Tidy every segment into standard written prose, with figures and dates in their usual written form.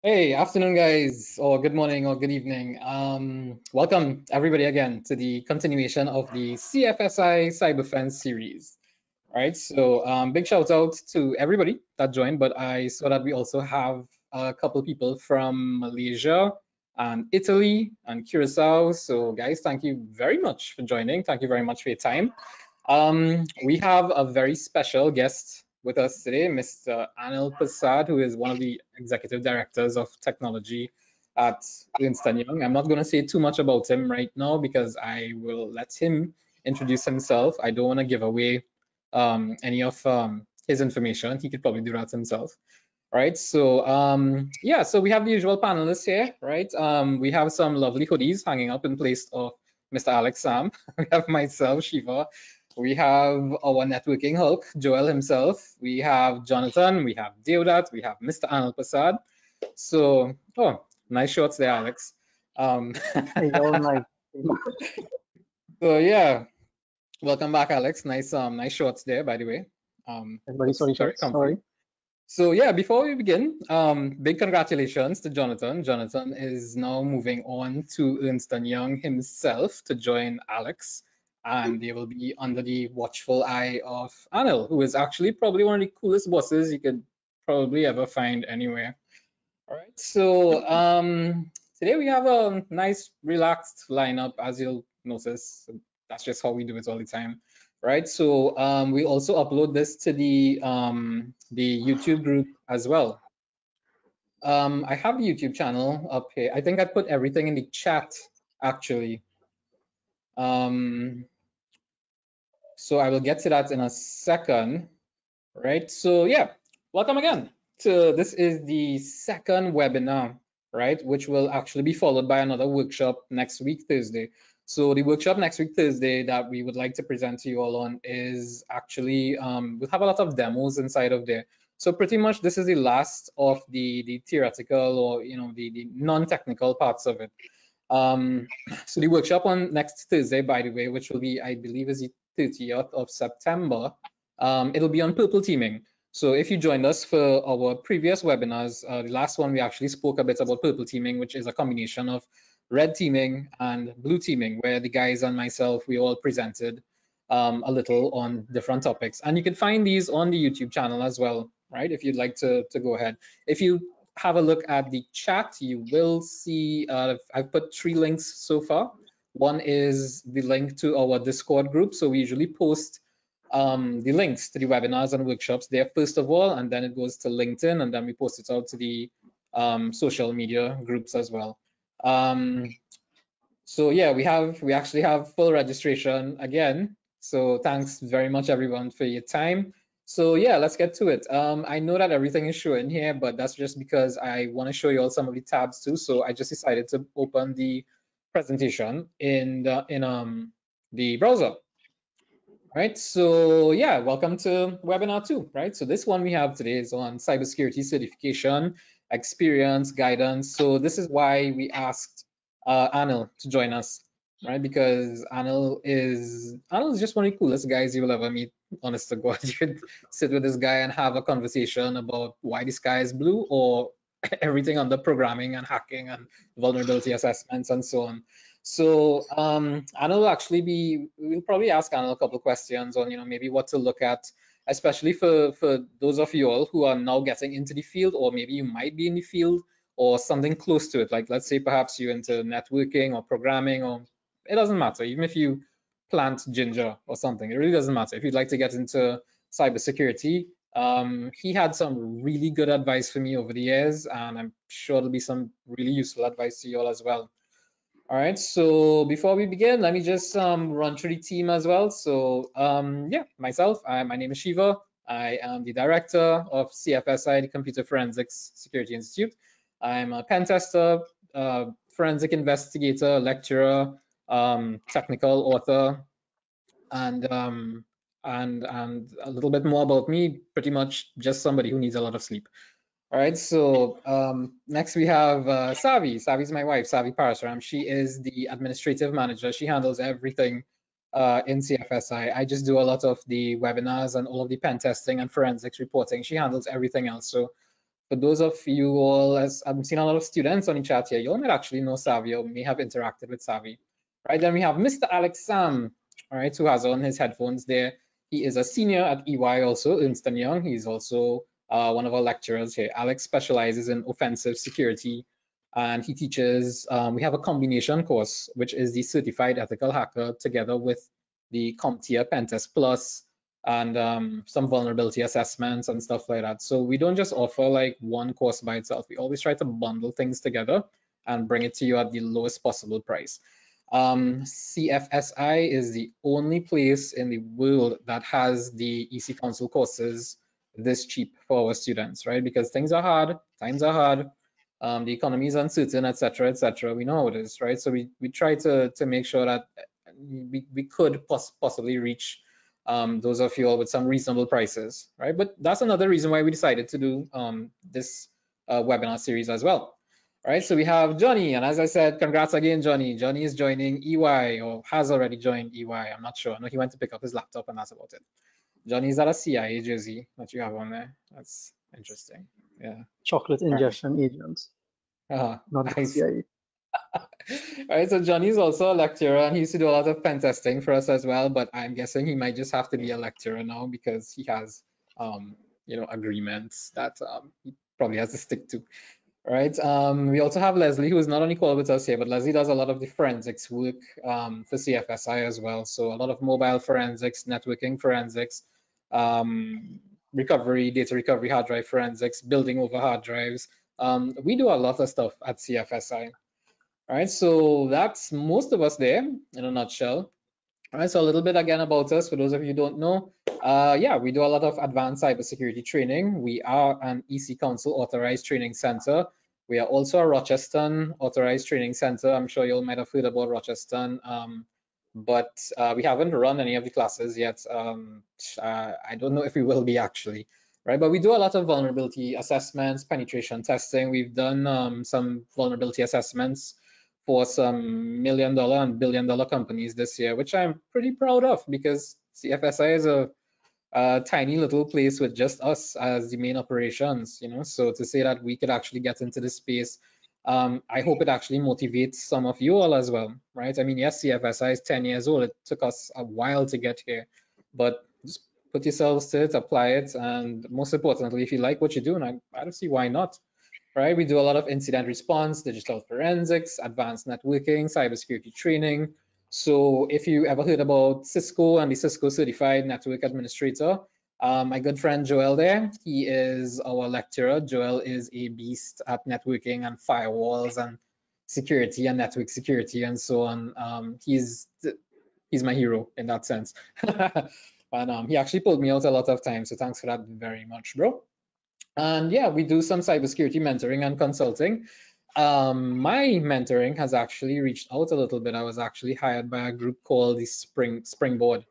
Hey, afternoon, guys, or good morning, or good evening. Welcome everybody again to the continuation of the CFSI CyberFence series. All right, so big shout out to everybody that joined, but I saw that we also have a couple people from Malaysia and Italy and Curacao. So, guys, thank you very much for joining. Thank you very much for your time. We have a very special guest with us today, Mr. Anil Persad, who is one of the executive directors of technology at Ernst Young. I'm not going to say too much about him right now because I will let him introduce himself. I don't want to give away any of his information. He could probably do that himself. Right. So yeah, so we have the usual panelists here, right? We have some lovely hoodies hanging up in place of Mr. Alex Sam. We have myself, Shiva. We have our networking Hulk, Joel himself. We have Jonathan. We have Deodat. We have Mr. Anil Persad. So, oh, nice shorts there, Alex. Yo, nice. So yeah, welcome back, Alex. Nice shorts there, by the way. Everybody, Looks sorry, very shorts. comfy. Sorry. So yeah, before we begin, big congratulations to Jonathan. Jonathan is now moving on to Ernst & Young himself to join Alex, and they will be under the watchful eye of Anil, who is actually probably one of the coolest bosses you could probably ever find anywhere. All right, so today we have a nice, relaxed lineup, as you'll notice. That's just how we do it all the time, right? So we also upload this to the YouTube group as well. I have the YouTube channel up here. I think I put everything in the chat actually. Um, so I will get to that in a second, right? So yeah, welcome again to this is the second webinar, right? Which will actually be followed by another workshop next week, Thursday. So the workshop next week, Thursday, that we would like to present to you all on is actually, we'll have a lot of demos inside of there. So pretty much this is the last of the theoretical or, the non-technical parts of it. So the workshop on next Thursday, by the way, which will be, I believe, is the 30th of September, it'll be on purple teaming. So if you joined us for our previous webinars, the last one we actually spoke a bit about purple teaming, which is a combination of red teaming and blue teaming, where the guys and myself, we all presented a little on different topics. And you can find these on the YouTube channel as well, right? If you'd like to go ahead. If you have a look at the chat, you will see I've put 3 links so far. One is the link to our Discord group. So we usually post the links to the webinars and workshops there first of all, and then it goes to LinkedIn, and then we post it out to the social media groups as well. So yeah, we actually have full registration again. So thanks very much everyone for your time. So yeah, let's get to it. I know that everything is showing here, but that's just because I want to show you all some of the tabs too. So I just decided to open the presentation in the browser. Right, so yeah, welcome to webinar 2, right? So this one we have today is on cybersecurity certification, experience, guidance. So this is why we asked Anil to join us, right? Because Anil is just one of the coolest guys you will ever meet, honest to God. You could sit with this guy and have a conversation about why the sky is blue or everything under programming and hacking and vulnerability assessments and so on. So Anil will actually we'll probably ask Anil a couple of questions on, maybe what to look at, especially for those of you all who are now getting into the field, or maybe you might be in the field or something close to it. Like let's say perhaps you're into networking or programming, or it doesn't matter. Even if you plant ginger or something, it really doesn't matter. If you'd like to get into cybersecurity, he had some really good advice for me over the years, and I'm sure there'll be some really useful advice to you all as well. All right, so before we begin, let me just run through the team as well. So yeah, myself, my name is Shiva. I am the director of CFSI, the Computer Forensics Security Institute. I'm a pen tester, forensic investigator, lecturer, technical author, and a little bit more about me, pretty much just somebody who needs a lot of sleep. All right, so next we have Savi. Savi's my wife, Savi Parasram. She is the administrative manager. She handles everything in CFSI. I just do a lot of the webinars and all of the pen testing and forensics reporting. She handles everything else. So for those of you all, as I'm seeing a lot of students on the chat here, you all might actually know Savvy or may have interacted with Savvy. Right, then we have Mr. Alex Sam, all right, who has on his headphones there. He is a senior at EY also, Ernst & Young. He's also one of our lecturers here. Alex specializes in offensive security, and he teaches, we have a combination course, which is the Certified Ethical Hacker together with the CompTIA Pentest Plus and some vulnerability assessments and stuff like that. So we don't just offer like one course by itself. We always try to bundle things together and bring it to you at the lowest possible price. CFSI is the only place in the world that has the EC Council courses this cheap for our students, right? Because things are hard, times are hard, the economy is uncertain, etc., etc. We know how it is, right? So we try to make sure that we could possibly reach those of you all with some reasonable prices, right? But that's another reason why we decided to do this webinar series as well. All right, so we have Johnny, and as I said, congrats again, Johnny. Johnny is joining EY or has already joined EY. I'm not sure. I know he went to pick up his laptop, and that's about it. Johnny's at a CIA jersey that you have on there. That's interesting. Yeah. Chocolate ingestion agents. Not the CIA. All right, so Johnny's also a lecturer, and he used to do a lot of pen testing for us as well. But I'm guessing he might just have to be a lecturer now because he has, agreements that he probably has to stick to. All right. We also have Leslie, who is not on the call with us here, but Leslie does a lot of the forensics work for CFSI as well. So a lot of mobile forensics, networking forensics, recovery, data recovery, hard drive forensics, building over hard drives. We do a lot of stuff at CFSI. All right. So that's most of us there in a nutshell. All right, so a little bit again about us, for those of you who don't know. Yeah, we do a lot of advanced cybersecurity training. We are an EC Council authorized training center. We are also a Rochester authorized training center. I'm sure you all might have heard about Rochester, but we haven't run any of the classes yet. I don't know if we will be actually, right? But we do a lot of vulnerability assessments, penetration testing. We've done some vulnerability assessments for some $1 million and $1 billion companies this year, which I'm pretty proud of because CFSI is a tiny little place with just us as the main operations, so to say that we could actually get into this space, I hope it actually motivates some of you all as well, right? I mean, yes, CFSI is 10 years old. It took us a while to get here, but just put yourselves to it, apply it, and most importantly, if you like what you're doing, I don't see why not. Right, we do a lot of incident response, digital forensics, advanced networking, cybersecurity training. So if you ever heard about Cisco and the Cisco Certified Network Administrator, my good friend Joel there, he is our lecturer. Joel is a beast at networking and firewalls and security and network security and so on. He's my hero in that sense. And he actually pulled me out a lot of times, so thanks for that very much, bro. And yeah, we do some cybersecurity mentoring and consulting. My mentoring has actually reached out a little bit. I was actually hired by a group called the Springboard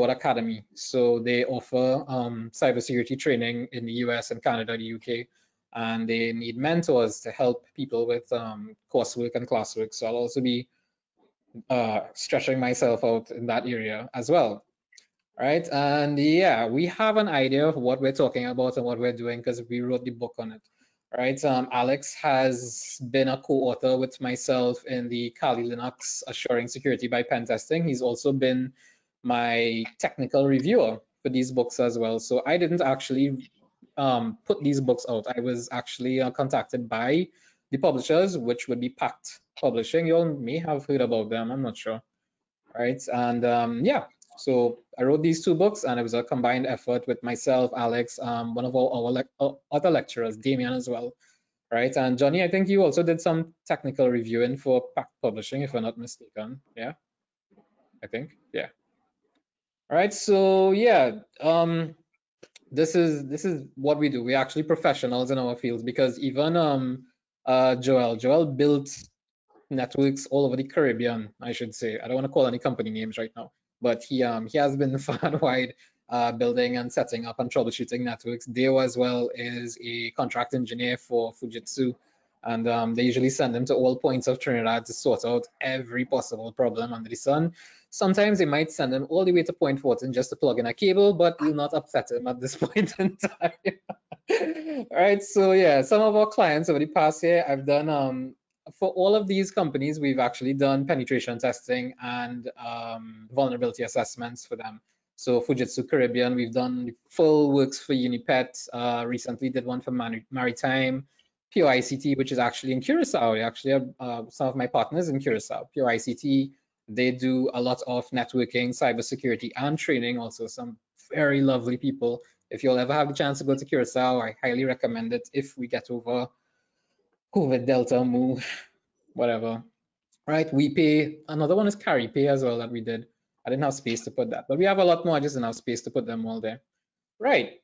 Academy. So they offer cybersecurity training in the US and Canada, the UK, and they need mentors to help people with coursework and classwork. So I'll also be stretching myself out in that area as well. Right, and yeah, we have an idea of what we're talking about and what we're doing because we wrote the book on it. Right, Alex has been a co-author with myself in the Kali Linux Assuring Security by Pen Testing. He's also been my technical reviewer for these books as well. So I didn't actually put these books out. I was actually contacted by the publishers, which would be Pact Publishing. You all may have heard about them, I'm not sure. Right, and yeah. So I wrote these two books, and it was a combined effort with myself, Alex, one of our other lecturers, Damien as well, right? And Johnny, I think you also did some technical reviewing for Pact Publishing, if I'm not mistaken. Yeah, I think, yeah. All right, so yeah, this is what we do. We're actually professionals in our fields because even Joel built networks all over the Caribbean, I should say. I don't want to call any company names right now, but he has been far and wide building and setting up and troubleshooting networks. Deo as well is a contract engineer for Fujitsu, and they usually send him to all points of Trinidad to sort out every possible problem under the sun. Sometimes they might send him all the way to Point Fortin just to plug in a cable, but will not upset him at this point in time. All right, so yeah, some of our clients over the past year, I've done for all of these companies, we've actually done penetration testing and vulnerability assessments for them. So Fujitsu Caribbean, we've done the full works for Unipet. Recently did one for Maritime, POICT, which is actually in Curacao. They actually have some of my partners in Curacao. POICT, they do a lot of networking, cybersecurity, and training. Also, some very lovely people. If you'll ever have the chance to go to Curacao, I highly recommend it if we get over COVID, Delta, Mu, whatever. Right, we pay. Another one is Carry Pay as well that we did. I didn't have space to put that, but we have a lot more. I just didn't have space to put them all there. Right.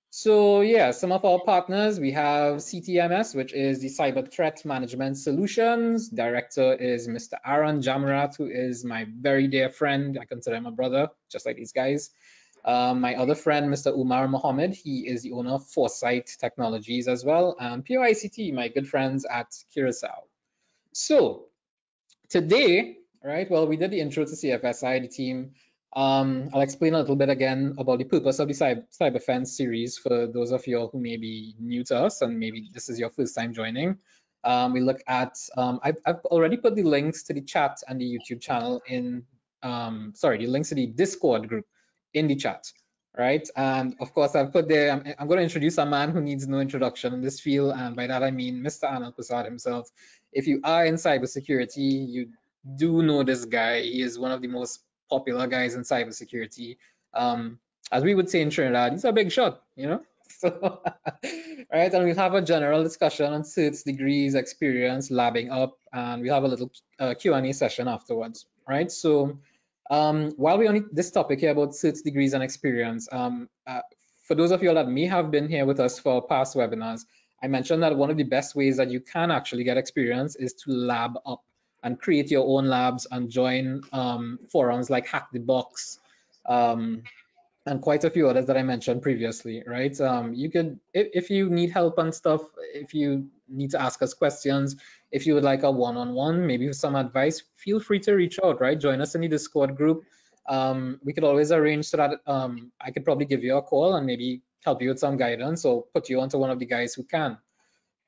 So yeah, some of our partners, we have CTMS, which is the Cyber Threat Management Solutions. Director is Mr. Aaron Jamarat, who is my very dear friend. I consider him a brother, just like these guys. My other friend, Mr. Umar Mohammed, he is the owner of Foresight Technologies as well. And POICT, my good friends at Curacao. So today, right, well, we did the intro to CFSI, the team. I'll explain a little bit again about the purpose of the CyberFence series for those of you all who may be new to us and maybe this is your first time joining. We look at, I've already put the links to the chat and the YouTube channel in, sorry, the links to the Discord group in the chat, right? And of course, I've put there, I'm going to introduce a man who needs no introduction in this field. And by that, I mean Mr. Anil Persad himself. If you are in cybersecurity, you do know this guy. He is one of the most popular guys in cybersecurity. As we would say in Trinidad, he's a big shot, you know? So, right, and we'll have a general discussion on certs, degrees, experience, labbing up, and we'll have a little Q&A session afterwards, right? So while we're on this topic here about certs, degrees, and experience, for those of you that may have been here with us for past webinars, I mentioned that one of the best ways that you can actually get experience is to lab up and create your own labs and join forums like Hack the Box and quite a few others that I mentioned previously, right? You could, if you need help and stuff, if you need to ask us questions, if you would like a one-on-one, maybe some advice, feel free to reach out, right? Join us in the Discord group. We could always arrange so that I could probably give you a call and maybe help you with some guidance or put you onto one of the guys who can.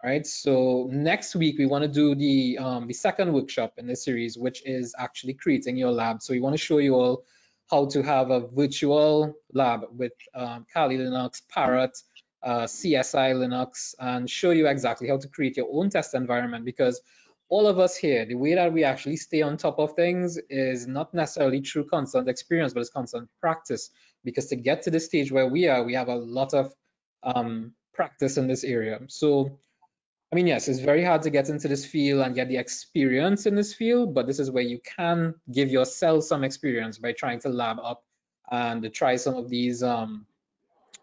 Right. So next week we want to do the second workshop in this series, which is actually creating your lab. So we want to show you all how to have a virtual lab with Kali Linux, Parrot, CSI Linux, and show you exactly how to create your own test environment. Because all of us here, the way that we actually stay on top of things is not necessarily through constant experience, but it's constant practice. Because to get to the stage where we are, we have a lot of practice in this area. So I mean, yes, it's very hard to get into this field and get the experience in this field, but this is where you can give yourself some experience by trying to lab up and try some of these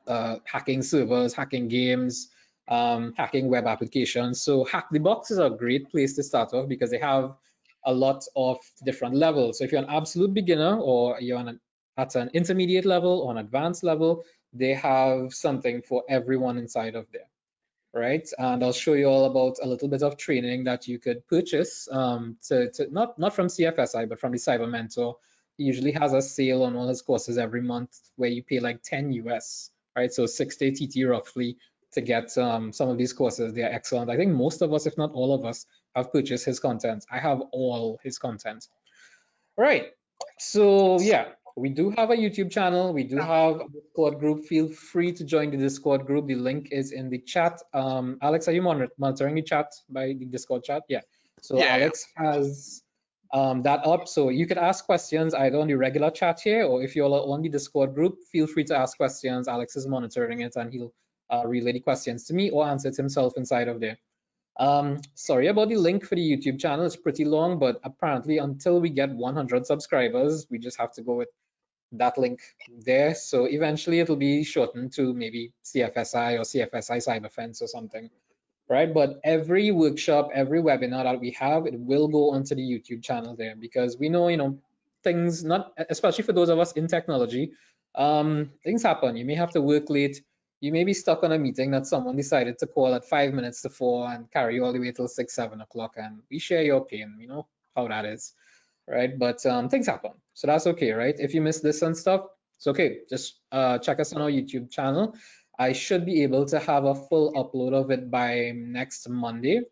hacking servers, hacking games, hacking web applications. So Hack the Box is a great place to start off because they have a lot of different levels. So if you're an absolute beginner or you're at an intermediate level or an advanced level, they have something for everyone inside of there. Right, and I'll show you all about a little bit of training that you could purchase to not from CFSI but from the Cyber Mentor. He usually has a sale on all his courses every month where you pay like 10 US, right? So 60 TT roughly to get some of these courses. They are excellent. I think most of us, if not all of us, have purchased his content. I have all his content. Right. So yeah, we do have a YouTube channel. We do have a Discord group. Feel free to join the Discord group. The link is in the chat. Alex, are you monitoring the chat by the Discord chat? Yeah. So yeah, Alex has that up. So you could ask questions either on the regular chat here, or if you're on the Discord group, feel free to ask questions. Alex is monitoring it and he'll relay the questions to me or answer it himself inside of there. Sorry about the link for the YouTube channel. It's pretty long, but apparently until we get 100 subscribers, we just have to go with that link there. So eventually it'll be shortened to maybe CFSI or CFSI CyberFence or something, right? But every workshop, every webinar that we have, it will go onto the YouTube channel there because we know, things not, especially for those of us in technology, things happen. You may have to work late. You may be stuck on a meeting that someone decided to call at 5 minutes to 4 and carry all the way till 6, 7 o'clock. And we share your pain, you know how that is, right? But things happen. So that's okay, right? If you miss this and stuff, it's okay. Just check us on our YouTube channel. I should be able to have a full upload of it by next Monday.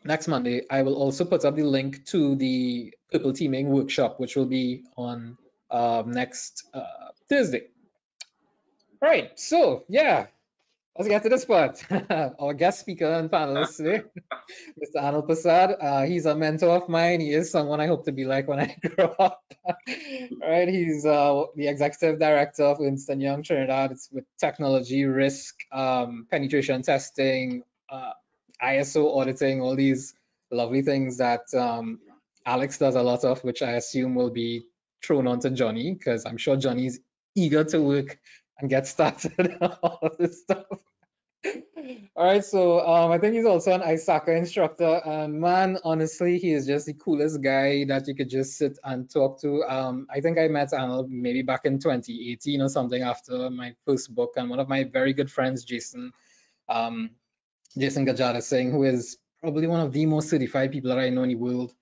Next Monday, I will also put up the link to the Purple Teaming workshop, which will be on next Thursday. All right, so yeah, let's get to this part. Our guest speaker and panelist today, Mr. Anil Persad. He's a mentor of mine. He is someone I hope to be like when I grow up. All right, he's the executive director of Ernst & Young Trinidad. It's with technology, risk, penetration testing, ISO auditing, all these lovely things that Alex does a lot of, which I assume will be thrown onto Johnny, because I'm sure Johnny's eager to work and get started on all of this stuff. All right, so I think he's also an ice soccer instructor, and man, honestly, he is just the coolest guy that you could just sit and talk to. I think I met Anil maybe back in 2018 or something after my first book, and one of my very good friends, Jason Gajada Singh, who is probably one of the most certified people that I know in the world.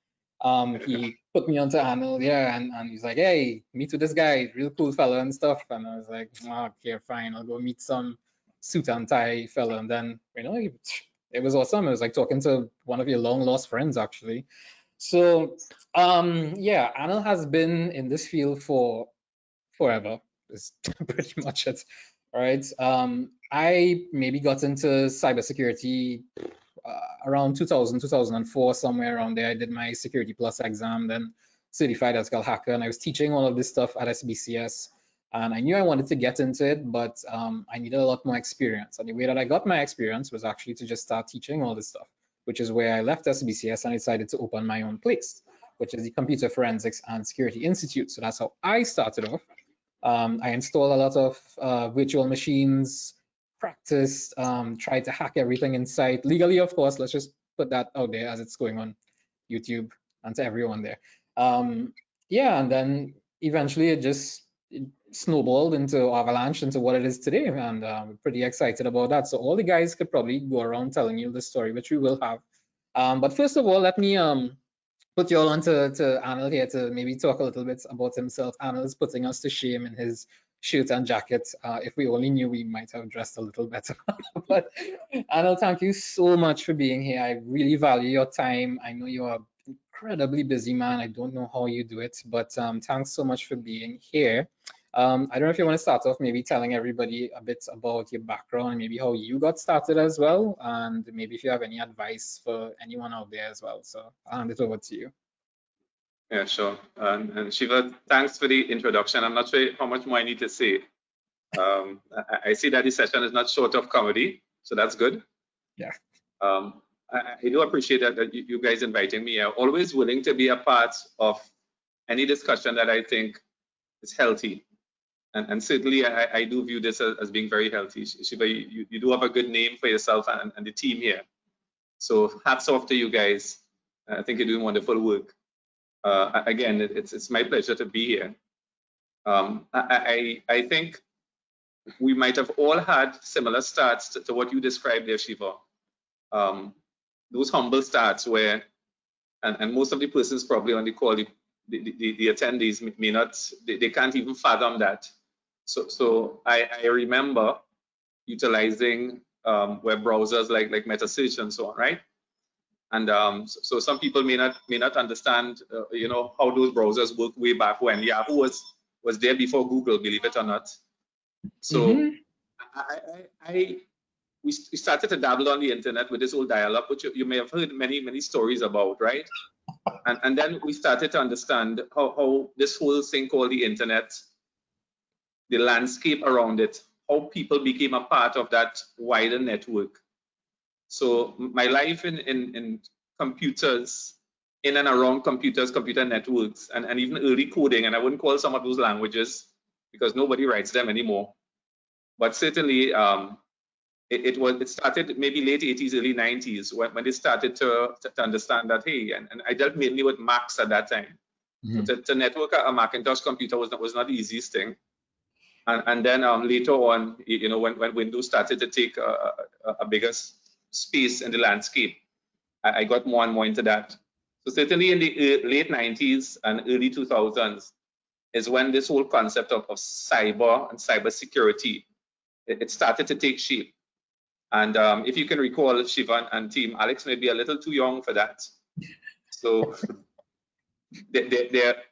He put me onto Anil, yeah, and he's like, hey, meet with this guy, real cool fella and stuff. And I was like, oh, okay, fine, I'll go meet some suit and tie fella. And then, you know, it was awesome. It was like talking to one of your long lost friends, actually. So, yeah, Anil has been in this field for forever. Is pretty much it. All right. I maybe got into cybersecurity around 2000, 2004, somewhere around there. I did my Security Plus exam, then certified ethical hacker, and I was teaching all of this stuff at SBCS. And I knew I wanted to get into it, but I needed a lot more experience. And the way that I got my experience was actually to just start teaching all this stuff, which is where I left SBCS and I decided to open my own place, which is the Computer Forensics and Security Institute. So that's how I started off. I installed a lot of virtual machines, practiced, tried to hack everything in sight legally, of course. Let's just put that out there as it's going on YouTube and to everyone there. Yeah, and then eventually it snowballed into avalanche into what it is today, and we're pretty excited about that. So all the guys could probably go around telling you the story, which we will have. But first of all, let me put you all on to Anil here to maybe talk a little bit about himself. Anil is putting us to shame in his shirt and jacket. If we only knew, we might have dressed a little better. But Anil, thank you so much for being here. I really value your time. I know you are incredibly busy, man. I don't know how you do it, but thanks so much for being here. I don't know if you want to start off maybe telling everybody a bit about your background and maybe how you got started as well, and maybe if you have any advice for anyone out there as well. So I'll hand it over to you. Yeah, sure. And Shiva, thanks for the introduction. I'm not sure how much more I need to say. I see that this session is not short of comedy, so that's good. Yeah. I do appreciate that you guys inviting me. I'm always willing to be a part of any discussion that I think is healthy. And certainly, I do view this as being very healthy. Shiva, you do have a good name for yourself and the team here. So hats off to you guys. I think you're doing wonderful work. Again, it's my pleasure to be here. I think we might have all had similar starts to what you described there, Shiva. Those humble starts where, and most of the persons probably on the call, the attendees may not, they can't even fathom that. So I remember utilizing web browsers like Metasearch and so on, right? And so some people may not understand, you know, how those browsers work way back when. Yahoo was there before Google, believe it or not. So we started to dabble on the internet with this old dial-up, which you may have heard many stories about, right? And then we started to understand how this whole thing called the internet, the landscape around it, how people became a part of that wider network. So my life in computers, in and around computers, computer networks, and even early coding, and I wouldn't call some of those languages because nobody writes them anymore. But certainly, it started maybe late 80s, early 90s when they started to understand that, hey, and I dealt mainly with Macs at that time. Mm-hmm. To network a Macintosh computer was not the easiest thing. And then later on, you know, when Windows started to take a bigger space in the landscape, I got more and more into that. So certainly in the late 90s and early 2000s, is when this whole concept of cyber and cyber security, it started to take shape. And if you can recall, Shiva and team, Alex may be a little too young for that. So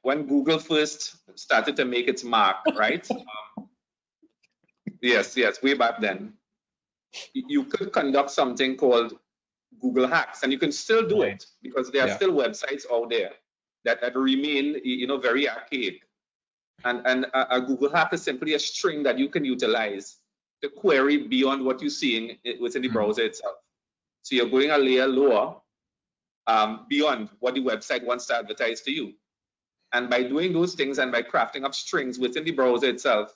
when Google first started to make its mark, right? Yes, way back then, you could conduct something called Google hacks, and you can still do it because there are still websites out there that remain, very archaic. And a Google hack is simply a string that you can utilize to query beyond what you're seeing within the browser itself. So you're going a layer lower beyond what the website wants to advertise to you. And by doing those things and by crafting up strings within the browser itself,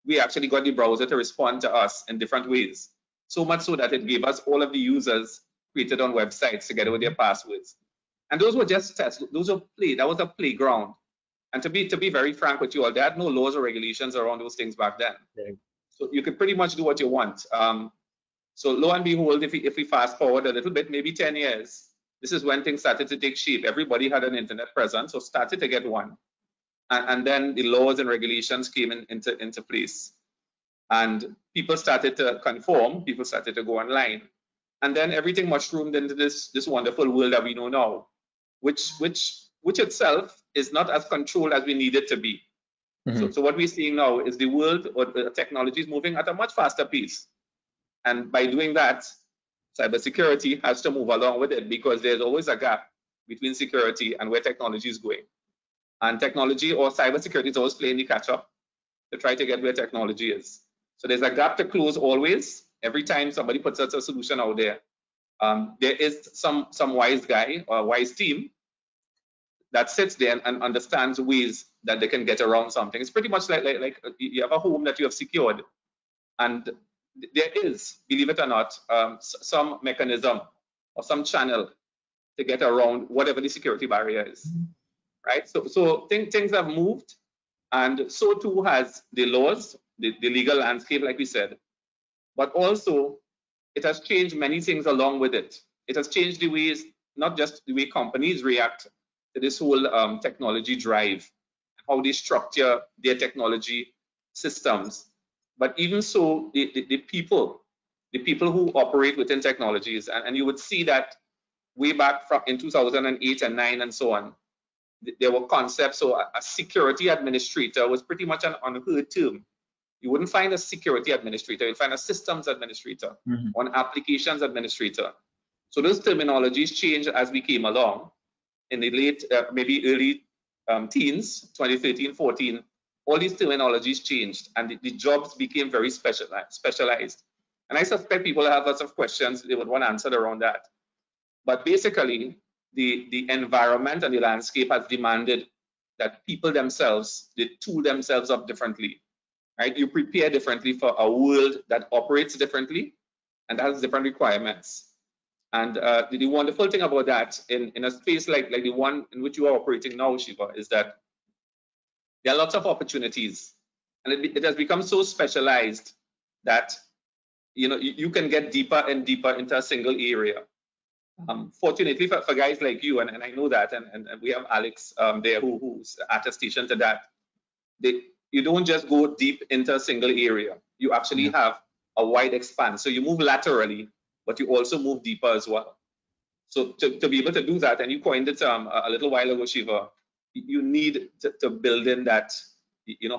we actually got the browser to respond to us in different ways. So much so that it gave us all of the users created on websites together with their passwords. And those were just tests. Those were that was a playground. And to be very frank with you all, there had no laws or regulations around those things back then. Okay. So you could pretty much do what you want. So lo and behold, if we fast forward a little bit, maybe 10 years, this is when things started to take shape. Everybody had an internet presence, so started to get one. And then the laws and regulations came into place. And people started to conform, people started to go online. And then everything mushroomed into this wonderful world that we know now, which itself is not as controlled as we need it to be. Mm-hmm. So what we're seeing now is the world or the technology is moving at a much faster pace. And by doing that, cybersecurity has to move along with it because there's always a gap between security and where technology is going. And technology or cybersecurity is always playing the catch up to try to get where technology is. So there's a gap to close always. Every time somebody puts out a solution out there, there is some wise guy or wise team that sits there and understands ways that they can get around something. It's pretty much like you have a home that you have secured, and there is, believe it or not, some mechanism or some channel to get around whatever the security barrier is, right? So things have moved, and so too has the laws, the legal landscape, like we said, but also it has changed many things along with it. It has changed the ways, not just the way companies react to this whole technology drive, how they structure their technology systems, but even so, the people who operate within technologies, and you would see that way back from in 2008 and 9 and so on, there were concepts. So a security administrator was pretty much an unheard term. You wouldn't find a security administrator, you'd find a systems administrator or an applications administrator. So those terminologies changed as we came along in the late, maybe early teens, 2013, 14, all these terminologies changed and the jobs became very specialized. And I suspect people have lots of questions they would want answered around that. But basically, the environment and the landscape has demanded that people themselves, they tool themselves up differently, right? You prepare differently for a world that operates differently and has different requirements. And the wonderful thing about that in a space like the one in which you are operating now, Shiva, is that there are lots of opportunities, and it has become so specialized that you can get deeper and deeper into a single area. Fortunately for guys like you, and I know that, and we have Alex there who's attestation to that. You don't just go deep into a single area. You actually have a wide expanse. So you move laterally, but you also move deeper as well. So to be able to do that, and you coined it a little while ago, Shiva, you need to build in that,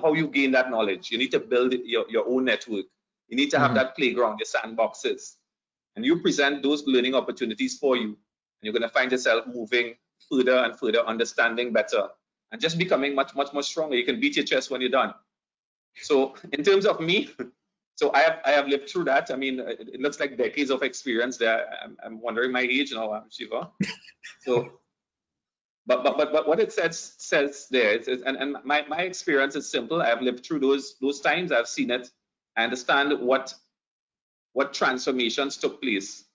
how you gain that knowledge. You need to build your own network. You need to have that playground, your sandboxes. And you present those learning opportunities for you. And you're going to find yourself moving further and further, understanding better, and just becoming much, much more stronger. You can beat your chest when you're done. So in terms of me, so I have lived through that. I mean, it looks like decades of experience there. I'm wondering my age now, Shiva. So, but what it says there is, and my experience is simple. I have lived through those times. I've seen it. I understand what transformations took place,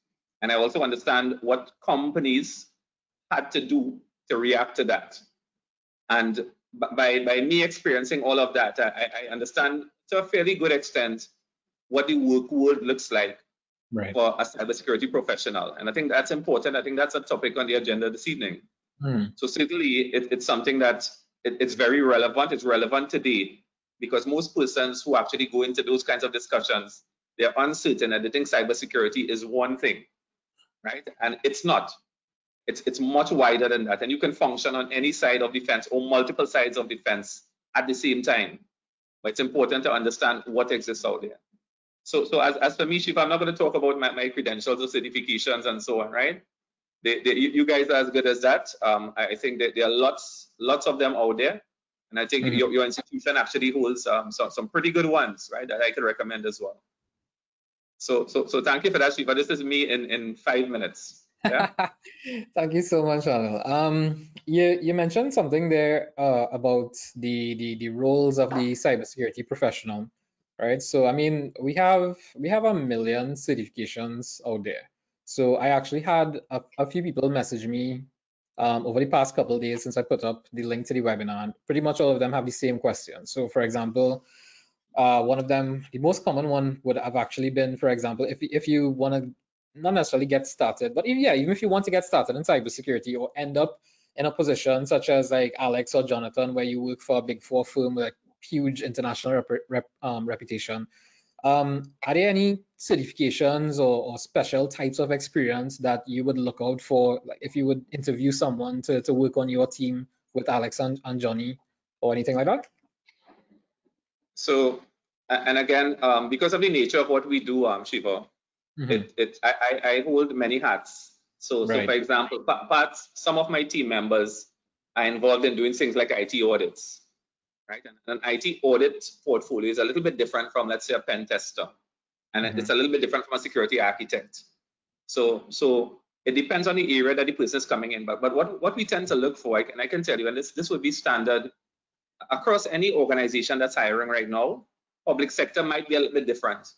and I also understand what companies had to do to react to that. And by me experiencing all of that, I understand to a fairly good extent what the work world looks like for a cybersecurity professional. And I think that's important. I think that's a topic on the agenda this evening. So certainly it's something that it's very relevant. It's relevant today because most persons who actually go into those kinds of discussions, they're uncertain and they think cybersecurity is one thing, right? And it's not. It's much wider than that. And you can function on any side of the fence or multiple sides of the fence at the same time. But it's important to understand what exists out there. So as for me, Chief, I'm not going to talk about my credentials or certifications and so on, right? You guys are as good as that. I think that there are lots of them out there. And I think your institution actually holds some pretty good ones, right, that I could recommend as well. So thank you for that, Chief. This is me in 5 minutes. Yeah. Thank you so much, Anil. You mentioned something there about the roles of the cybersecurity professional, right? So I mean, we have a million certifications out there. So I actually had a few people message me over the past couple of days since I put up the link to the webinar, and pretty much all of them have the same question. So for example, one of them, the most common one would have actually been, for example, if you want to not necessarily get started, but even if you want to get started in cybersecurity or end up in a position such as like Alex or Jonathan, where you work for a Big Four firm with a huge international reputation, are there any certifications or special types of experience that you would look out for, like if you would interview someone to work on your team with Alex and Johnny or anything like that? So, and again, because of the nature of what we do, Shiva, I hold many hats. So for example, some of my team members are involved in doing things like IT audits, right? And an IT audit portfolio is a little bit different from, let's say, a pen tester, and it's a little bit different from a security architect. So it depends on the area that the person is coming in. But what we tend to look for, and I can tell you, and this would be standard across any organization that's hiring right now. Public sector might be a little bit different.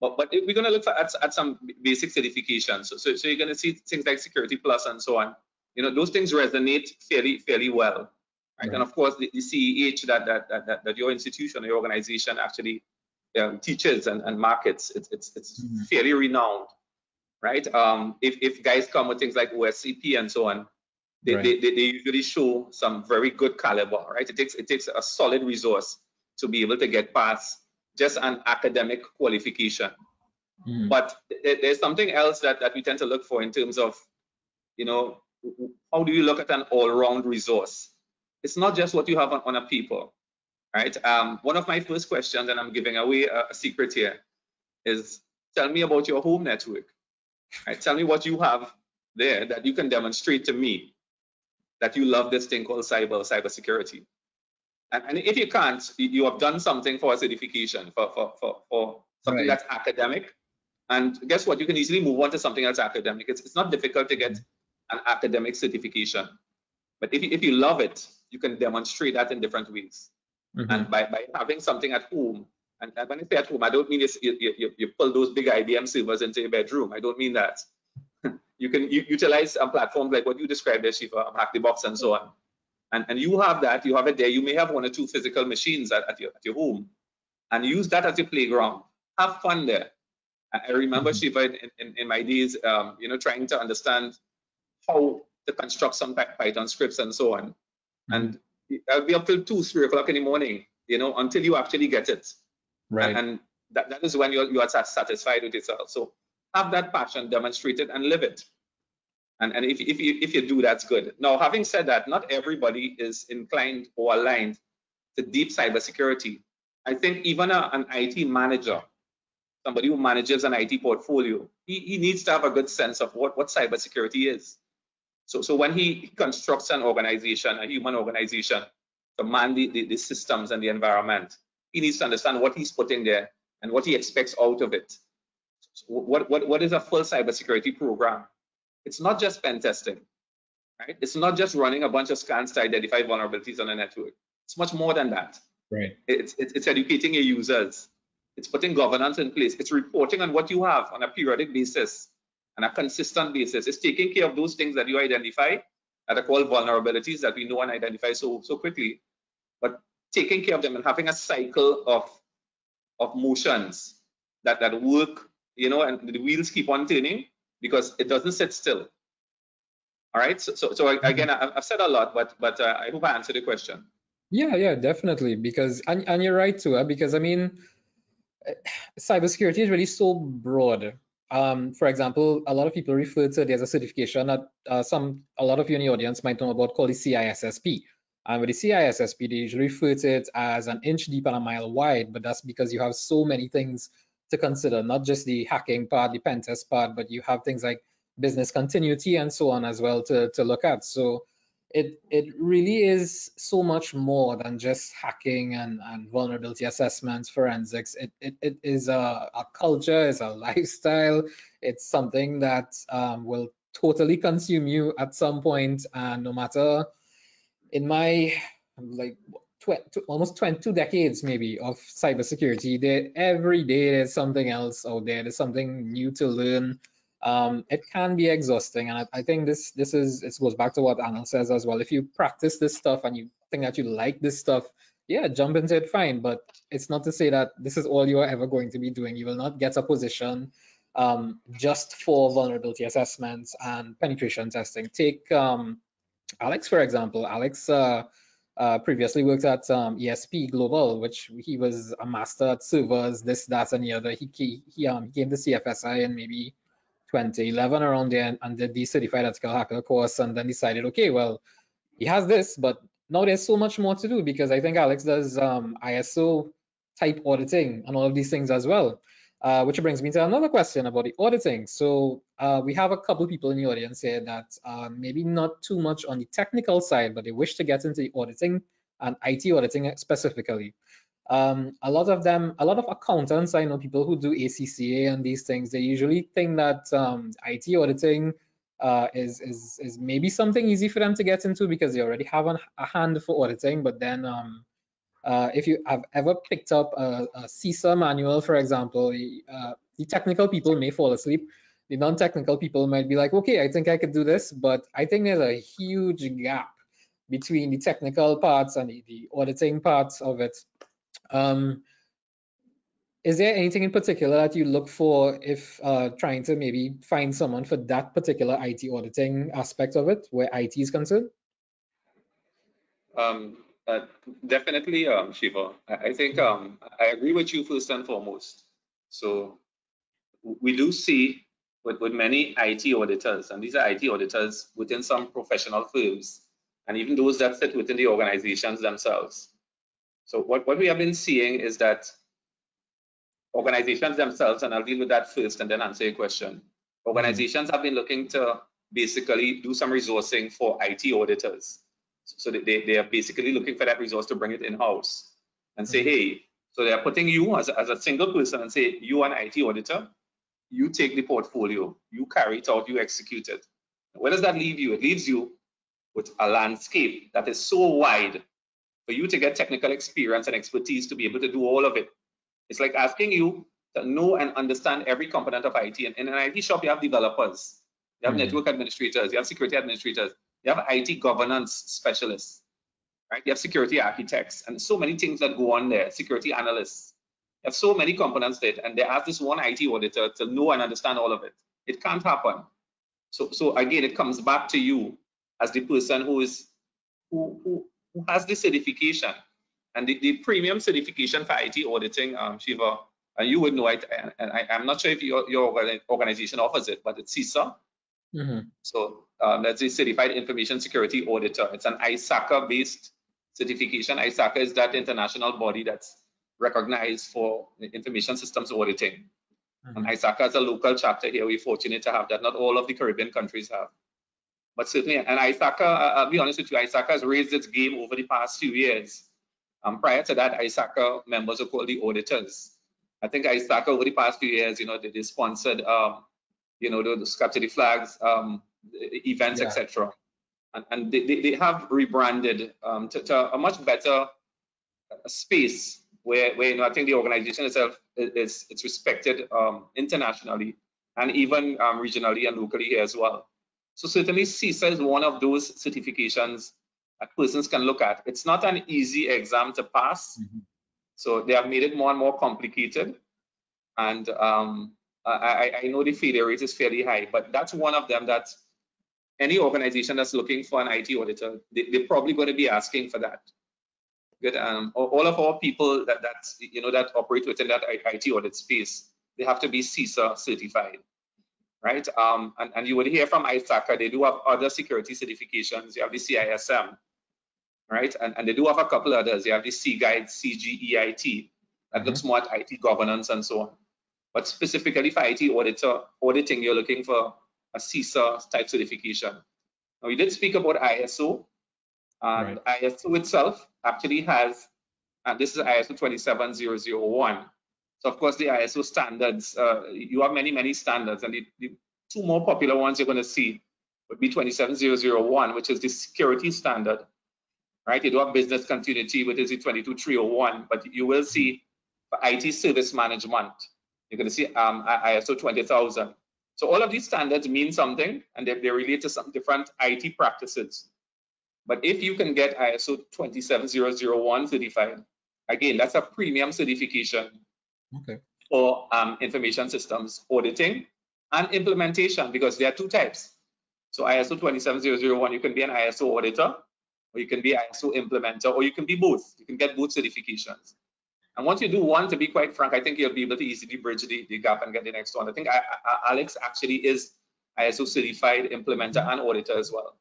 But we're going to look at some basic certifications. So you're going to see things like Security Plus and so on. You know, those things resonate fairly well, right? And of course, the CEH that your institution or your organization actually teaches and markets, it's fairly renowned, right? If guys come with things like OSCP and so on, they usually show some very good caliber, right? It takes a solid resource to be able to get past just an academic qualification. But there's something else that we tend to look for in terms of, you know, how do you look at an all-round resource? It's not just what you have on a paper, right? One of my first questions, and I'm giving away a secret here, is tell me about your home network, right? Tell me what you have there that you can demonstrate to me that you love this thing called cybersecurity. And if you can't, you have done something for a certification, for something that's academic. And guess what? You can easily move on to something that's academic. It's not difficult to get an academic certification. But if you love it, you can demonstrate that in different ways. And by having something at home, and when I say at home, I don't mean you pull those big IBM servers into your bedroom. I don't mean that. You can utilize platforms like what you described there, Shiva, Hack the Box and so on. And you have that, you have it there. You may have 1 or 2 physical machines at your home, and use that as your playground. Have fun there. I remember, Shiva, in my days, you know, trying to understand how to construct some Python scripts and so on. And I'll be up till 2, 3 o'clock in the morning, you know, until you actually get it. Right. And that is when you are satisfied with yourself. So have that passion, demonstrate it, and live it. And if you do, that's good. Now, having said that, not everybody is inclined or aligned to deep cybersecurity. I think even an IT manager, somebody who manages an IT portfolio, he needs to have a good sense of what cybersecurity is. So when he constructs an organization, a human organization, to man the systems and the environment, he needs to understand what he's putting there and what he expects out of it. So what is a full cybersecurity program? It's not just pen testing, right? It's not just running a bunch of scans to identify vulnerabilities on a network. It's much more than that. Right. It's educating your users. It's putting governance in place. It's reporting on what you have on a periodic basis and a consistent basis. It's taking care of those things that you identify that are called vulnerabilities that we know and identify so quickly, but taking care of them and having a cycle of motions that work, you know, and the wheels keep on turning, because it doesn't sit still. All right. So again, I've said a lot, but I hope I answered the question. Yeah, definitely. Because and you're right too, because I mean, cybersecurity is really so broad. For example, a lot of people refer to there's a certification that a lot of you in the audience might know about called the CISSP. And with the CISSP, they usually refer to it as an inch deep and a mile wide, but that's because you have so many things to consider, not just the hacking part, the pen test part, but you have things like business continuity and so on as well to look at. So it really is so much more than just hacking and vulnerability assessments, forensics. It is a culture, it's a lifestyle, it's something that will totally consume you at some point. And no matter, in my like almost 22 decades maybe of cybersecurity, there every day there's something else out there. There's something new to learn. It can be exhausting, and I think this is, it goes back to what Anil says as well. If you practice this stuff and you think that you like this stuff, yeah, jump into it, fine. But it's not to say that this is all you are ever going to be doing. You will not get a position just for vulnerability assessments and penetration testing. Take Alex, for example. Alex previously worked at ESP Global, which he was a master at servers, this, that, and the other. He came to CFSI in maybe 2011 around there and did the certified ethical hacker course, and then decided, okay, well, he has this, but now there's so much more to do, because I think Alex does ISO type auditing and all of these things as well. Which brings me to another question about the auditing. So we have a couple people in the audience here that maybe not too much on the technical side, but they wish to get into the auditing and IT auditing specifically. A lot of accountants, I know people who do ACCA and these things, they usually think that IT auditing is maybe something easy for them to get into because they already have a hand for auditing. But then if you have ever picked up a CISA manual, for example, the technical people may fall asleep. The non-technical people might be like, okay, I think I could do this, but I think there's a huge gap between the technical parts and the auditing parts of it. Is there anything in particular that you look for if trying to maybe find someone for that particular IT auditing aspect of it, where IT is concerned? Definitely, Shiva. I think I agree with you first and foremost. So we do see with many IT auditors, and these are IT auditors within some professional firms, and even those that sit within the organizations themselves. So what we have been seeing is that organizations themselves, and I'll deal with that first and then answer your question. Organizations have been looking to basically do some resourcing for IT auditors. So they are basically looking for that resource to bring it in-house and say, hey, so they are putting you as a single person and say, you an IT auditor, you take the portfolio, you carry it out, you execute it. Where does that leave you? It leaves you with a landscape that is so wide for you to get technical experience and expertise to be able to do all of it. It's like asking you to know and understand every component of IT. And in an IT shop, you have developers, you have network administrators, you have security administrators, you have IT governance specialists, right? You have security architects, and so many things that go on there, security analysts. You have so many components there, and they ask this one IT auditor to know and understand all of it. It can't happen. So again, it comes back to you as the person who has the certification. And the premium certification for IT auditing, Shiva, and you would know it, and I'm not sure if your organization offers it, but it's CISA. So that's a Certified Information Security Auditor. It's an ISACA-based certification. ISACA is that international body that's recognized for information systems auditing. And ISACA is a local chapter here. We're fortunate to have that. Not all of the Caribbean countries have. But certainly, and ISACA, I'll be honest with you, ISACA has raised its game over the past few years. Prior to that, ISACA members are called the auditors. I think ISACA over the past few years, they sponsored, those capture the flags, events, etc. And they have rebranded to a much better space where I think the organization itself it's respected internationally and even regionally and locally here as well. So certainly CISA is one of those certifications that persons can look at. It's not an easy exam to pass. So they have made it more and more complicated. And I know the failure rate is fairly high, but that's one of them that any organization that's looking for an IT auditor, they're probably going to be asking for that. Good. All of our people that operate within that IT audit space, they have to be CISA certified, right? And you would hear from ISACA, they do have other security certifications. You have the CISM, right? And they do have a couple others. You have the C-Guide, CGEIT, that looks more at IT governance and so on. But specifically for IT auditing, you're looking for a CISA type certification. Now, we did speak about ISO, and ISO itself actually has, and this is ISO 27001. So, of course, the ISO standards, you have many standards, and the two more popular ones you're going to see would be 27001, which is the security standard, right? You do have business continuity, which is the 22301, but you will see for IT service management, you're going to see ISO 20000. So all of these standards mean something, and they relate to some different IT practices. But if you can get ISO 27001 certified, again, that's a premium certification for information systems auditing and implementation, because there are two types. So ISO 27001, you can be an ISO auditor, or you can be ISO implementer, or you can be both. You can get both certifications. And once you do one, to be quite frank, I think you'll be able to easily bridge the gap and get the next one. I think Alex actually is ISO certified implementer and auditor as well,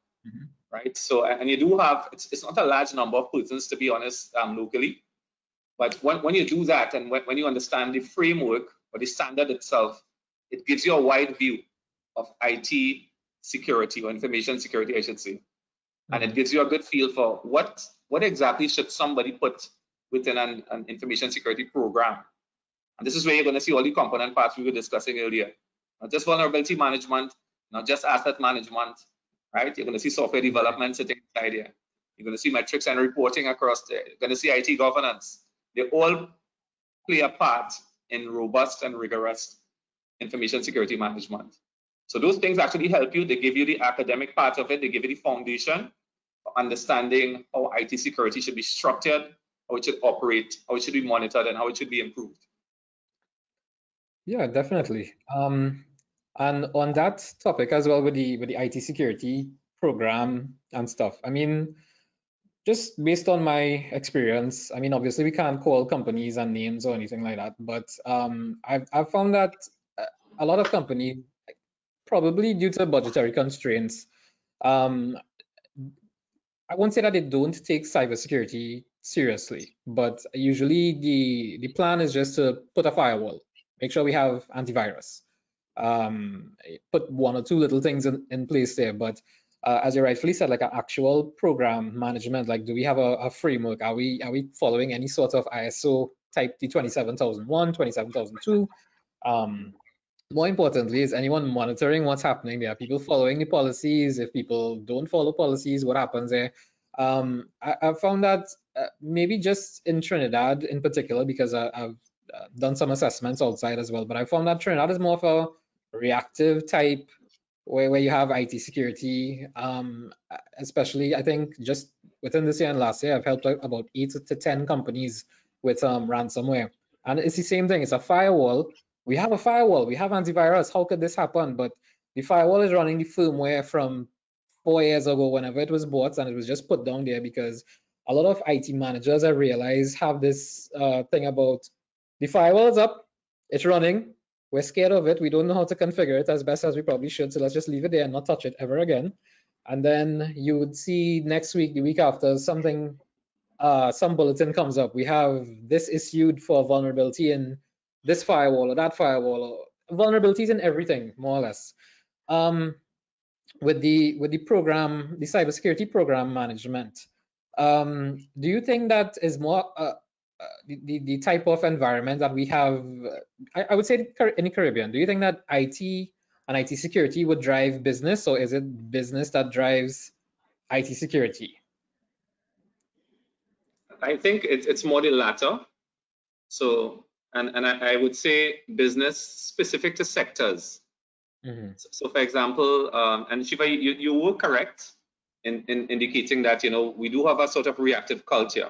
right? So, and you do have, it's not a large number of persons, to be honest, locally. But when you do that, and when you understand the framework or the standard itself, it gives you a wide view of IT security, or information security, I should say. And it gives you a good feel for what exactly should somebody put within an information security program. And this is where you're going to see all the component parts we were discussing earlier. Not just vulnerability management, not just asset management, right? You're going to see software development sitting inside here. You're going to see metrics and reporting across there. You're going to see IT governance. They all play a part in robust and rigorous information security management. So those things actually help you. They give you the academic part of it. They give you the foundation for understanding how IT security should be structured, how it should operate, how it should be monitored, and how it should be improved. Yeah, definitely. And on that topic as well, with the IT security program and stuff, I mean, just based on my experience, I mean, obviously we can't call companies and names or anything like that, but I've found that a lot of companies, probably due to budgetary constraints, I won't say that they don't take cybersecurity seriously, but usually the plan is just to put a firewall, make sure we have antivirus, put one or two little things in place there. But as you rightfully said, like an actual program management, like, do we have a framework? Are we following any sort of ISO type, the 27001, 27002? More importantly, is anyone monitoring what's happening there? Are people following the policies? If people don't follow policies, what happens there? I found that maybe just in Trinidad in particular, because I've done some assessments outside as well, but I found that Trinidad is more of a reactive type where you have IT security, especially I think just within this year and last year, I've helped out about 8 to 10 companies with ransomware. And it's the same thing, it's a firewall. We have a firewall, we have antivirus. How could this happen? But the firewall is running the firmware from 4 years ago, whenever it was bought, and it was just put down there because a lot of IT managers, I realize, have this thing about the firewall is up, it's running, we're scared of it, we don't know how to configure it as best as we probably should, so let's just leave it there and not touch it ever again. And then you would see next week, the week after, something, some bulletin comes up. We have this issued for vulnerability in this firewall or that firewall, or vulnerabilities in everything, more or less. With the program, the cybersecurity program management, do you think that is more the type of environment that we have? I would say in the Caribbean, do you think that IT and IT security would drive business, or is it business that drives IT security? I think it's more the latter. So, and I would say business specific to sectors. So for example, and Shiva, you were correct in indicating that, you know, we do have a sort of reactive culture.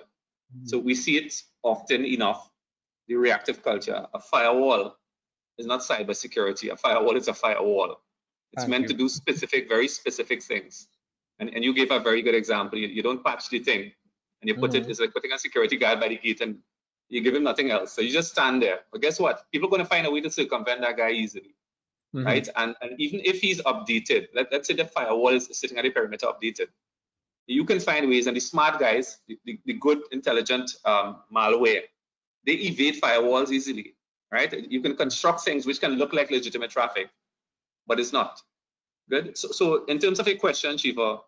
So we see it often enough, the reactive culture. A firewall is not cybersecurity. A firewall is a firewall. It's meant to do specific, very specific things. And you gave a very good example. You don't patch the thing. and you put it, it's like putting a security guard by the gate and you give him nothing else. So you just stand there. But guess what? People are going to find a way to circumvent that guy easily, right? And even if he's updated, let's say the firewall is sitting at the perimeter updated, you can find ways, and the smart guys, the good, intelligent malware, they evade firewalls easily, right? You can construct things which can look like legitimate traffic, but it's not. Good. So in terms of your question, Shiva,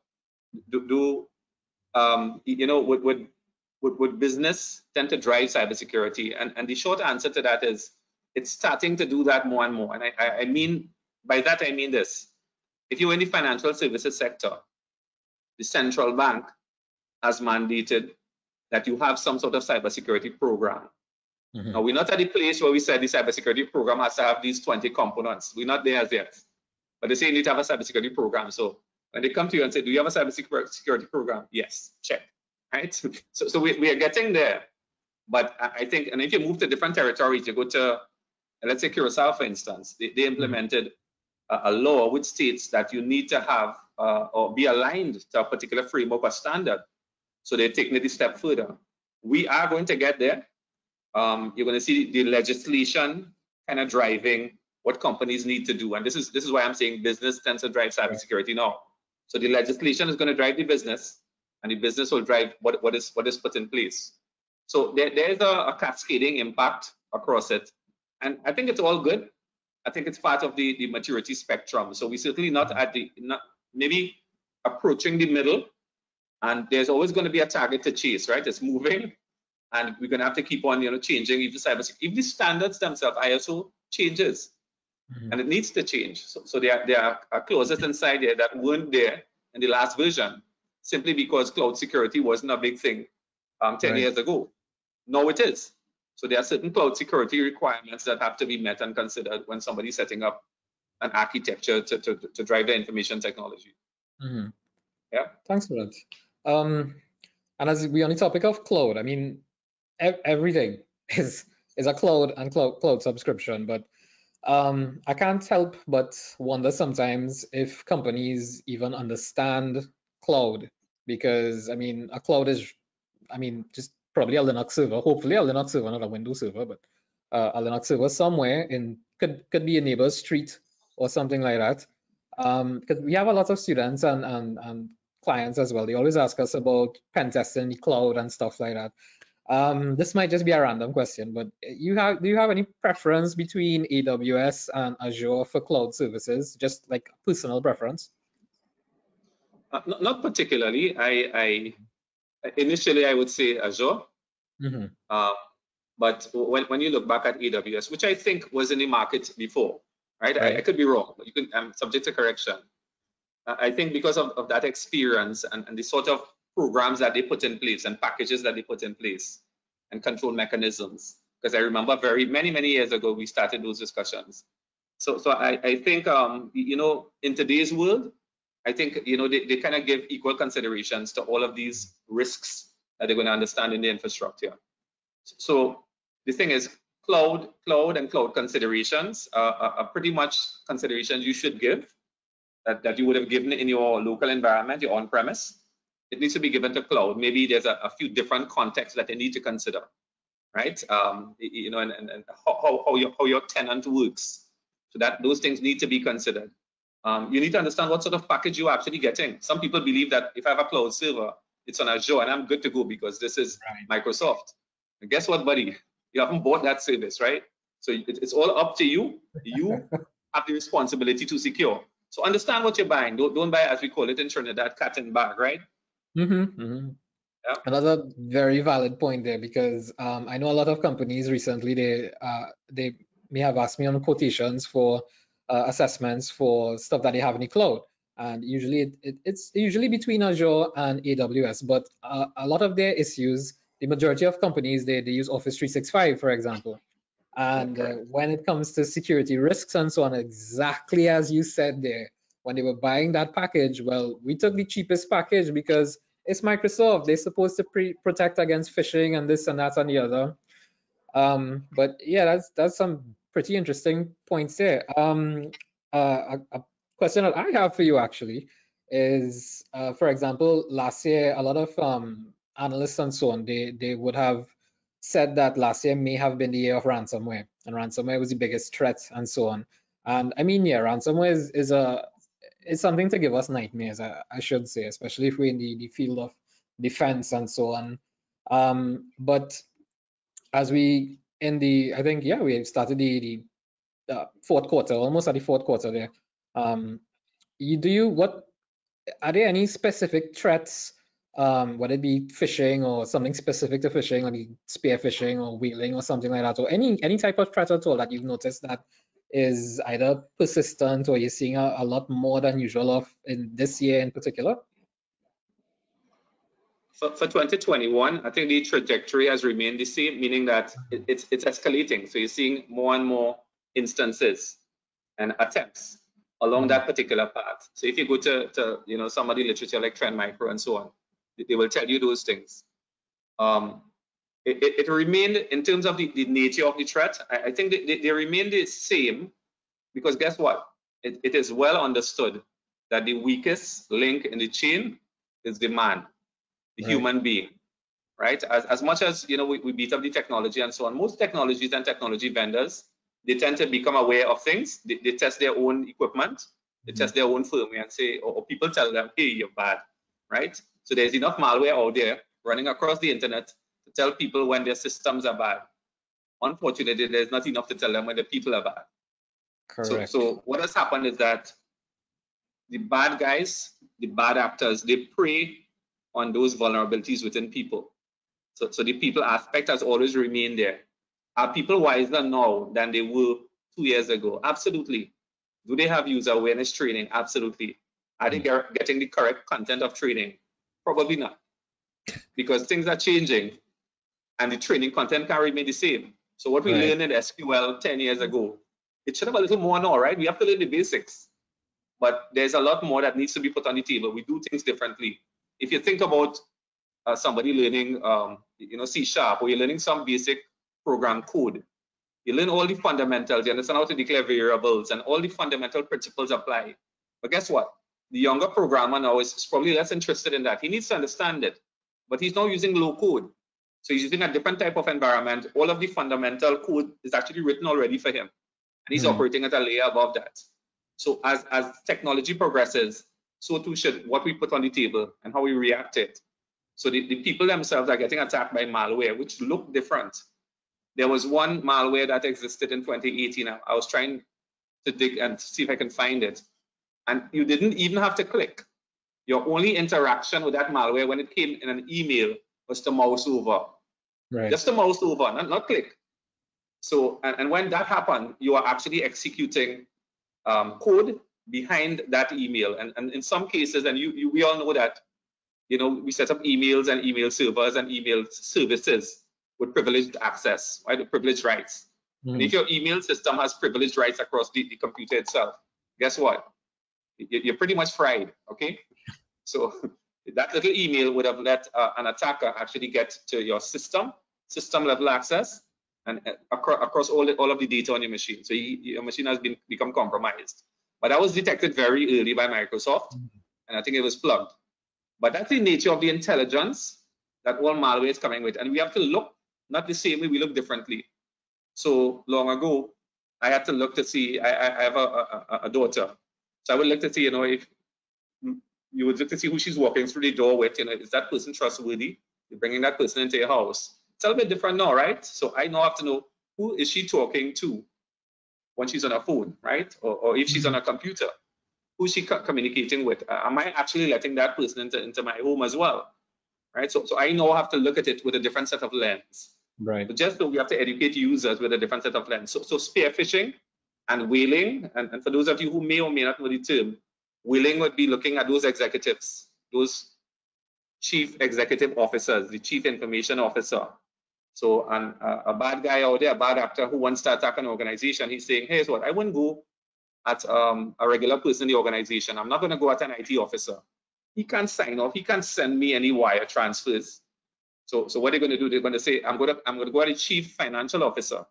would business tend to drive cybersecurity? And the short answer to that is it's starting to do that more and more. And I mean, by that I mean this. If you're in the financial services sector, the central bank has mandated that you have some sort of cybersecurity program. Now, we're not at the place where we said the cybersecurity program has to have these 20 components. We're not there as yet. But they say you need to have a cybersecurity program. So when they come to you and say, do you have a cybersecurity program? Yes, check, right? So we are getting there. But I think, and if you move to different territories, you go to, let's say Curacao, for instance, they implemented a law which states that you need to have or be aligned to a particular framework or standard. So they're taking it a step further. We are going to get there. You're going to see the legislation kind of driving what companies need to do. And this is why I'm saying business tends to drive cybersecurity now. So the legislation is going to drive the business, and the business will drive what is put in place. So there's a cascading impact across it. And I think it's all good. I think it's part of the maturity spectrum. So we're certainly not at maybe approaching the middle, and there's always going to be a target to chase, right? It's moving, and we're going to have to keep on, changing even cybersecurity. Even the standards themselves, ISO changes, and it needs to change. So there are clauses inside there that weren't there in the last version, simply because cloud security wasn't a big thing 10 years ago. Now it is. So there are certain cloud security requirements that have to be met and considered when somebody's setting up an architecture to drive the information technology. Yeah. Thanks for that. And as we're on the topic of cloud, I mean, everything is a cloud and cloud subscription, but I can't help but wonder sometimes if companies even understand cloud, because I mean, a cloud is, just probably a Linux server, hopefully a Linux server, not a Windows server, but a Linux server somewhere could be a neighbor's street or something like that. Because we have a lot of students and clients as well. They always ask us about pen testing, the cloud and stuff like that. This might just be a random question, but do you have any preference between AWS and Azure for cloud services? Just like personal preference? Not particularly. I initially I would say Azure, but when you look back at AWS, which I think was in the market before, right? I could be wrong, but I'm subject to correction. I think because of that experience and the sort of programs that they put in place and packages that they put in place and control mechanisms, because I remember many years ago we started those discussions. So I think in today's world, I think they kind of give equal considerations to all of these risks that they're going to understand in the infrastructure. So the thing is, cloud and cloud considerations are pretty much considerations you should give that you would have given in your local environment, your on-premise. It needs to be given to cloud. Maybe there's a few different contexts that they need to consider, right? And how your tenant works. So that those things need to be considered. You need to understand what sort of package you're actually getting. Some people believe that if I have a cloud server, it's on Azure and I'm good to go because this is Microsoft. And guess what, buddy? You haven't bought that service, right? So it's all up to you. You have the responsibility to secure. So understand what you're buying. Don't buy, as we call it in Trinidad, cat and bag, right? Yeah. Another very valid point there, because I know a lot of companies recently they may have asked me on quotations for assessments for stuff that they have in the cloud, and usually it's usually between Azure and AWS. But a lot of their issues, the majority of companies they use Office 365, for example, and when it comes to security risks and so on, exactly as you said there, when they were buying that package, well, we took the cheapest package because it's Microsoft. They're supposed to protect against phishing and this and that and the other. But yeah, that's some pretty interesting points there. A question that I have for you actually is, for example, last year a lot of analysts and so on, they would have said that last year may have been the year of ransomware, and ransomware was the biggest threat and so on. And I mean, yeah, ransomware is something to give us nightmares, I should say, especially if we're in the field of defense and so on. But as we I think, yeah, we started the fourth quarter, almost at the fourth quarter there. Are there any specific threats, whether it be phishing or something specific to phishing, like spear phishing or whaling or something like that, or any type of threat at all that you've noticed that is either persistent or you're seeing a lot more than usual of in this year in particular? For 2021, I think the trajectory has remained the same, meaning that it's escalating. So you're seeing more and more instances and attempts along that particular path. So if you go to some of the literature like Trend Micro and so on, they will tell you those things. It remained, in terms of the nature of the threat, I think they remain the same, because guess what? It is well understood that the weakest link in the chain is the man, the human being, right? As much as we beat up the technology and so on, most technologies and technology vendors, they tend to become aware of things. They test their own equipment, they test their own firmware and say, or people tell them, hey, you're bad, right? So there's enough malware out there running across the internet to tell people when their systems are bad. Unfortunately, there's not enough to tell them when the people are bad. Correct. So what has happened is that the bad guys, the bad actors, they prey on those vulnerabilities within people. So the people aspect has always remained there. Are people wiser now than they were 2 years ago? Absolutely. Do they have user awareness training? Absolutely. Are they getting the correct content of training? Probably not, because things are changing and the training content can remain the same. So what we learned in SQL 10 years ago, it should have a little more now, right? We have to learn the basics, but there's a lot more that needs to be put on the table. We do things differently. If you think about somebody learning, C# or you're learning some basic program code, you learn all the fundamentals, you understand how to declare variables, and all the fundamental principles apply. But guess what? The younger programmer now is probably less interested in that. He needs to understand it, but he's now using low code. So he's using a different type of environment. All of the fundamental code is actually written already for him, and he's operating at a layer above that. So as technology progresses, so too should what we put on the table and how we react to it. So the people themselves are getting attacked by malware, which look different. There was one malware that existed in 2018. I was trying to dig and see if I can find it. And you didn't even have to click. Your only interaction with that malware when it came in an email was to mouse over. Just to mouse over, not click. So, and when that happened, you are actually executing code behind that email. And in some cases, and we all know that, we set up emails and email servers and email services with privileged access, right? With privileged rights. And if your email system has privileged rights across the computer itself, guess what? You're pretty much fried, okay? So that little email would have let an attacker actually get to your system level access, and across all of the data on your machine. So your machine has become compromised. But that was detected very early by Microsoft, and I think it was plugged. But that's the nature of the intelligence that all malware is coming with. And we have to look, not the same way, we look differently. So long ago, I had to look to see, I have a daughter. So I would look to see, if you would look to see who she's walking through the door with, is that person trustworthy? You're bringing that person into your house. It's a little bit different now, right? So I now have to know, who is she talking to when she's on her phone, right? Or if she's on a computer, who's she communicating with? Am I actually letting that person into my home as well, right? So I now have to look at it with a different set of lens. Right. So just so we have to educate users with a different set of lens. So spear phishing and whaling, and for those of you who may or may not know the term, whaling would be looking at those executives, those chief executive officers, the chief information officer. So a bad guy out there, a bad actor who wants to attack an organization, he's saying, here's what, I wouldn't go at a regular person in the organization. I'm not going to go at an IT officer. He can't sign off. He can't send me any wire transfers. So what they're going to do, they're going to say, I'm going to go at a chief financial officer,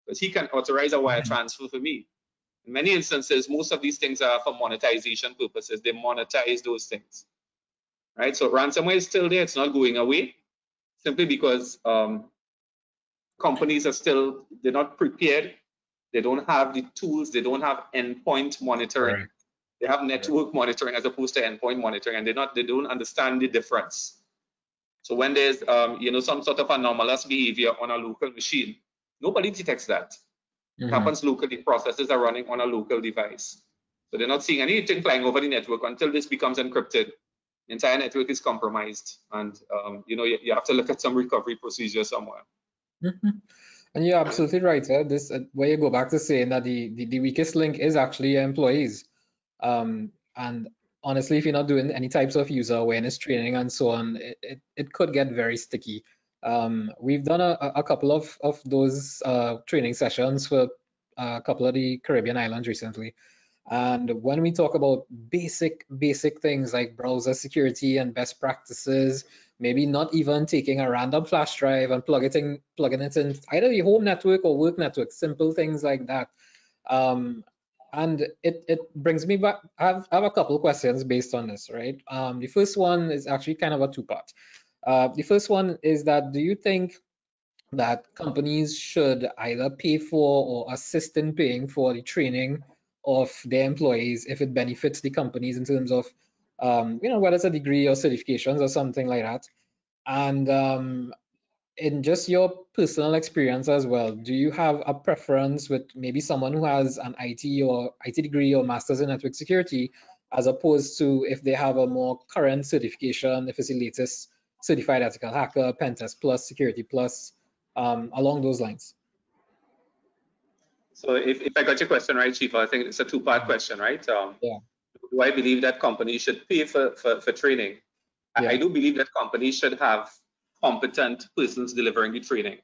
because he can authorize a wire transfer for me. In many instances, most of these things are for monetization purposes. They monetize those things, right? So ransomware is still there. It's not going away. simply because companies they're not prepared. They don't have the tools. They don't have endpoint monitoring. Right. They have network monitoring as opposed to endpoint monitoring, and they don't understand the difference. So when there's some sort of anomalous behavior on a local machine, nobody detects that. It happens locally. Processes are running on a local device. So they're not seeing anything flying over the network until this becomes encrypted. The entire network is compromised, and you have to look at some recovery procedure somewhere. And you're absolutely right. This where you go back to saying that the weakest link is actually your employees. And honestly, if you're not doing any types of user awareness training and so on, it could get very sticky. We've done a couple of those training sessions for a couple of the Caribbean islands recently. And when we talk about basic things like browser security and best practices, maybe not even taking a random flash drive and plugging it in either your home network or work network, simple things like that. And it brings me back. I have a couple of questions based on this, right? The first one is actually kind of a two-part. The first one is that, do you think that companies should either pay for or assist in paying for the training of their employees if it benefits the companies in terms of, whether it's a degree or certifications or something like that? And in just your personal experience as well, do you have a preference with maybe someone who has an IT degree or master's in network security, as opposed to if they have a more current certification, if it's the latest certified ethical hacker, Pentest Plus, Security Plus, along those lines? So if I got your question right, Chief, I think it's a two-part question, right? Yeah. Do I believe that companies should pay for training? Yeah. I do believe that companies should have competent persons delivering the training.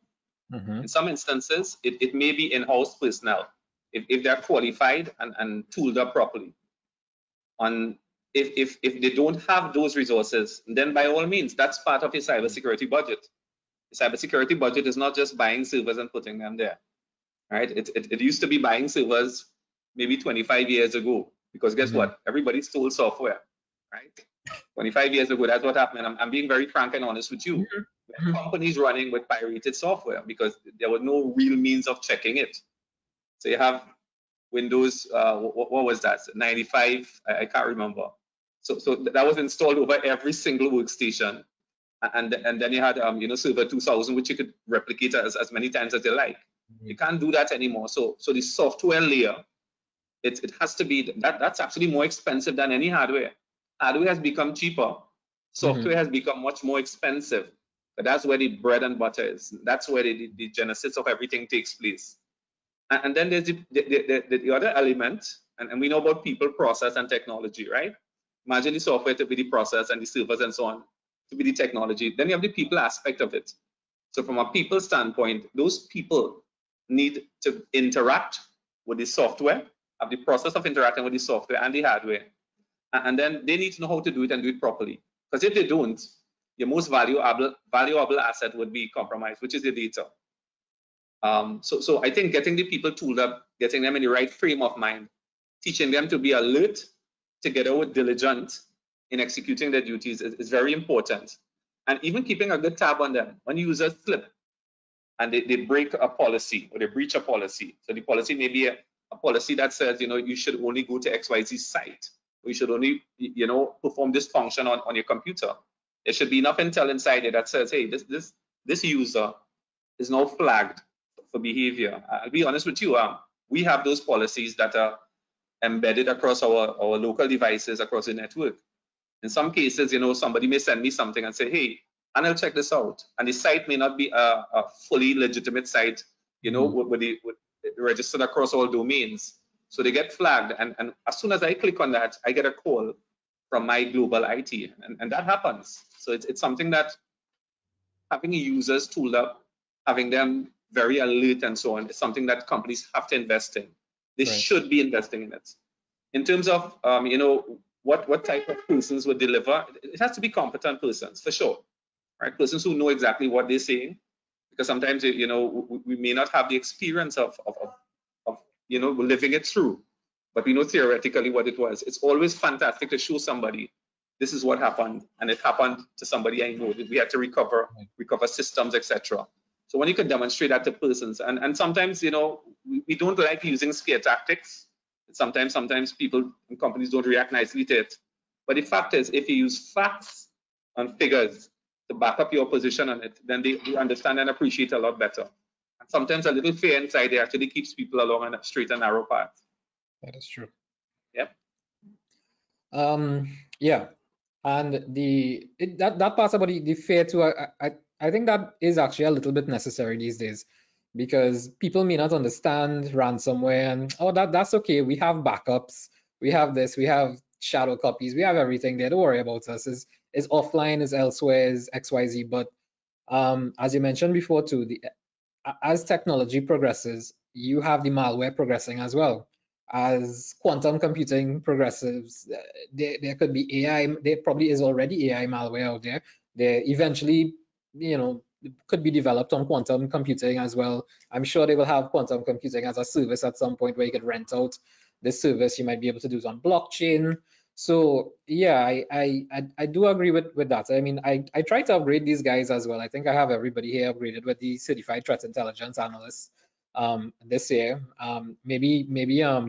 In some instances, it may be in-house personnel if they're qualified and tooled up properly. If they don't have those resources, then by all means, that's part of your cybersecurity budget. The cybersecurity budget is not just buying servers and putting them there, right? It used to be buying servers maybe 25 years ago, because guess what? Everybody stole software, right? 25 years ago, that's what happened. I'm being very frank and honest with you. Companies running with pirated software because there was no real means of checking it. So you have Windows, what was that? 95, I can't remember. So that was installed over every single workstation. And then you had Server 2000, which you could replicate as many times as you like. You can't do that anymore. So the software layer, it has to be, that's actually more expensive than any hardware. Hardware has become cheaper. Software has become much more expensive. But that's where the bread and butter is. That's where the genesis of everything takes place. And then there's the other element, and we know about people, process, and technology, right? Imagine the software to be the process and the servers and so on to be the technology. Then you have the people aspect of it. So from a people standpoint, those people need to interact with the software, have the process of interacting with the software and the hardware. And then they need to know how to do it and do it properly. Because if they don't, your most valuable asset would be compromised, which is the data. So I think getting the people tooled up, getting them in the right frame of mind, teaching them to be alert, together with diligent in executing their duties is very important. And even keeping a good tab on them. When users slip and they break a policy or they breach a policy. So the policy may be a policy that says, you should only go to XYZ site. Or you should only, perform this function on your computer. There should be enough intel inside it that says, hey, this user is now flagged for behavior. I'll be honest with you, we have those policies that are embedded across our local devices across the network. In some cases, somebody may send me something and say, hey, Anil, check this out. And the site may not be a fully legitimate site, with registered across all domains. So they get flagged. And as soon as I click on that, I get a call from my global IT. And that happens. So it's something that having users tooled up, having them very alert and so on, is something that companies have to invest in. They should be investing in it. In terms of, what type of persons would deliver, it has to be competent persons, for sure, right? Persons who know exactly what they're saying, because sometimes, we may not have the experience of living it through, but we know theoretically what it was. It's always fantastic to show somebody this is what happened, and it happened to somebody I know. We had to recover systems, etc. So when you can demonstrate that to persons, and sometimes, you know, we don't like using scare tactics. Sometimes people and companies don't react nicely to it. But the fact is, if you use facts and figures to back up your position on it, then they understand and appreciate a lot better. And sometimes a little fear inside there actually keeps people along on a straight and narrow path. That is true. Yep. Yeah. And that part about the fear too, I think that is actually a little bit necessary these days, because people may not understand ransomware and, oh, that's okay. We have backups. We have this. We have shadow copies. We have everything there. Don't worry about us. Is offline, is elsewhere, is XYZ. But as you mentioned before too, as technology progresses, you have the malware progressing as well. As quantum computing progresses, there could be AI. There probably is already AI malware out there. There eventually, you know, could be developed on quantum computing as well. I'm sure they will have quantum computing as a service at some point where you could rent out this service. You might be able to do it on blockchain. So yeah, I do agree with that. I mean, I try to upgrade these guys as well. I think I have everybody here upgraded with the certified threat intelligence analyst this year. Maybe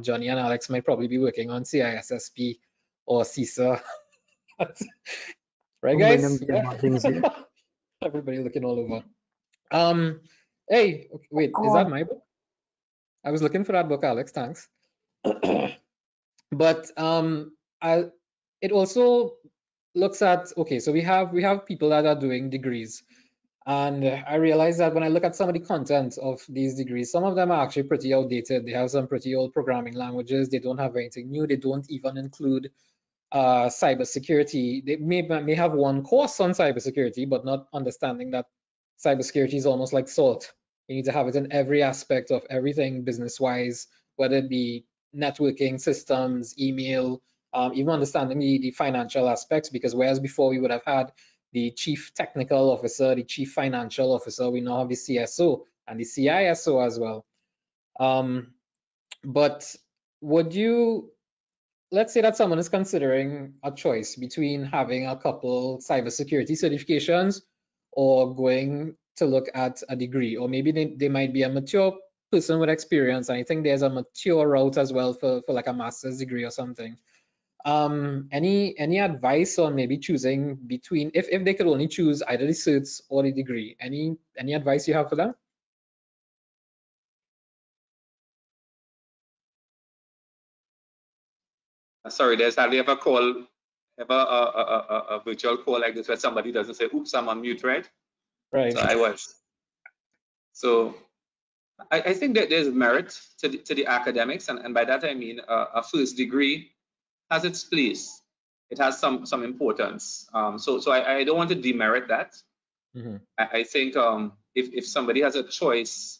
Johnny and Alex might probably be working on CISSP or CISA. Right, guys? Yeah. Everybody looking all over. Hey, wait, is that my book? I was looking for that book, Alex. Thanks. But it also looks at, okay, so we have people that are doing degrees, and I realized that when I look at some of the content of these degrees, some of them are actually pretty outdated. They have some pretty old programming languages. They don't have anything new. They don't even include cybersecurity. They may have one course on cybersecurity, but not understanding that cybersecurity is almost like salt. You need to have it in every aspect of everything business-wise, whether it be networking systems, email, even understanding the financial aspects, because whereas before we would have had the chief technical officer, the chief financial officer, we now have the CSO and the CISO as well. But would you, let's say that someone is considering a choice between having a couple cybersecurity certifications or going to look at a degree, or maybe they might be a mature person with experience. And I think there's a mature route as well for like a master's degree or something. Any advice on maybe choosing between, if they could only choose either the certs or the degree? Any advice you have for them? Sorry, there's hardly ever a virtual call like this where somebody doesn't say, oops, I'm on mute, right? Right. So I was. So I think that there's merit to the academics, and by that I mean a first degree has its place. It has some importance. So I don't want to demerit that. Mm-hmm. I think if somebody has a choice,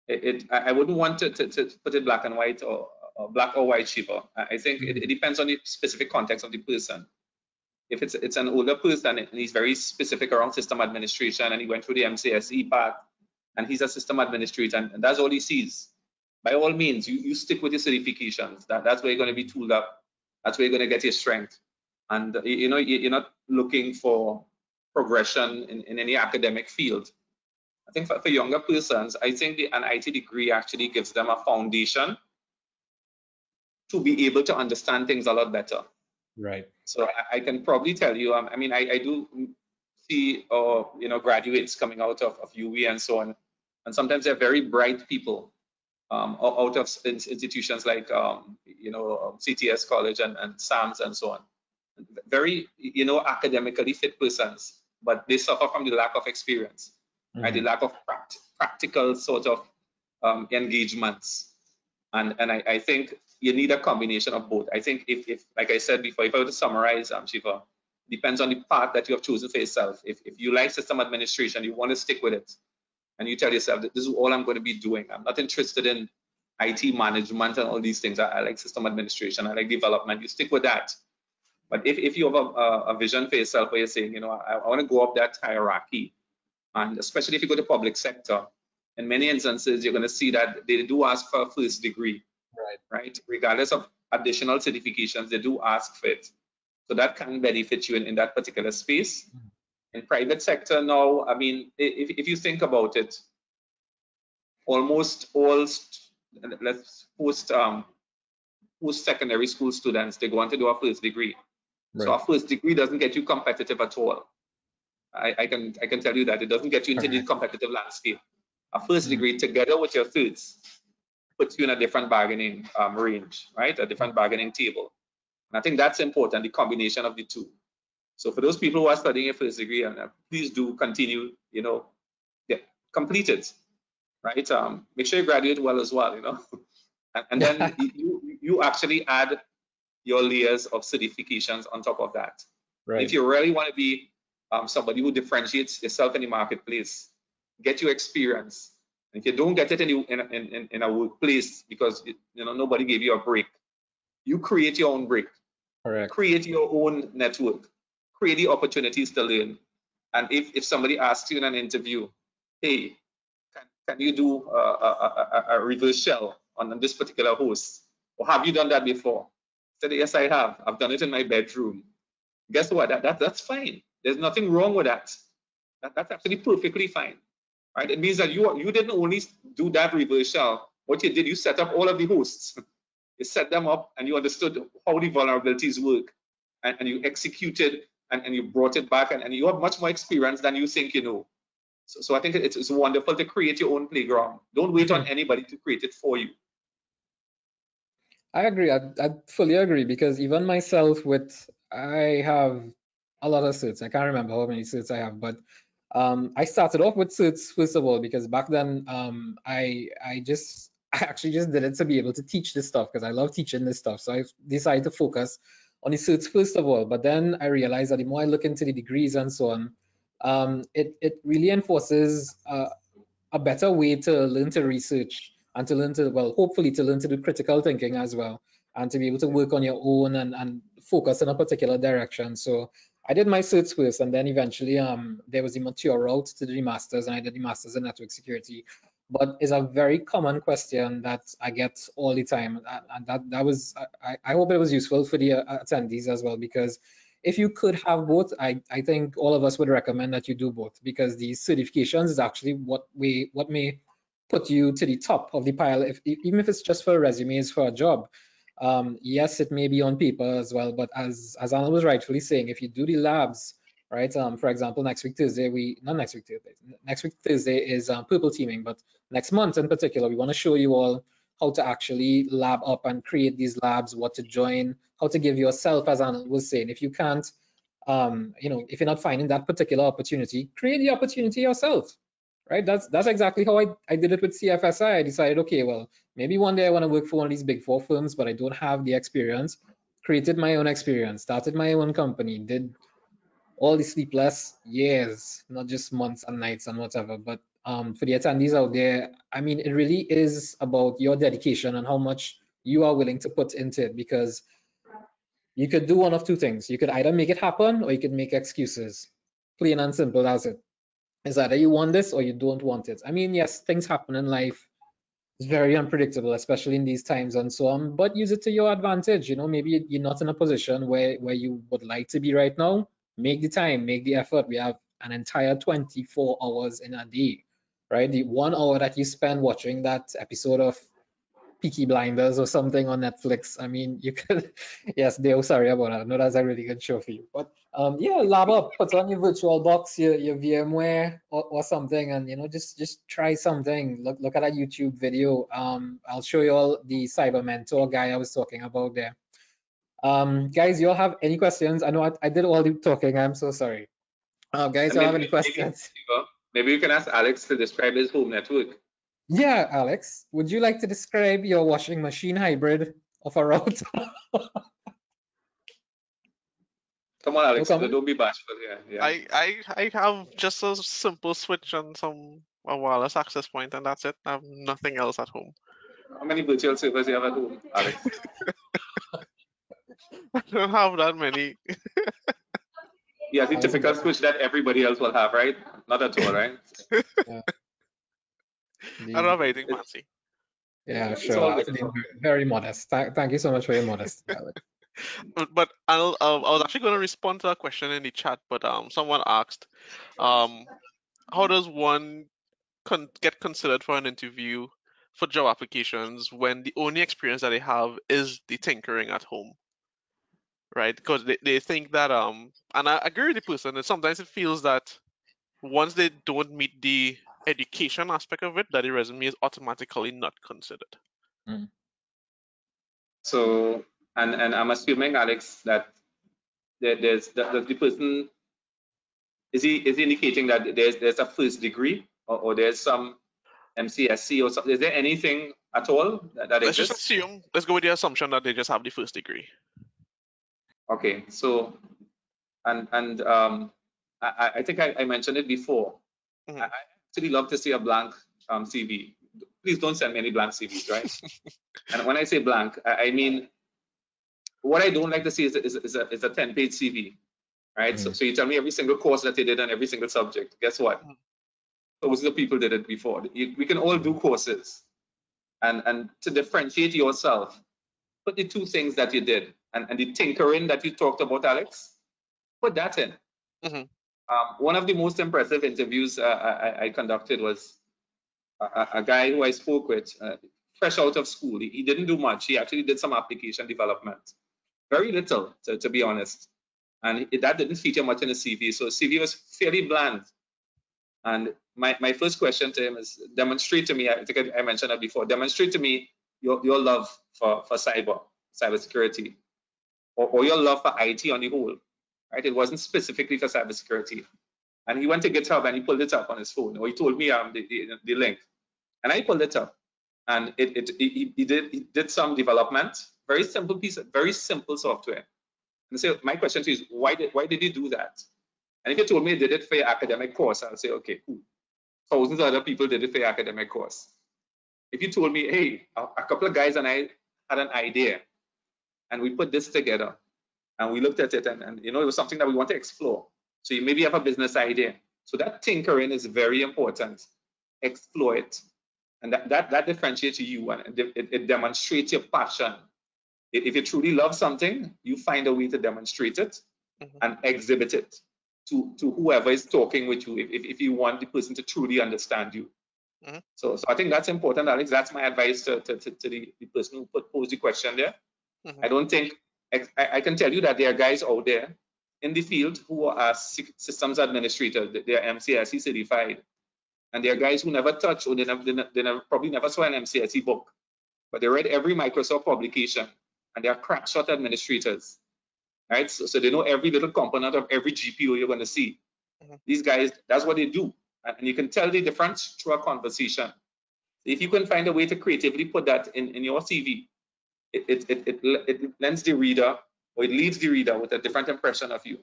I wouldn't want to put it black and white or black or white cheaper. I think it depends on the specific context of the person. If it's an older person and he's very specific around system administration and he went through the MCSE path and he's a system administrator and that's all he sees, by all means, you stick with your certifications. That's where you're going to be tooled up. That's where you're going to get your strength. And you know, you're not looking for progression in any academic field. I think for younger persons, I think an IT degree actually gives them a foundation to be able to understand things a lot better. Right. So I can probably tell you, I mean, I do see, you know, graduates coming out of UE and so on, and sometimes they're very bright people out of institutions like, you know, CTS College and SAMS and so on. Very, you know, academically fit persons, but they suffer from the lack of experience, right? The lack of practical sort of engagements. And I think you need a combination of both. I think if like I said before, if I were to summarize, Shiva, depends on the path that you have chosen for yourself. If you like system administration, you want to stick with it, and you tell yourself that this is all I'm going to be doing. I'm not interested in IT management and all these things. I like system administration. I like development. You stick with that. But if you have a vision for yourself where you're saying, you know, I want to go up that hierarchy, and especially if you go to public sector, in many instances, you're going to see that they do ask for a first degree, right? Regardless of additional certifications, they do ask for it. So that can benefit you in that particular space. In private sector now, I mean, if you think about it, almost all post-secondary school students, they go on to do a first degree. Right. So a first degree doesn't get you competitive at all. I can tell you that it doesn't get you into the competitive landscape. A first degree together with your certs puts you in a different bargaining range, right? A different bargaining table. And I think that's important, the combination of the two. So for those people who are studying a first degree, please do continue, you know, complete it, right? Make sure you graduate well as well, you know. And then you actually add your layers of certifications on top of that. Right. If you really want to be somebody who differentiates yourself in the marketplace, get your experience. If you don't get it in a workplace because you know nobody gave you a break, you create your own break. Correct. Create your own network. Create the opportunities to learn. And if somebody asks you in an interview, hey, can you do a reverse shell on this particular host? Or have you done that before? I said, yes, I have. I've done it in my bedroom. Guess what? That's fine. There's nothing wrong with that. That's actually perfectly fine. Right? It means that you didn't only do that reverse shell. What you did, you set up all of the hosts. You set them up and you understood how the vulnerabilities work. And you executed and you brought it back. And you have much more experience than you think you know. So I think it's wonderful to create your own playground. Don't wait on anybody to create it for you. I agree. I fully agree because even myself, I have a lot of certs. I can't remember how many certs I have, but I started off with certs first of all because back then I actually just did it to be able to teach this stuff because I love teaching this stuff. So I decided to focus on the certs first of all. But then I realized that the more I look into the degrees and so on, it really enforces a better way to learn to research and to learn to, well, hopefully to learn to do critical thinking as well and to be able to work on your own and focus in a particular direction. So I did my certs first and then eventually there was the mature route to the masters and I did the masters in network security. But it's a very common question that I get all the time, and that was I hope it was useful for the attendees as well, because if you could have both, I think all of us would recommend that you do both, because the certifications is actually what may put you to the top of the pile, even if it's just for resumes for a job. Yes, it may be on paper as well, but as Anil was rightfully saying, if you do the labs, right? For example, next week Thursday is purple teaming, but next month in particular, we want to show you all how to actually lab up and create these labs, what to join, how to give yourself, as Anil was saying. If you can't, you know, if you're not finding that particular opportunity, create the opportunity yourself, right? That's exactly how I did it with CFSI. I decided, okay, well, maybe one day I want to work for one of these big 4 firms, but I don't have the experience. Created my own experience, started my own company, did all the sleepless years, not just months and nights and whatever. But for the attendees out there, I mean, it really is about your dedication and how much you are willing to put into it, because you could do one of 2 things. You could either make it happen or you could make excuses. Plain and simple, that's it. It's either you want this or you don't want it. I mean, yes, things happen in life. It's very unpredictable, especially in these times and so on, but use it to your advantage. You know, maybe you're not in a position where you would like to be right now. Make the time, make the effort. We have an entire 24 hours in a day, right? The 1 hour that you spend watching that episode of Peaky Blinders or something on Netflix, I mean, you could, yes, Dale, sorry about that. I know that's a really good show for you. But yeah, lab up, put on your virtual box, your VMware or something, and you know, just try something. Look at a YouTube video. I'll show you all the Cyber Mentor guy I was talking about there. Guys, you all have any questions? I know I did all the talking. I'm so sorry. Guys, you have any questions? Maybe you can ask Alex to describe his home network. Yeah, Alex, would you like to describe your washing machine hybrid of a router? Come on, Alex, don't be bashful here. Yeah. I have just a simple switch and a wireless access point, and that's it. I have nothing else at home. How many virtual servers do you have at home, Alex? I don't have that many. Yeah, the typical switch that everybody else will have, right? Not at all, right? Yeah. I don't have anything fancy. Yeah, sure. Very modest. Thank you so much for your modesty, Alex. But I was actually going to respond to that question in the chat, but someone asked, how does one get considered for an interview for job applications when the only experience that they have is the tinkering at home, right? Because they think that and I agree with the person that sometimes it feels that once they don't meet the education aspect of it, that the resume is automatically not considered. Mm. So, and I'm assuming, Alex, that there's the person is he indicating that there's a first degree or there's some MCSC or something? Is there anything at all that Let's just exists? assume, let's go with the assumption that they just have the first degree. Okay, so and I think I mentioned it before. Mm-hmm. I actually love to see a blank CV. Please don't send me any blank CVs, right? And when I say blank, I mean what I don't like to see is a 10-page CV, right? Mm. So you tell me every single course that you did on every single subject. Guess what? Those are the people did it before. We can all do courses, and to differentiate yourself, put the two things that you did and the tinkering that you talked about, Alex. Put that in. Mm-hmm. One of the most impressive interviews I conducted was a guy who I spoke with, fresh out of school. He didn't do much. He actually did some application development. Very little, to be honest. And that didn't feature much in his CV. So CV was fairly bland. And my first question to him is, demonstrate to me, I think I mentioned that before, demonstrate to me your love for cybersecurity, or your love for IT on the whole, right? It wasn't specifically for cybersecurity. And he went to GitHub and he pulled it up on his phone, or he told me the link. And I pulled it up. And he did some development, very simple piece, very simple software. And so my question to you is, why did you do that? And if you told me you did it for your academic course, I'll say, okay, cool. Thousands of other people did it for your academic course. If you told me, hey, a couple of guys and I had an idea, and we put this together, and we looked at it, and it was something that we want to explore. So you maybe have a business idea. So that tinkering is very important. Explore it. And that differentiates you, and it demonstrates your passion. If you truly love something, you find a way to demonstrate it and exhibit it to whoever is talking with you, if you want the person to truly understand you. So I think that's important, Alex. That's my advice to the person who posed the question there. I don't think, I can tell you that there are guys out there in the field who are systems administrators, they are MCSE certified. And there are guys who never touch, or they probably never saw an MCSE book, but they read every Microsoft publication, and they are crackshot administrators, right? So they know every little component of every GPU you're going to see. These guys, that's what they do. And you can tell the difference through a conversation. If you can find a way to creatively put that in your CV, it lends the reader, or it leaves the reader with a different impression of you.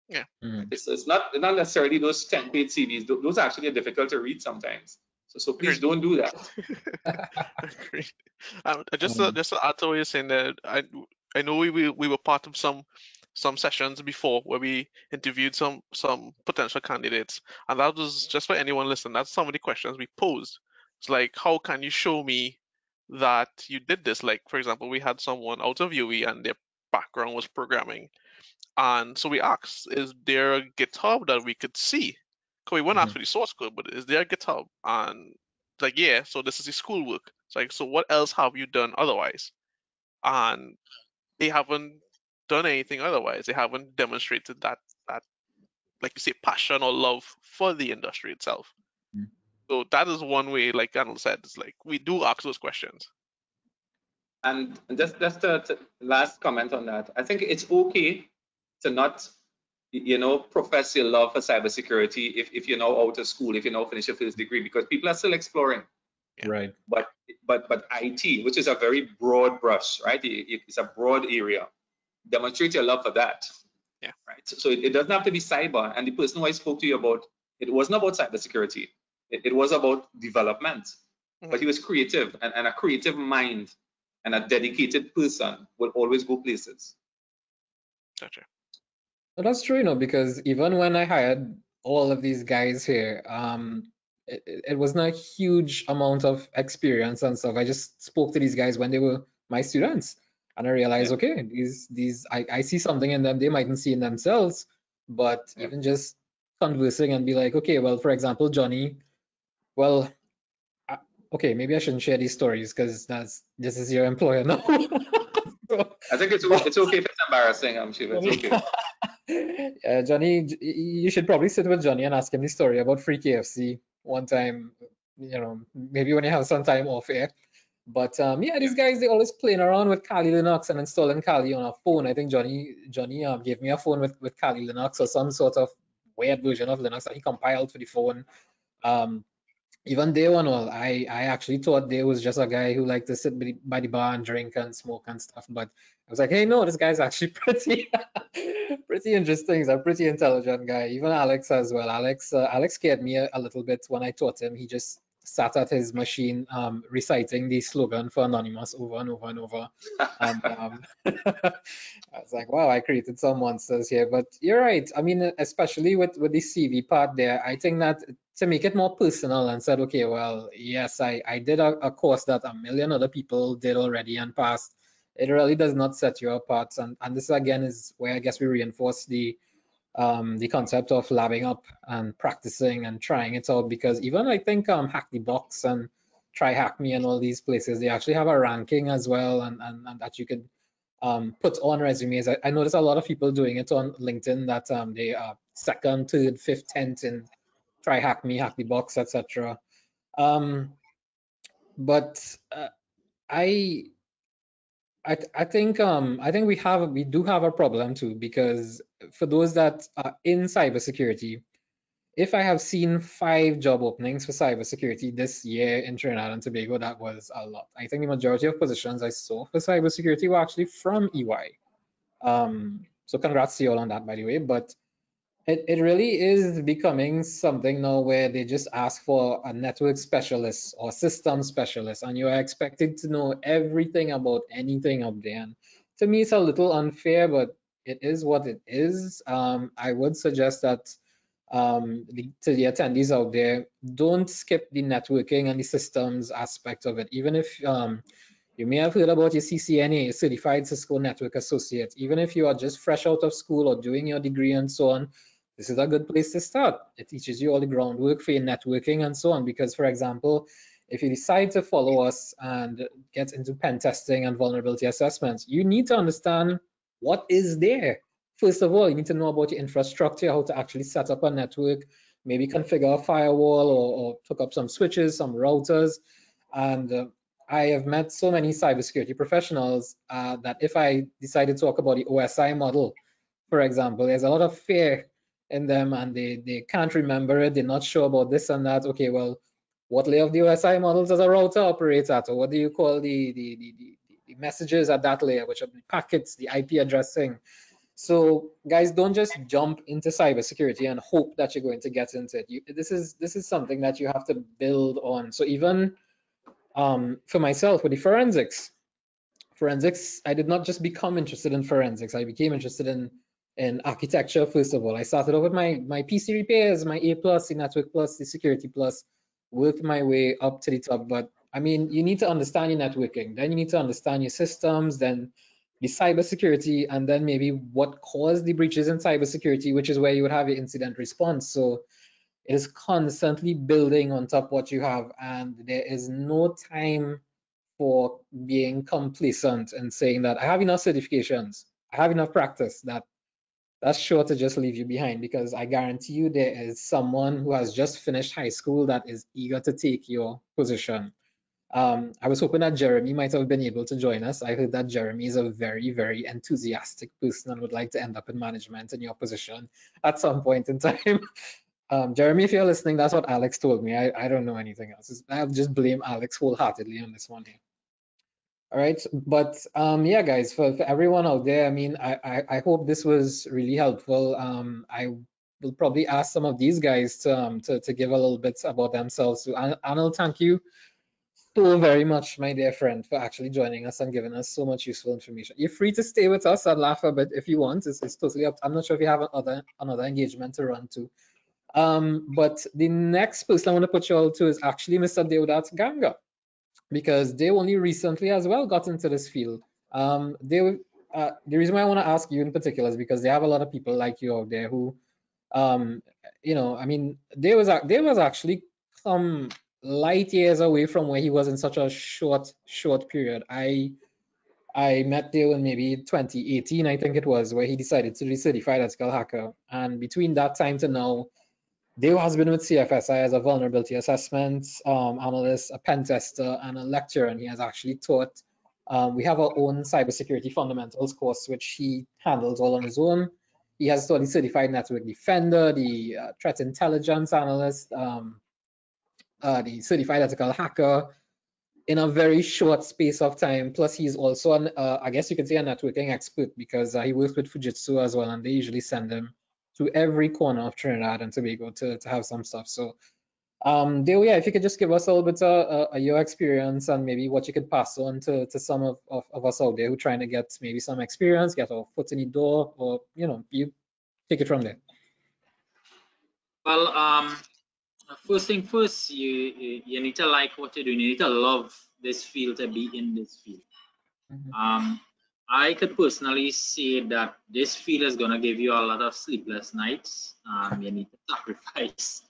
Yeah. It's not necessarily those 10-page CVs. Those actually are difficult to read sometimes. So please don't do that. Agreed. Just to add to what you're saying there, I know we were part of some sessions before where we interviewed some potential candidates, and that was just for anyone listening. That's some of the questions we posed. It's like, how can you show me that you did this? Like, for example, we had someone out of UE and their background was programming. And so we asked, is there a GitHub that we could see? Because we wouldn't ask for the source code, but is there a GitHub? And it's like, yeah, so this is the schoolwork. It's like, so what else have you done otherwise? And they haven't done anything otherwise. They haven't demonstrated that like you say, passion or love for the industry itself. So that is one way, like Anil said, it's like we do ask those questions. And just the last comment on that. I think it's okay to not, profess your love for cybersecurity if you're now out of school, if you now finish your first degree, because people are still exploring. Yeah. Right. But IT, which is a very broad brush, right? It's a broad area. Demonstrate your love for that. Yeah. Right. So it doesn't have to be cyber. And the person who I spoke to you about, it wasn't about cybersecurity. It was about development. But he was creative, and a creative mind and a dedicated person will always go places. Gotcha. Well, that's true, because even when I hired all of these guys here, it wasn't a huge amount of experience and stuff. I just spoke to these guys when they were my students. And I realized, okay, I see something in them they mightn't see in themselves, but even just conversing and be like, okay, well, for example, Johnny, well, okay, maybe I shouldn't share these stories because this is your employer now. So, I think it's okay if it's embarrassing. I'm sure it's okay. Johnny, you should probably sit with Johnny and ask him the story about free KFC one time. Maybe when you have some time off air. But yeah, these guys, they always playing around with Kali Linux and installing Kali on a phone. I think Johnny gave me a phone with Kali Linux or some sort of weird version of Linux that he compiled for the phone. Even day one, well, I actually thought there was just a guy who liked to sit by the bar and drink and smoke and stuff. But I was like, hey, no, this guy's actually pretty interesting. He's a pretty intelligent guy. Even Alex as well. Alex scared me a little bit when I taught him. He just sat at his machine reciting the slogan for Anonymous over and over and over. And I was like, wow, I created some monsters here. But you're right. I mean, especially with the CV part there, I think that to make it more personal and said, okay, well, yes, I did a course that a million other people did already and passed. It really does not set you apart. And this again is where I guess we reinforce the concept of labbing up and practicing and trying it out, because even I think Hack the Box and Try Hack Me and all these places, they actually have a ranking as well, and that you could put on resumes. I notice a lot of people doing it on LinkedIn that they are second, third, fifth, 10th in Try Hack Me, Hack the Box, etc. But I think we do have a problem too, because for those that are in cybersecurity, if I have seen 5 job openings for cybersecurity this year in Trinidad and Tobago, that was a lot. I think the majority of positions I saw for cybersecurity were actually from EY. So congrats to you all on that, by the way. But it really is becoming something now where they just ask for a network specialist or system specialist, and you are expected to know everything about anything up there. And to me, it's a little unfair, but it is what it is. I would suggest that to the attendees out there, don't skip the networking and the systems aspect of it. Even if you may have heard about your CCNA, Certified Cisco Network Associate, even if you are just fresh out of school or doing your degree and so on, this is a good place to start. It teaches you all the groundwork for your networking and so on. Because, for example, if you decide to follow us and get into pen testing and vulnerability assessments, you need to understand what is there. First of all, you need to know about your infrastructure, how to actually set up a network, maybe configure a firewall or hook up some switches, some routers. And I have met so many cybersecurity professionals that if I decide to talk about the OSI model, for example, there's a lot of fear in them and they can't remember it. They're not sure about this and that. Okay, well, what layer of the OSI model does a router operate at? Or what do you call the messages at that layer, which are the packets, the IP addressing? So guys, don't just jump into cybersecurity and hope that you're going to get into it. This is something that you have to build on. So even for myself with the forensics, I did not just become interested in forensics. I became interested in architecture first of all. I started off with my PC repairs, my A+, the Network Plus, the Security Plus, worked my way up to the top. But I mean, you need to understand your networking, then you need to understand your systems, then the cybersecurity, and then maybe what caused the breaches in cybersecurity, which is where you would have your incident response. So it is constantly building on top of what you have, and there is no time for being complacent and saying that I have enough certifications, I have enough practice. That's sure to just leave you behind, because I guarantee you there is someone who has just finished high school that is eager to take your position. I was hoping that Jeremy might have been able to join us. I heard that Jeremy is a very, very enthusiastic person and would like to end up in management in your position at some point in time. Jeremy, if you're listening, that's what Alex told me. I don't know anything else. I'll just blame Alex wholeheartedly on this one here. All right, but yeah, guys, for everyone out there, I mean, I hope this was really helpful. I will probably ask some of these guys to give a little bit about themselves. So, Anil, thank you so very much, my dear friend, for actually joining us and giving us so much useful information. You're free to stay with us and laugh a bit if you want. It's totally up. I'm not sure if you have another engagement to run to. But the next person I want to put you all to is actually Mr. Deodat Ganga, because they only recently as well got into this field. The reason why I want to ask you in particular is because they have a lot of people like you out there who, you know, I mean, they was actually light years away from where he was in such a short period. I met Dale in maybe 2018, I think it was, where he decided to be certified ethical hacker. And between that time to now, Dale has been with CFSI as a vulnerability assessment analyst, a pen tester, and a lecturer. And he has actually taught. We have our own cybersecurity fundamentals course, which he handles all on his own. He has taught the certified network defender, the threat intelligence analyst, the certified ethical hacker, in a very short space of time. Plus, he's also an, I guess you could say, a networking expert, because he works with Fujitsu as well, and they usually send him to every corner of Trinidad and Tobago to have some stuff. So, Dale, yeah, if you could just give us a little bit of your experience and maybe what you could pass on to some of us out there who are trying to get maybe some experience, get our foot in the door, or, you know, you take it from there. Well, first thing first, you need to like what you're doing. You need to love this field, to be in this field. I could personally say that this field is going to give you a lot of sleepless nights. You need to sacrifice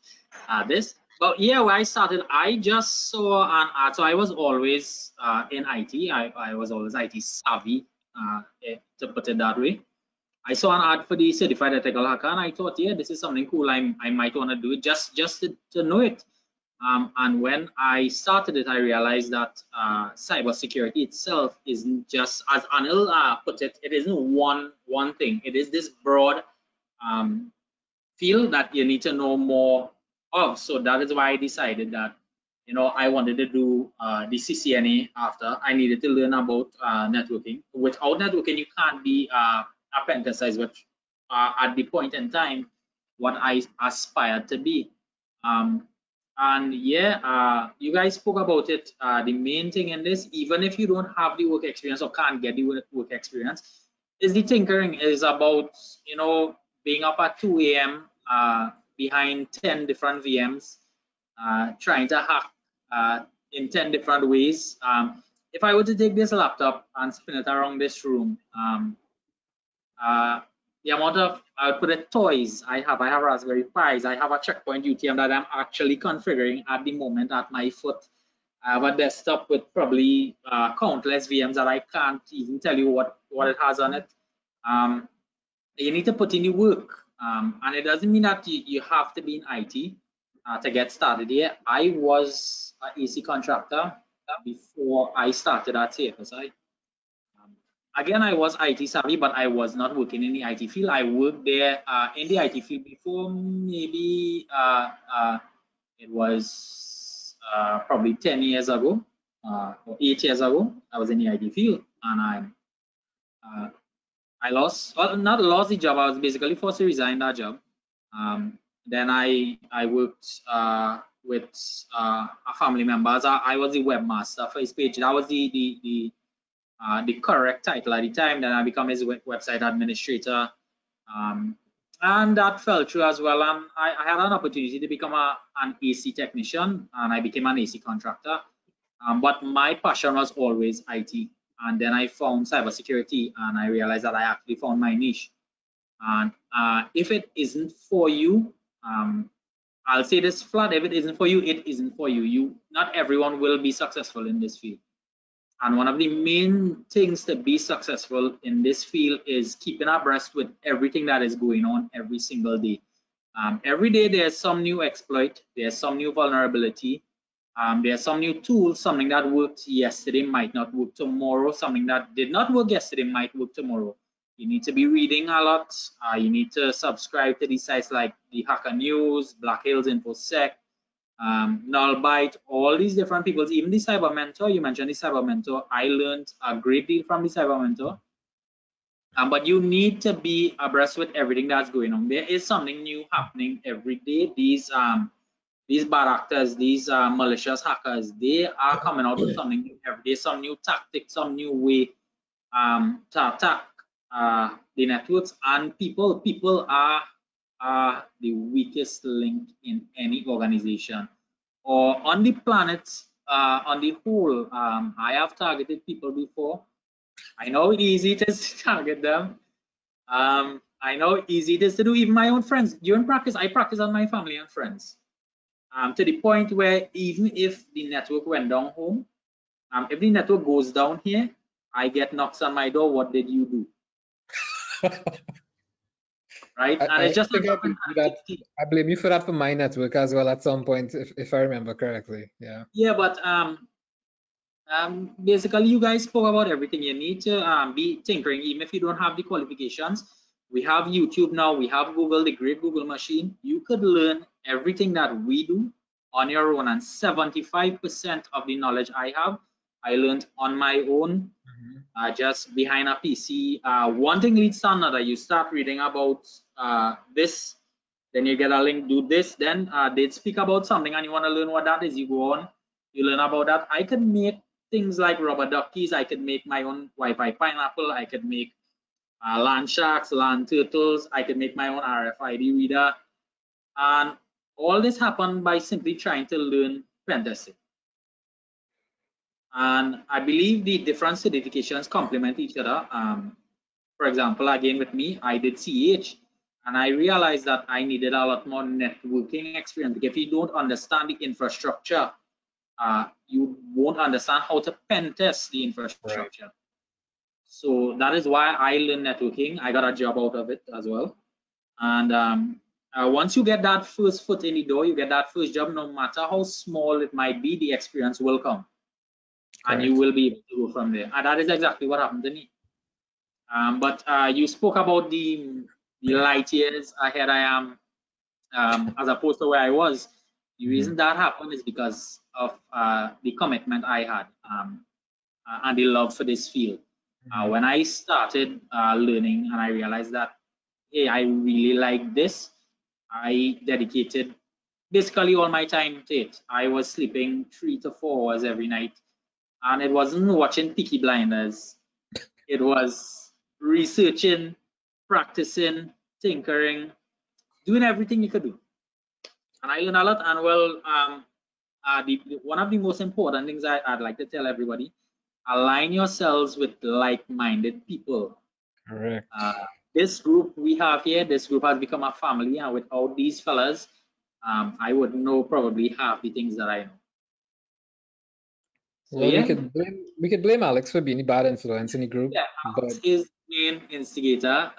this. But yeah, when I started, I just saw an ad. So I was always in IT. I was always IT savvy, to put it that way. I saw an ad for the certified ethical hacker, and I thought, yeah, this is something cool. I might want to do it just to know it. And when I started it, I realized that cybersecurity itself isn't just, as Anil put it, it isn't one thing. It is this broad field that you need to know more of. So that is why I decided that, you know, I wanted to do the CCNA after. I needed to learn about networking. Without networking, you can't be a pen tester, which at the point in time, what I aspired to be. And yeah, you guys spoke about it. The main thing in this, even if you don't have the work experience or can't get the work experience, is the tinkering. Is about, you know, being up at 2 a.m. Behind 10 different VMs, trying to hack in 10 different ways. If I were to take this laptop and spin it around this room, the amount of, I would put it, toys I have Raspberry Pis, I have a checkpoint UTM that I'm actually configuring at the moment at my foot. I have a desktop with probably countless VMs that I can't even tell you what it has on it. You need to put in the work, and it doesn't mean that you have to be in IT to get started here. I was an AC contractor before I started at CFSI. Again, I was IT savvy, but I was not working in the IT field. I worked there in the IT field before, maybe it was probably 10 years ago or 8 years ago. I was in the IT field, and I lost, well, not lost the job. I was basically forced to resign that job. Then I worked with a family members. I was the webmaster for his page. That was the correct title at the time. Then I became his website administrator, and that fell through as well. I had an opportunity to become an AC technician, and I became an AC contractor. But my passion was always IT. And then I found cybersecurity, and I realized that I actually found my niche. And if it isn't for you, I'll say this flat: if it isn't for you, it isn't for you. Not everyone will be successful in this field. And one of the main things to be successful in this field is keeping abreast with everything that is going on every single day. Every day there's some new exploit, there's some new vulnerability, there's some new tools. Something that worked yesterday might not work tomorrow. Something that did not work yesterday might work tomorrow. You need to be reading a lot. You need to subscribe to these sites like the Hacker News, Black Hills, InfoSec, Nullbyte, all these different people, even the Cyber Mentor. You mentioned the Cyber Mentor. I learned a great deal from the Cyber Mentor. But you need to be abreast with everything that's going on. There is something new happening every day. These bad actors, these malicious hackers, they are coming out with something new every day, some new tactic, some new way to attack the networks. And people are the weakest link in any organization or on the planet on the whole. I have targeted people before, I know how easy it is to target them. I know how easy it is to do. Even my own friends during practice, I practice on my family and friends. To the point where even if the network went down home, if the network goes down here, I get knocks on my door. What did you do? Right? And it's just I blame you for that for my network as well at some point, if I remember correctly. Yeah. Yeah, but basically, you guys spoke about everything you need to be tinkering, even if you don't have the qualifications. We have YouTube now. We have Google, the great Google machine. You could learn everything that we do on your own, and 75% of the knowledge I have, I learned on my own, just behind a PC. One thing leads to another. You start reading about this, then you get a link, do this, then they'd speak about something and you want to learn what that is. You go on, you learn about that. I could make things like rubber duck keys. I could make my own Wi-Fi pineapple. I could make land sharks, land turtles. I could make my own RFID reader. And all this happened by simply trying to learn pen testing. And I believe the different certifications complement each other. For example, again with me, I did CH, and I realized that I needed a lot more networking experience. Because if you don't understand the infrastructure, you won't understand how to pen test the infrastructure. Right. So that is why I learned networking. I got a job out of it as well. And once you get that first foot in the door, you get that first job, no matter how small it might be, the experience will come. And you will be able to go from there. And that is exactly what happened to me. But you spoke about the light years ahead I am, as opposed to where I was. The reason that happened is because of the commitment I had and the love for this field. When I started learning and I realized that, hey, I really like this, I dedicated basically all my time to it. I was sleeping 3 to 4 hours every night. And it wasn't watching Peaky Blinders. It was researching, practicing, tinkering, doing everything you could do. And I learned a lot. And well, one of the most important things I'd like to tell everybody, align yourselves with like-minded people. Correct. This group we have here, this group has become a family. And without these fellas, I would know probably half the things that I know. So, well, yeah. we could blame Alex for being the bad influence in the group. Yeah, Alex is the main instigator.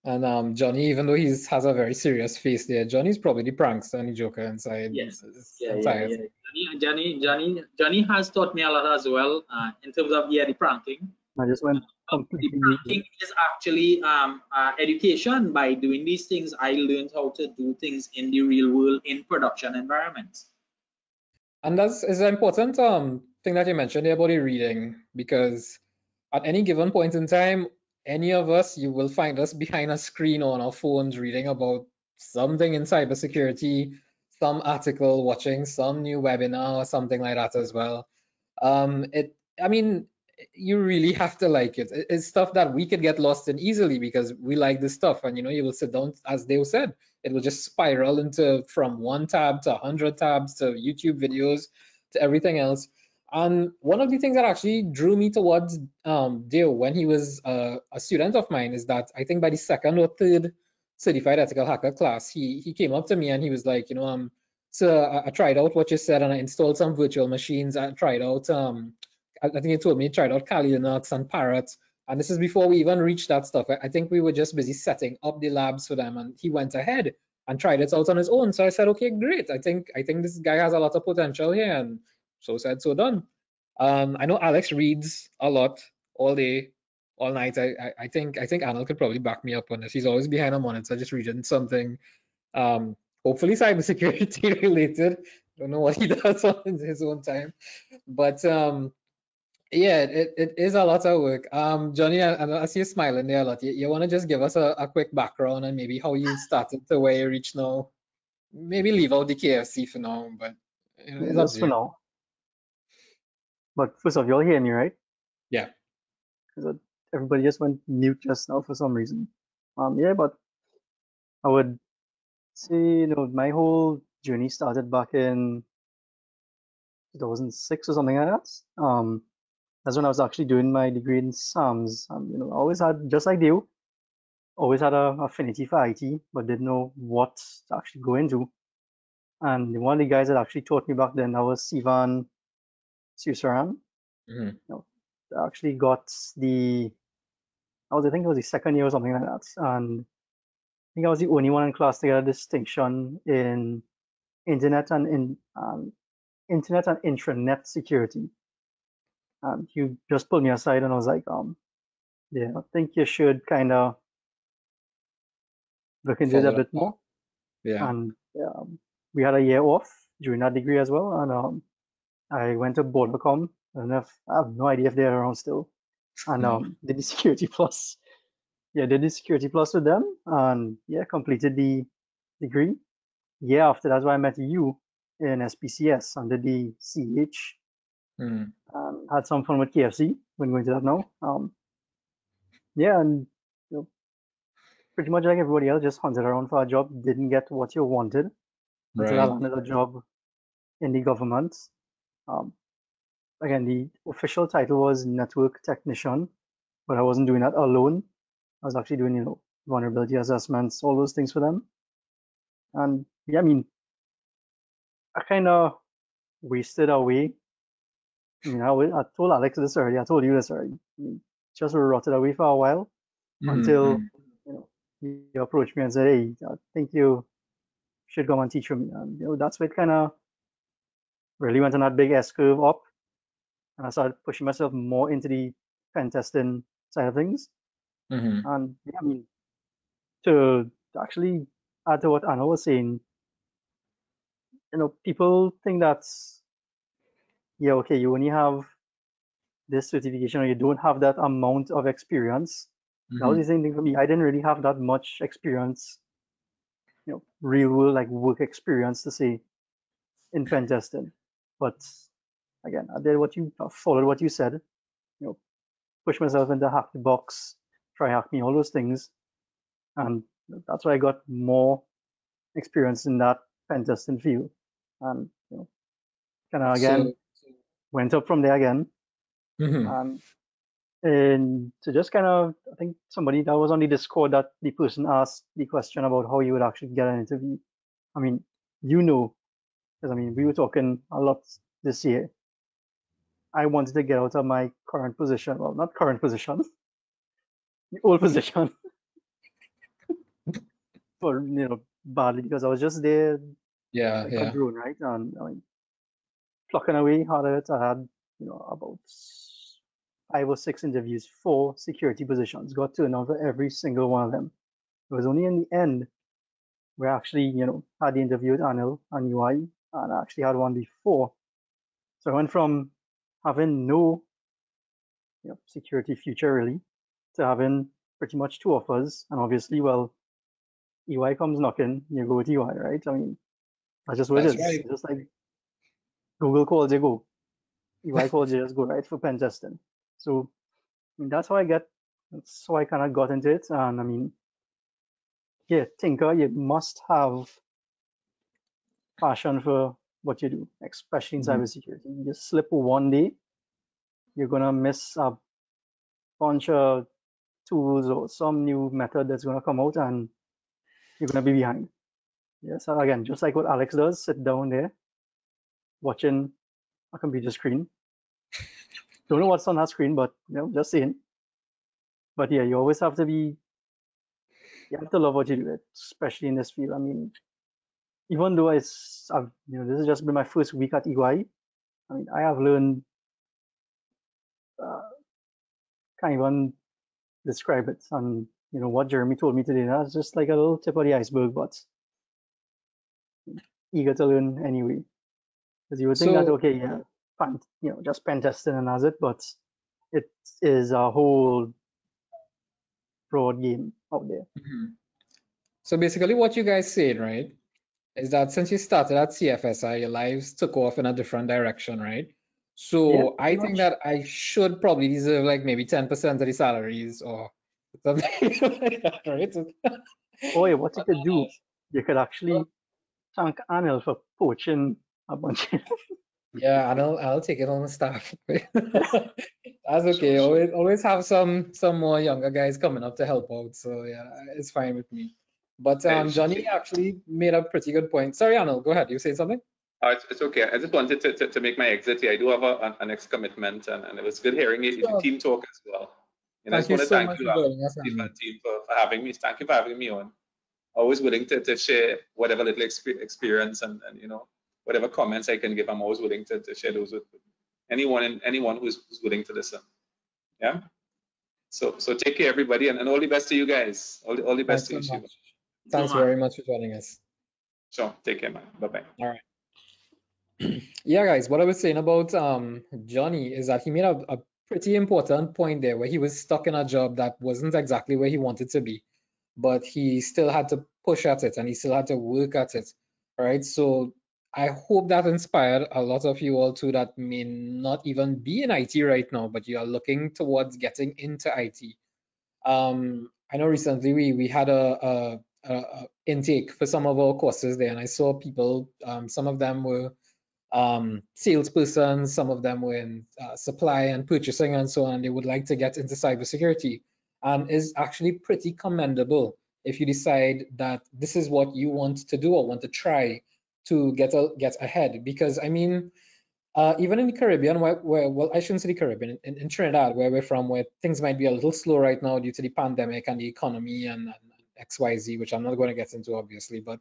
And Johnny, even though he has a very serious face there, Johnny's probably the prankster and the joker inside. Yes. Johnny has taught me a lot as well in terms of the pranking. I just went completely. The pranking is actually education. By doing these things, I learned how to do things in the real world in production environments. And that's an important thing that you mentioned there about the reading, because at any given point in time, any of us, you will find us behind a screen or on our phones reading about something in cybersecurity, some article, watching some new webinar or something like that as well. I mean, you really have to like it. It's stuff that we could get lost in easily because we like this stuff. And, you know, you will sit down, as Dale said, it will just spiral into from one tab to 100 tabs to YouTube videos to everything else. And one of the things that actually drew me towards Dale when he was a student of mine is that I think by the second or third certified ethical hacker class, he came up to me and he was like, you know, so I tried out what you said and I installed some virtual machines. I tried out, I think he told me he tried out Kali Linux and Parrot. And this is before we even reached that stuff. I think we were just busy setting up the labs for them, and he went ahead and tried it out on his own. So I said, okay, great. I think this guy has a lot of potential here, and so said, so done. I know Alex reads a lot all day, all night. I think Anil could probably back me up on this. He's always behind a monitor, just reading something, hopefully cybersecurity related. Don't know what he does on his own time, but yeah, it is a lot of work. Johnny, I see you smiling there a lot. You want to just give us a quick background and maybe how you started to where you reach now? Maybe leave out the KFC for now, but you know, it's just for now. But first off, you're hearing me, right? Yeah. Because everybody just went mute just now for some reason. Yeah, but I would say, you know, my whole journey started back in 2006 or something like that. that's when I was actually doing my degree in SAMS. You know, I always had, just like you, always had a affinity for IT, but didn't know what to actually go into. And one of the guys that actually taught me back then, that was Sivan Susaran. You know, I actually got I think it was the second year or something like that. And I think I was the only one in class to get a distinction in internet and intranet security. And he just pulled me aside and I was like, yeah, I think you should kind of look into it a bit more. Yeah. And we had a year off during that degree as well. And I went to Bordercom. I have no idea if they're around still. And did the Security Plus. Yeah, did the Security Plus with them. And yeah, completed the degree. Yeah, after that's why I met you in SPCS and did the CH. Had some fun with KFC when going to that now. Yeah, and you know, pretty much like everybody else, just hunted around for a job, didn't get what you wanted until I landed a job in the government. Again, the official title was network technician, but I wasn't doing that alone. I was actually doing, you know, vulnerability assessments, all those things for them. And yeah, I mean, I kind of wasted away. I mean, I told Alex this already. I told you this already. I mean, just rotted away for a while until you know you approached me and said, "Hey, I think you should come and teach me." And you know, that's what kind of really went on that big S curve up, and I started pushing myself more into the pen testing side of things. And yeah, I mean, to actually add to what Anil was saying, you know, people think that's yeah, okay, you only have this certification or you don't have that amount of experience. That was the same thing for me. I didn't really have that much experience, you know, real world like work experience to say in pen testing. But again, I followed what you said, you know, push myself into hack the box, try hack me, all those things. And that's why I got more experience in that pen testing field. And you know, kind of again went up from there again. And to just kind of, I think somebody that was on the Discord that the person asked the question about how you would actually get an interview. I mean, you know, because I mean, we were talking a lot this year. I wanted to get out of my current position. Well, not current position, the old position. For you know, badly because I was just there. Like a drone, right? And I mean, plucking away hard at it. I had, you know, about 5 or 6 interviews for security positions. Got turned down for every single one of them. It was only in the end where I actually, you know, had the interview with Anil and UI, and I actually had one before. So I went from having no, you know, security future really to having pretty much 2 offers. And obviously, well, EY comes knocking, you go with EY, right? I mean, that's just what it is. Right. Just like Google calls, you go. EY calls, you just go right for pen testing. So I mean, that's how I kind of got into it. And I mean, yeah, Tinker, you must have passion for what you do, especially in cybersecurity. You just slip one day, you're gonna miss a bunch of tools or some new method that's gonna come out, and you're gonna be behind. Yes, so again, just like what Alex does, sit down there, watching a computer screen. Don't know what's on that screen, but you know, just saying. But yeah, you always have to be. You have to love what you do, especially in this field. I mean, even though this has just been my first week at EY, I mean, I have learned, can't even describe it. And, you know, what Jeremy told me today, that's just like a little tip of the iceberg, but eager to learn anyway. Because you would think that, okay, yeah, you know, just pen testing and that's it, but it is a whole broad game out there. So basically what you guys said, right, is that since you started at CFSI, your lives took off in a different direction, right? So yeah, I think that I should probably deserve like maybe 10% of the salaries or something like that, right? Oh yeah, what you could do, you could actually thank Anil for poaching a bunch of Yeah, I'll take it on the staff. That's okay. Always have some more younger guys coming up to help out. So yeah, it's fine with me. But Johnny actually made a pretty good point. Sorry, Anil, go ahead. You say something? It's okay. I just wanted to make my exit here. I do have a next commitment, and it was good hearing the Sure. team talk as well. And I Thank just you want to so thank much you, for joining us, Steve Anil. and team, for having me. Thank you for having me on. Always willing to share whatever little experience and whatever comments I can give. I'm always willing to share those with anyone who's willing to listen. Yeah. So take care, everybody, and all the best to you guys. All the best Thanks to so you, Shiva. much. Thanks very much for joining us. Sure. Take care, man. Bye bye. All right. Yeah, guys, what I was saying about Johnny is that he made a pretty important point there where he was stuck in a job that wasn't exactly where he wanted to be, but he still had to push at it and he still had to work at it. All right. So I hope that inspired a lot of you all too that may not even be in IT right now, but you are looking towards getting into IT. I know recently we had a intake for some of our courses there, and I saw people, some of them were salespersons, some of them were in supply and purchasing and so on. They would like to get into cybersecurity, and is actually pretty commendable if you decide that this is what you want to do or want to try to get ahead. Because I mean, even in the Caribbean, where well, I shouldn't say the Caribbean, in Trinidad, where we're from, where things might be a little slow right now due to the pandemic and the economy and XYZ, which I'm not going to get into, obviously, but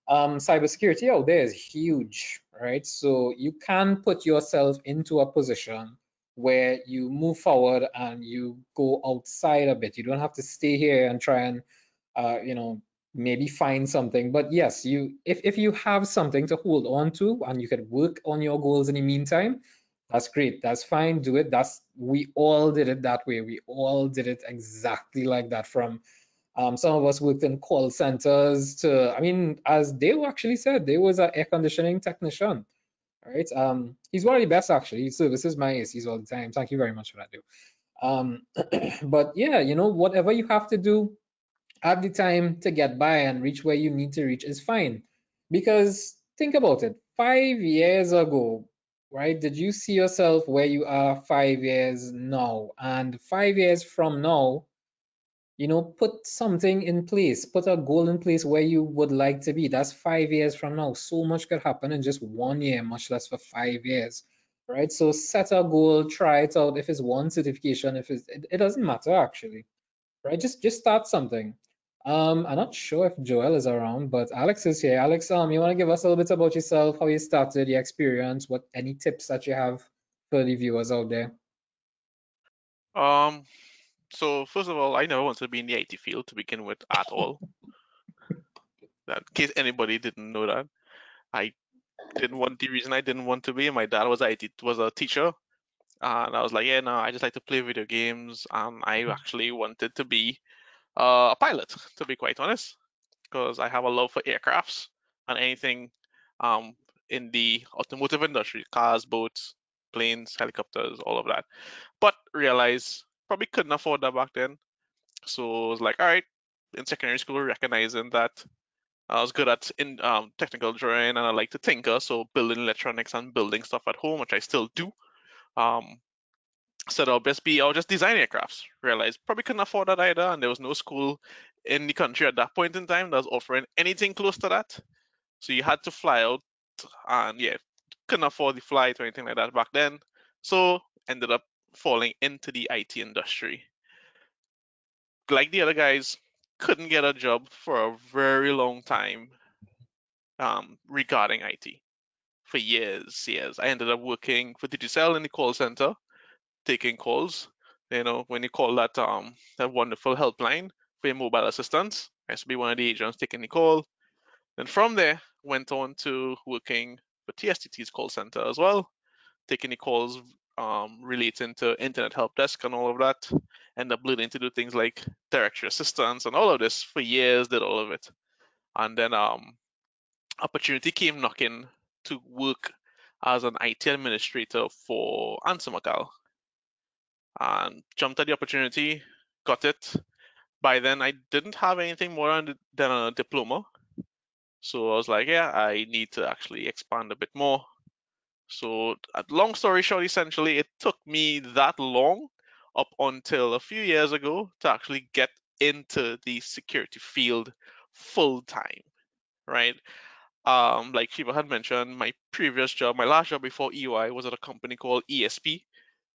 cybersecurity out there is huge, right? So you can put yourself into a position where you move forward and you go outside a bit. You don't have to stay here and try and, maybe find something. But yes, if you have something to hold on to and you can work on your goals in the meantime, that's great. That's fine. Do it. We all did it that way. We all did it exactly like that. From some of us worked in call centers to, I mean, as Dale actually said, there was an air conditioning technician. All right. He's one of the best actually. He services my ACs all the time. Thank you very much for that, Dale. But yeah, whatever you have to do at the time to get by and reach where you need to reach is fine. Because think about it, 5 years ago, right? Did you see yourself where you are 5 years now? And 5 years from now, put something in place, put a goal in place where you would like to be. That's 5 years from now. So much could happen in just 1 year, much less for 5 years, right? So set a goal, try it out. If it's one certification, it doesn't matter actually, right? Just start something. I'm not sure if Joel is around, but Alex is here. Alex, you want to give us a little bit about yourself, how you started, your experience, any tips that you have for the viewers out there? So first of all, I never wanted to be in the IT field to begin with at all. That, in case anybody didn't know that, I didn't want the reason I didn't want to be. My dad was a teacher, and I was like, yeah, no, I just like to play video games, and I actually wanted to be a pilot, to be quite honest, because I have a love for aircrafts and anything in the automotive industry, cars, boats, planes, helicopters, all of that. But realized probably couldn't afford that back then. So I was like, all right, in secondary school, recognizing that I was good at technical drawing and I like to tinker, so building electronics and building stuff at home, which I still do. Said I'll just design aircrafts. Realized probably couldn't afford that either, and there was no school in the country at that point in time that was offering anything close to that. So you had to fly out, and yeah, couldn't afford the flight or anything like that back then. So ended up falling into the IT industry. Like the other guys, couldn't get a job for a very long time regarding IT. For years. I ended up working for Digicel in the call center, taking calls. When you call that wonderful helpline for your mobile assistance, I used to be one of the agents taking the call. Then from there, went on to working for TSTT's call center as well, taking the calls relating to internet help desk and all of that. End up learning to do things like directory assistance and all of this for years, did all of it. And then opportunity came knocking to work as an IT administrator for Answer Macau, and jumped at the opportunity, got it. By then, I didn't have anything more than a diploma, so I was like, yeah, I need to actually expand a bit more. So long story short, essentially, it took me that long up until a few years ago to actually get into the security field full time, right? Like Shiva had mentioned, my previous job, my last job before EY was at a company called ESP,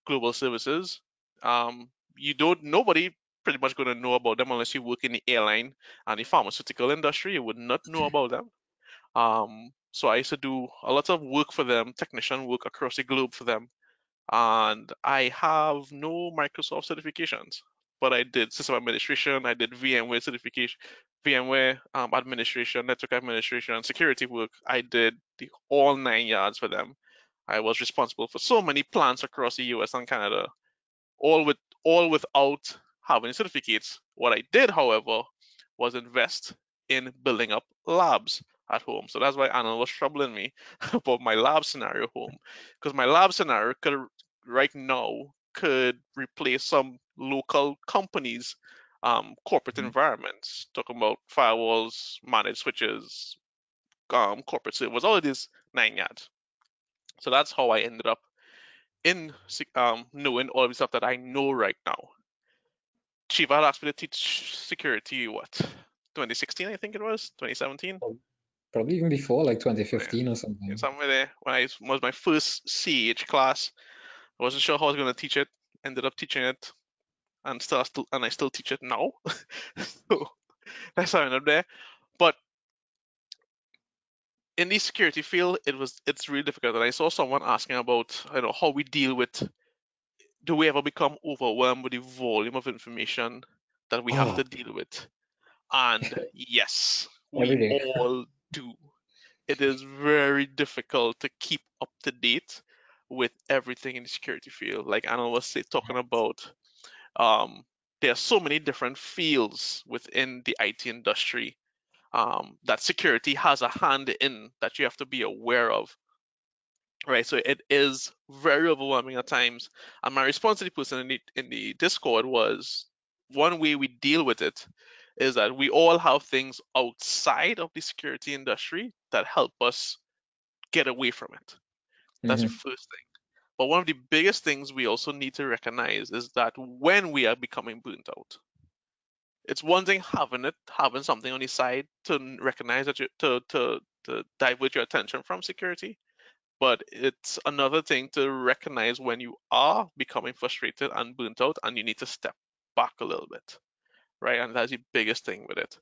Global Services. Nobody pretty much going to know about them unless you work in the airline and the pharmaceutical industry. You would not know about them. So I used to do a lot of work for them, technician work across the globe for them. And I have no Microsoft certifications, but I did system administration, I did VMware certification, VMware administration, network administration, security work. I did the all 9 yards for them. I was responsible for so many plants across the US and Canada, all without having certificates. What I did, however, was invest in building up labs at home. So that's why Anil was troubling me about my lab scenario home, because my lab scenario could right now could replace some local companies' corporate environments. Talking about firewalls, managed switches, corporate servers, all of these 9 yards. So that's how I ended up in knowing all of the stuff that I know right now. Shiva had asked me to teach security, what, 2016, I think it was, 2017? Probably even before, like 2015 or something. Somewhere there, when I was my first CH class. I wasn't sure how I was going to teach it. Ended up teaching it, and I still teach it now. So that's how I ended up there. But in the security field, it's really difficult. And I saw someone asking about, how we deal with. Do we ever become overwhelmed with the volume of information that we have to deal with? And yes, Every we day. all do. It is very difficult to keep up to date with everything in the security field. Like Anil was talking about, there are so many different fields within the IT industry that security has a hand in that you have to be aware of. Right, so it is very overwhelming at times. And my response to the person in the Discord was, one way we deal with it is that we all have things outside of the security industry that help us get away from it. That's the first thing. But one of the biggest things we also need to recognize is that when we are becoming burnt out, it's one thing having something on the side to recognize that to divert your attention from security. But it's another thing to recognize when you are becoming frustrated and burnt out and you need to step back a little bit, right? And that's the biggest thing with it.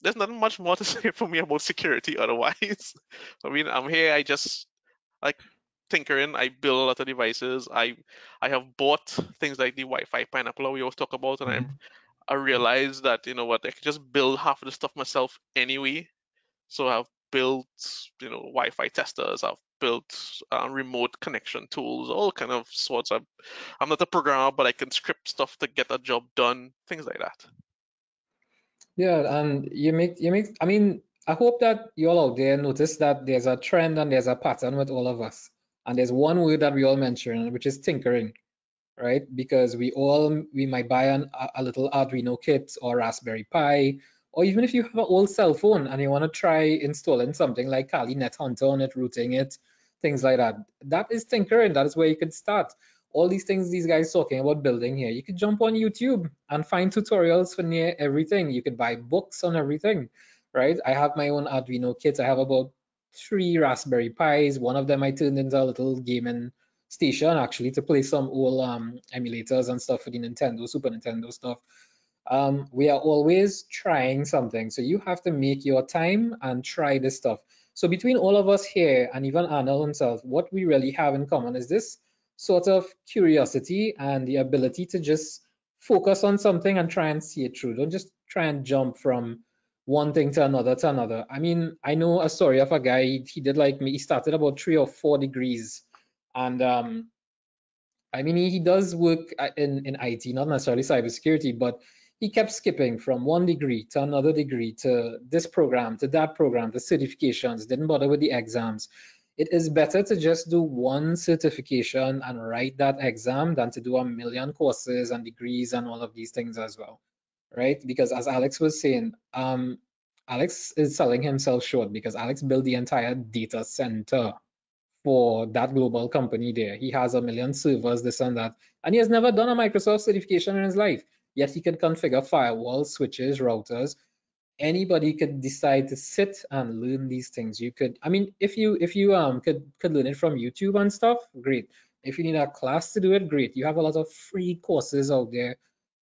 There's not much more to say for me about security otherwise. I mean, I'm here, I just like tinkering. I build a lot of devices. I have bought things like the Wi-Fi pineapple we always talk about, and I realized that, you know what, I can just build half of the stuff myself anyway. So I've built, Wi-Fi testers. I've built remote connection tools, all kind of sorts. I'm not a programmer, but I can script stuff to get a job done, things like that. Yeah, and I mean, I hope that you all out there notice that there's a trend and there's a pattern with all of us. And there's one word that we all mention, which is tinkering, right? Because we might buy a little Arduino kit or Raspberry Pi, or even if you have an old cell phone and you want to try installing something like Kali Net Hunter on it, routing it, things like that. That is tinkering. That is where you could start. All these things these guys talking about building here, you could jump on YouTube and find tutorials for near everything. You could buy books on everything, right? I have my own Arduino kit. I have about 3 Raspberry Pis. One of them I turned into a little gaming station actually to play some old emulators and stuff for the Nintendo, Super Nintendo stuff. We are always trying something. So you have to make your time and try this stuff. So between all of us here and even Anil himself, what we really have in common is this sort of curiosity and the ability to just focus on something and try and see it through. Don't just try and jump from one thing to another to another. I mean, I know a story of a guy, he did like me, he started about 3 or 4 degrees. And I mean, he does work in IT, not necessarily cybersecurity, but he kept skipping from one degree to another degree to this program, to that program, to certifications, didn't bother with the exams. It is better to just do one certification and write that exam than to do a million courses and degrees and all of these things as well, right? Because as Alex was saying, Alex is selling himself short because Alex built the entire data center for that global company there. He has 1 million servers, this and that, and he has never done a Microsoft certification in his life. Yet he can configure firewalls, switches, routers. Anybody could decide to sit and learn these things. You could, I mean, if you could learn it from YouTube and stuff, great. If you need a class to do it, great. You have a lot of free courses out there,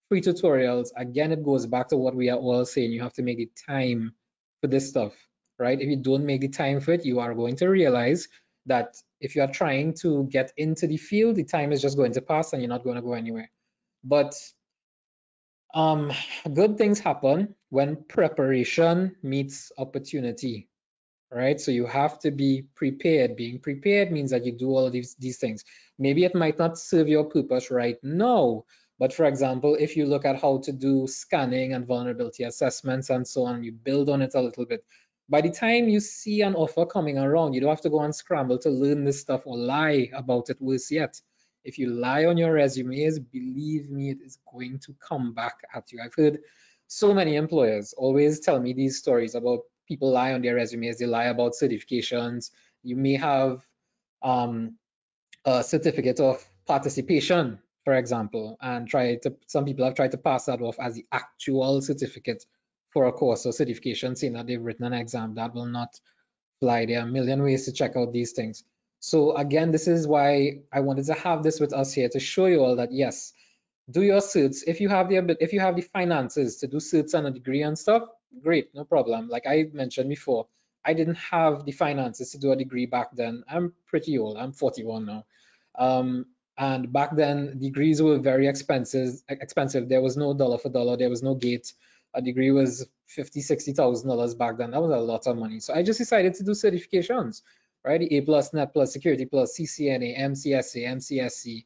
free tutorials. Again, it goes back to what we are all saying. You have to make the time for this stuff, right? If you don't make the time for it, you are going to realize that if you are trying to get into the field, the time is just going to pass and you're not going to go anywhere. But good things happen when preparation meets opportunity, right? So you have to be prepared. Being prepared means that you do all these things. Maybe it might not serve your purpose right now, but for example, if you look at how to do scanning and vulnerability assessments and so on, you build on it a little bit. By the time you see an offer coming around, you don't have to go and scramble to learn this stuff or lie about it, worse yet. If you lie on your resumes, believe me, it is going to come back at you. I've heard so many employers always tell me these stories about people lie on their resumes, they lie about certifications. You may have a certificate of participation, for example, and some people have tried to pass that off as the actual certificate for a course or certification, saying that they've written an exam. That will not fly. There are a million ways to check out these things. So again, this is why I wanted to have this with us here to show you all that yes, do your certs. If you have the finances to do certs and a degree and stuff, great, no problem. Like I mentioned before, I didn't have the finances to do a degree back then. I'm pretty old. I'm 41 now. And back then, degrees were very expensive. There was no dollar for dollar. There was no gate. A degree was $50,000, $60,000 back then. That was a lot of money. So I just decided to do certifications, right? The A+, Net+, Security Plus, CCNA, MCSA, MCSC,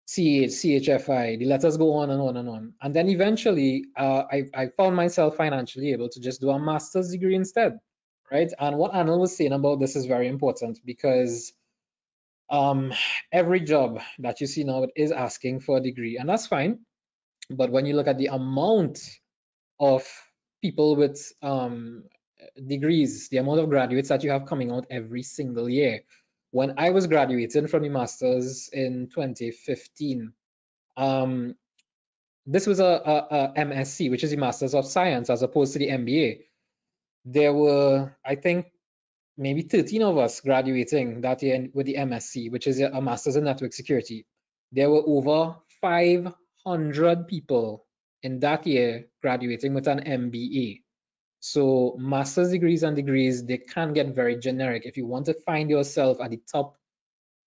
CH, CHFI, the letters go on and on and on. And then eventually, I found myself financially able to just do a master's degree instead, right? And what Anil was saying about this is very important because every job that you see now is asking for a degree, and that's fine. But when you look at the amount of people with degrees, the amount of graduates that you have coming out every single year. When I was graduating from the master's in 2015, this was a MSc, which is the Masters of Science, as opposed to the MBA. There were, I think, maybe 13 of us graduating that year with the MSc, which is a Masters in Network Security. There were over 500 people in that year graduating with an MBA. So master's degrees and degrees, they can get very generic. If you want to find yourself at the top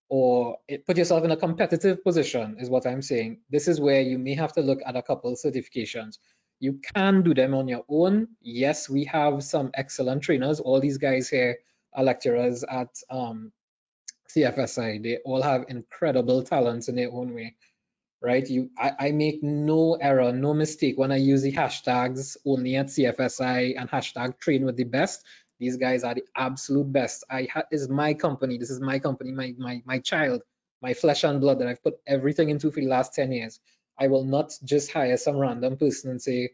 or put yourself in a competitive position, is what I'm saying, this is where you may have to look at a couple certifications. You can do them on your own. Yes, we have some excellent trainers. All these guys here are lecturers at CFSI. They all have incredible talents in their own way, right? I make no error, no mistake when I use the hashtags only at CFSI and hashtag train with the best. These guys are the absolute best. Is my company. This is my company, my child, my flesh and blood that I've put everything into for the last 10 years. I will not just hire some random person and say,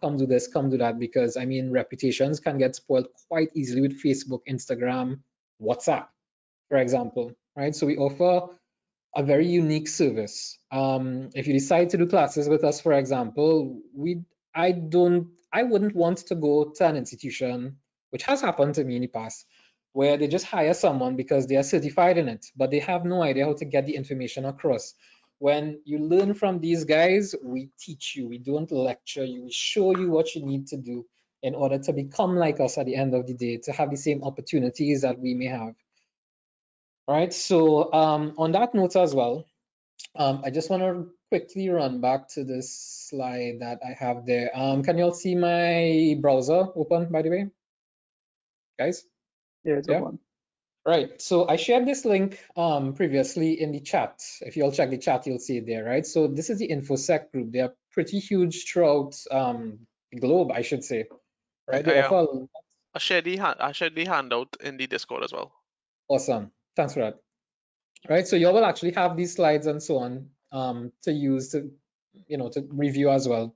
come do this, come do that, because I mean, reputations can get spoiled quite easily with Facebook, Instagram, WhatsApp, for example, right? So we offer a very unique service. If you decide to do classes with us, for example, I wouldn't want to go to an institution, which has happened to me in the past, where they just hire someone because they are certified in it, but they have no idea how to get the information across. When you learn from these guys, we teach you, we don't lecture you, we show you what you need to do in order to become like us at the end of the day, to have the same opportunities that we may have. All right, so on that note as well, I just want to quickly run back to this slide that I have there. Can you all see my browser open, by the way, guys? Yeah, it's open. Right, so I shared this link previously in the chat. If you all check the chat, you'll see it there, right? So this is the InfoSec group. They are pretty huge throughout the globe, I should say, right? I shared the handout in the Discord as well. Awesome, thanks for that. Right, so you all will actually have these slides and so on to use to review as well.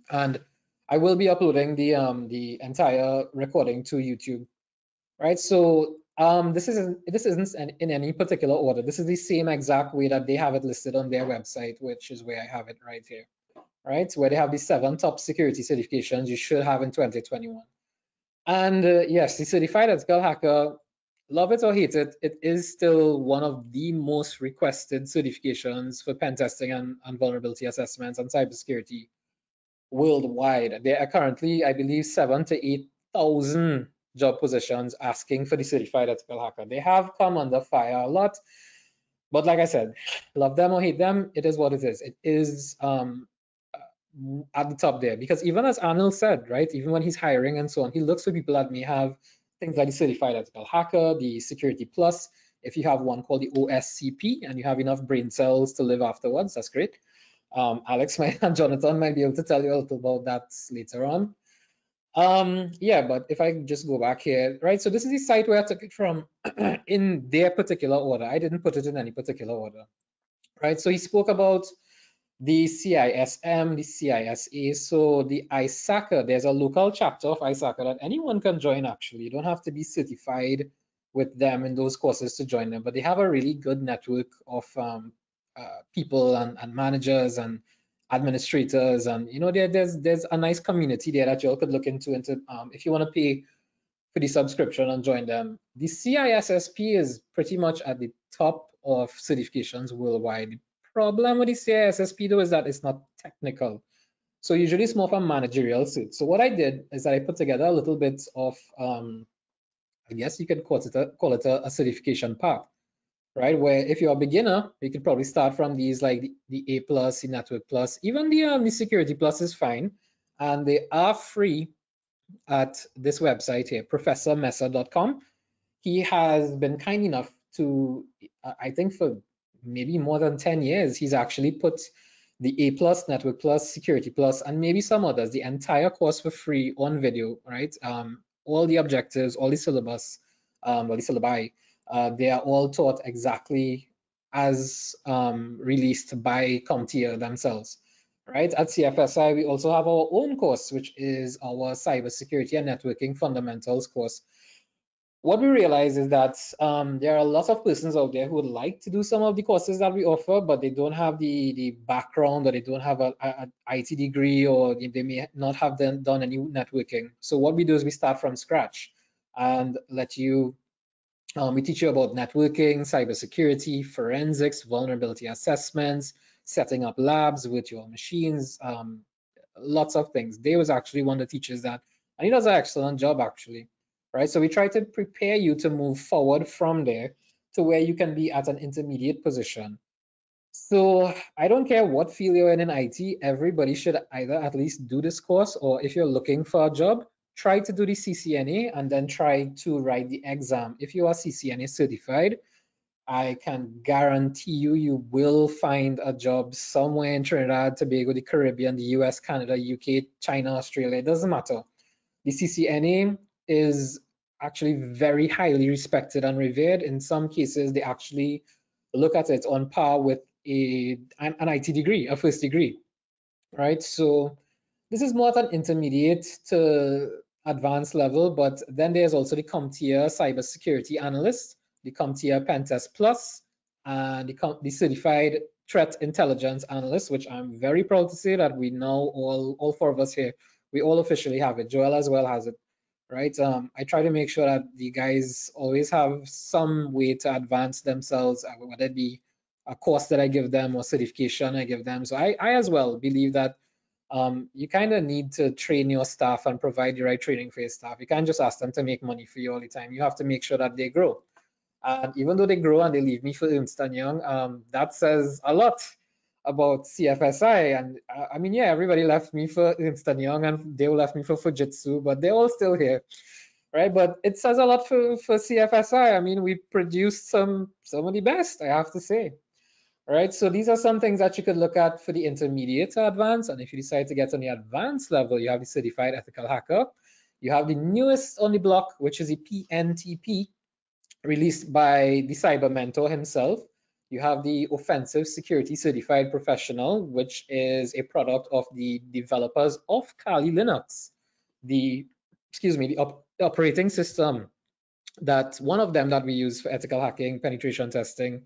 And I will be uploading the entire recording to YouTube. Right, so This isn't in any particular order. This is the same exact way that they have it listed on their website, which is where I have it right here, right? Where they have the 7 top security certifications you should have in 2021. And yes, the certified ethical hacker, love it or hate it, it is still one of the most requested certifications for pen testing and vulnerability assessments and cybersecurity worldwide. There are currently, I believe, 7,000 to 8,000 job positions asking for the certified ethical hacker. They have come under fire a lot, but like I said, love them or hate them, it is what it is. It is at the top there, because even as Anil said, right, even when he's hiring and so on, he looks for people that may have things like the certified ethical hacker, the security plus. If you have one called the OSCP and you have enough brain cells to live afterwards, that's great. Alex and Jonathan might be able to tell you a little about that later on. Yeah, but if I just go back here, right? So this is the site where I took it from in their particular order. I didn't put it in any particular order, right? So he spoke about the CISM, the CISA, so the ISACA. There's a local chapter of ISACA that anyone can join actually. You don't have to be certified with them in those courses to join them, but they have a really good network of people and managers and administrators, and you know there's a nice community there that you all could look into if you want to pay for the subscription and join them. The CISSP is pretty much at the top of certifications worldwide. The problem with the CISSP though is that it's not technical. So usually it's more of a managerial suit. So what I did is that I put together a little bit of, I guess you could call it a certification path, right? Where if you're a beginner, you could probably start from these like the A plus, the network plus, even the security plus is fine. And they are free at this website here, professormesser.com. He has been kind enough to, I think for maybe more than 10 years, he's actually put the A plus, network plus, security plus, and maybe some others, the entire course for free on video, right? All the objectives, all the syllabus, or the syllabi, they are all taught exactly as released by CompTIA themselves. Right, at CFSI, we also have our own course, which is our cybersecurity and networking fundamentals course. What we realize is that there are lots of persons out there who would like to do some of the courses that we offer, but they don't have the background, or they don't have an IT degree, or they may not have done any networking. So what we do is we start from scratch and let you we teach you about networking, cybersecurity, forensics, vulnerability assessments, setting up labs, virtual machines, lots of things. Dave was actually one of the teachers that, and he does an excellent job actually, right? So we try to prepare you to move forward from there to where you can be at an intermediate position. So I don't care what field you're in IT, everybody should either at least do this course, or if you're looking for a job, try to do the CCNA and then try to write the exam. If you are CCNA certified, I can guarantee you, you will find a job somewhere in Trinidad, Tobago, the Caribbean, the US, Canada, UK, China, Australia, it doesn't matter. The CCNA is actually very highly respected and revered. In some cases, they actually look at it on par with an IT degree, a first degree, right? So this is more at an intermediate to advanced level, but then there's also the CompTIA cybersecurity analyst, the CompTIA Pentest Plus, and the certified threat intelligence analyst, which I'm very proud to say that we now all 4 of us here, we all officially have it. Joel as well has it, right? I try to make sure that the guys always have some way to advance themselves, whether it be a course that I give them or certification I give them. So I as well believe that you kind of need to train your staff and provide the right training for your staff. You can't just ask them to make money for you all the time. You have to make sure that they grow. And even though they grow and they leave me for Ernst & Young, that says a lot about CFSI. And I mean, yeah, everybody left me for Ernst & Young and they left me for Fujitsu, but they're all still here, right? But it says a lot for CFSI. I mean, we produced some of the best, I have to say. All right, so these are some things that you could look at for the intermediate to advanced. And if you decide to get on the advanced level, you have the certified ethical hacker. You have the newest on the block, which is the PNTP, released by the cyber mentor himself. You have the offensive security certified professional, which is a product of the developers of Kali Linux, the operating system that one of them that we use for ethical hacking, penetration testing.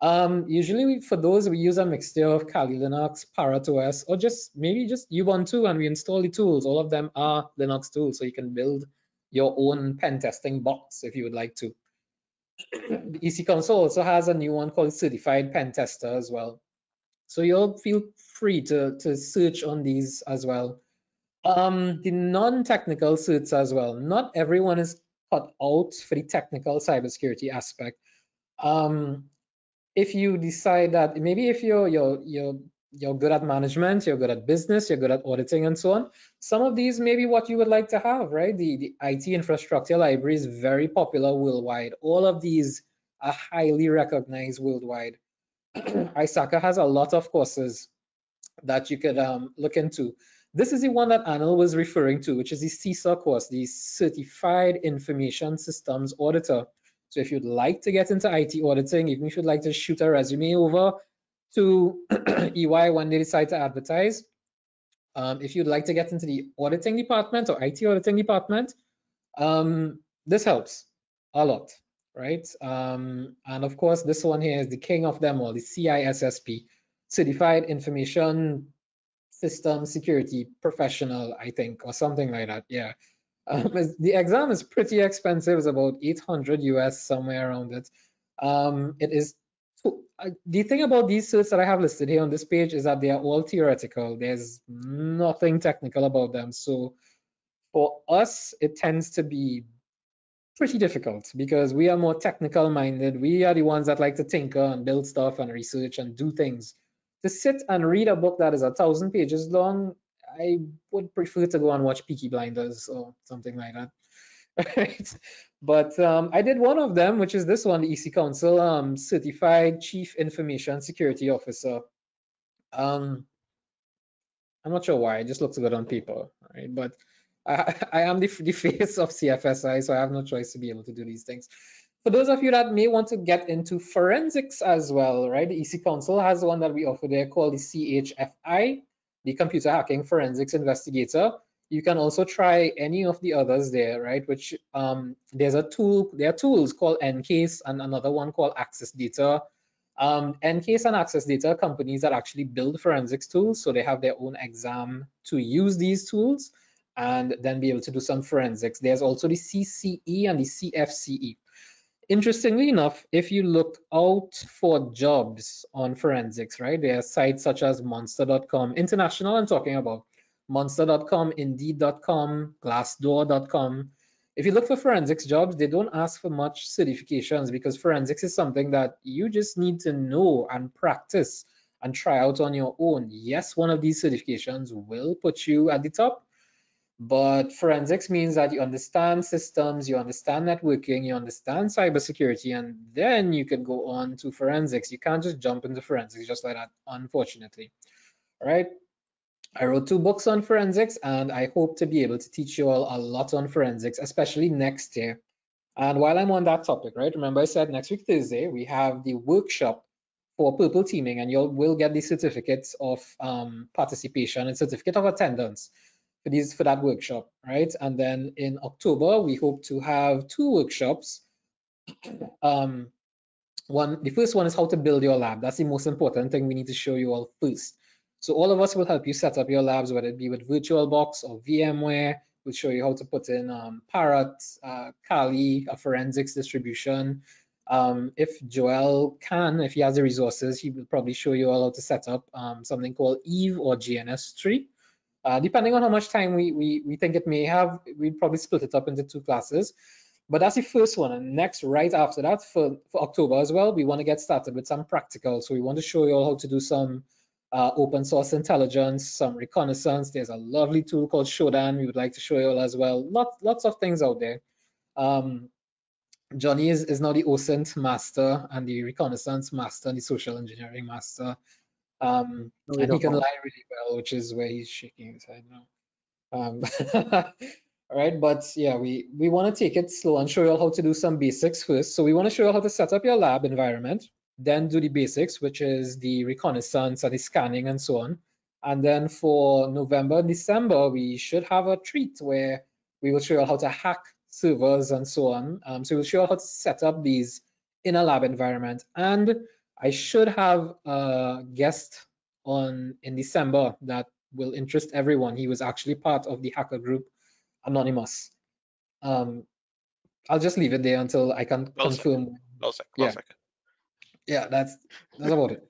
Usually for those, we use a mixture of Kali Linux, ParrotOS, or maybe just Ubuntu, and we install the tools. All of them are Linux tools, so you can build your own pen testing box if you would like to. The EC Council also has a new one called Certified Pen Tester as well. So you'll feel free to search on these as well. The non-technical certs as well. Not everyone is cut out for the technical cybersecurity aspect. If you decide that maybe if you're good at management, you're good at business, you're good at auditing and so on, some of these may be what you would like to have, right? The IT infrastructure library is very popular worldwide. All of these are highly recognized worldwide. ISACA has a lot of courses that you could look into. This is the one that Anil was referring to, which is the CISA course, the Certified Information Systems Auditor. So if you'd like to get into IT auditing, even if you'd like to shoot a resume over to EY when they decide to advertise, if you'd like to get into the auditing department or IT auditing department, this helps a lot, right? And of course, this one here is the king of them all, the CISSP, Certified Information System Security Professional, I think, or something like that. Yeah. The exam is pretty expensive. It's about 800 US, somewhere around it. It is. The thing about these certs that I have listed here on this page is that they are all theoretical. There's nothing technical about them. So for us, it tends to be pretty difficult because we are more technical minded. We are the ones that like to tinker and build stuff and research and do things. To sit and read a book that is 1,000 pages long, I would prefer to go and watch Peaky Blinders or something like that. Right? But I did one of them, which is this one, the EC Council Certified Chief Information Security Officer. I'm not sure why, it just looks good on paper, right? But I am the face of CFSI, so I have no choice to be able to do these things. For those of you that may want to get into forensics as well, right? The EC Council has one that we offer there called the CHFI, the Computer Hacking Forensics Investigator. You can also try any of the others there, right? Which there are tools called NCASE and another one called Access Data. NCASE and Access Data are companies that actually build forensics tools, so they have their own exam to use these tools and then be able to do some forensics. There's also the CCE and the CFCE. Interestingly enough, if you look out for jobs on forensics, right, there are sites such as monster.com, international I'm talking about, monster.com, indeed.com, glassdoor.com. If you look for forensics jobs, they don't ask for much certifications because forensics is something that you just need to know and practice and try out on your own. Yes, one of these certifications will put you at the top, but forensics means that you understand systems, you understand networking, you understand cybersecurity, and then you can go on to forensics. You can't just jump into forensics just like that, unfortunately. All right. I wrote 2 books on forensics, and I hope to be able to teach you all a lot on forensics, especially next year. And while I'm on that topic, right, remember I said next week, Thursday, we have the workshop for purple teaming, and you will get the certificates of participation and certificate of attendance for that workshop, right? And then in October, we hope to have 2 workshops. The first one is how to build your lab. That's the most important thing we need to show you all first. So all of us will help you set up your labs, whether it be with VirtualBox or VMware. We'll show you how to put in Parrot, Kali, a forensics distribution. If Joel can, if he has the resources, he will probably show you all how to set up something called Eve or GNS3. Depending on how much time we think it may have, we'd probably split it up into 2 classes. But that's the first one. And next, right after that, for October as well, we want to get started with some practical. So we want to show you all how to do some open source intelligence, some reconnaissance. There's a lovely tool called Shodan we would like to show you all as well. Lots of things out there. Johnny is now the OSINT master and the reconnaissance master and the social engineering master. And he can lie really well, which is where he's shaking his head now. All right, but yeah, we want to take it slow and show you all how to do some basics first. So we want to show you how to set up your lab environment, then do the basics, which is the reconnaissance and the scanning and so on. And then for November, December, we should have a treat where we will show you how to hack servers, and so on. So we'll show you how to set up these in a lab environment. And I should have a guest on in December that will interest everyone. He was actually part of the hacker group Anonymous. I'll just leave it there until I can confirm. Well, Yeah, that's about it.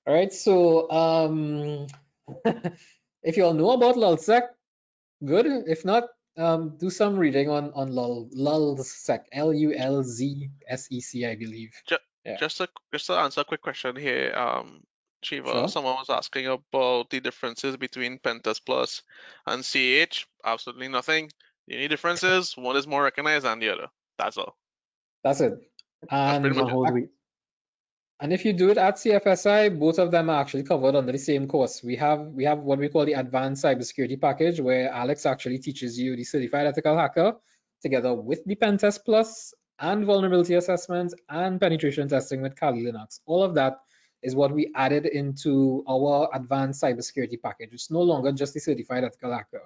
All right, so if you all know about LulzSec, good. If not, do some reading on LulzSec, LULZSEC, I believe. Just to answer a quick question here, Shiva, Sure. someone was asking about the differences between Pentest Plus and CH. Absolutely nothing. The only difference is one is more recognized than the other. That's all. That's it. That's pretty much it. And if you do it at CFSI, both of them are actually covered under the same course. We have what we call the Advanced Cybersecurity Package, where Alex actually teaches you the Certified Ethical Hacker together with the Pentest Plus and vulnerability assessments and penetration testing with Kali Linux. All of that is what we added into our Advanced Cybersecurity Package. It's no longer just the Certified Ethical Hacker,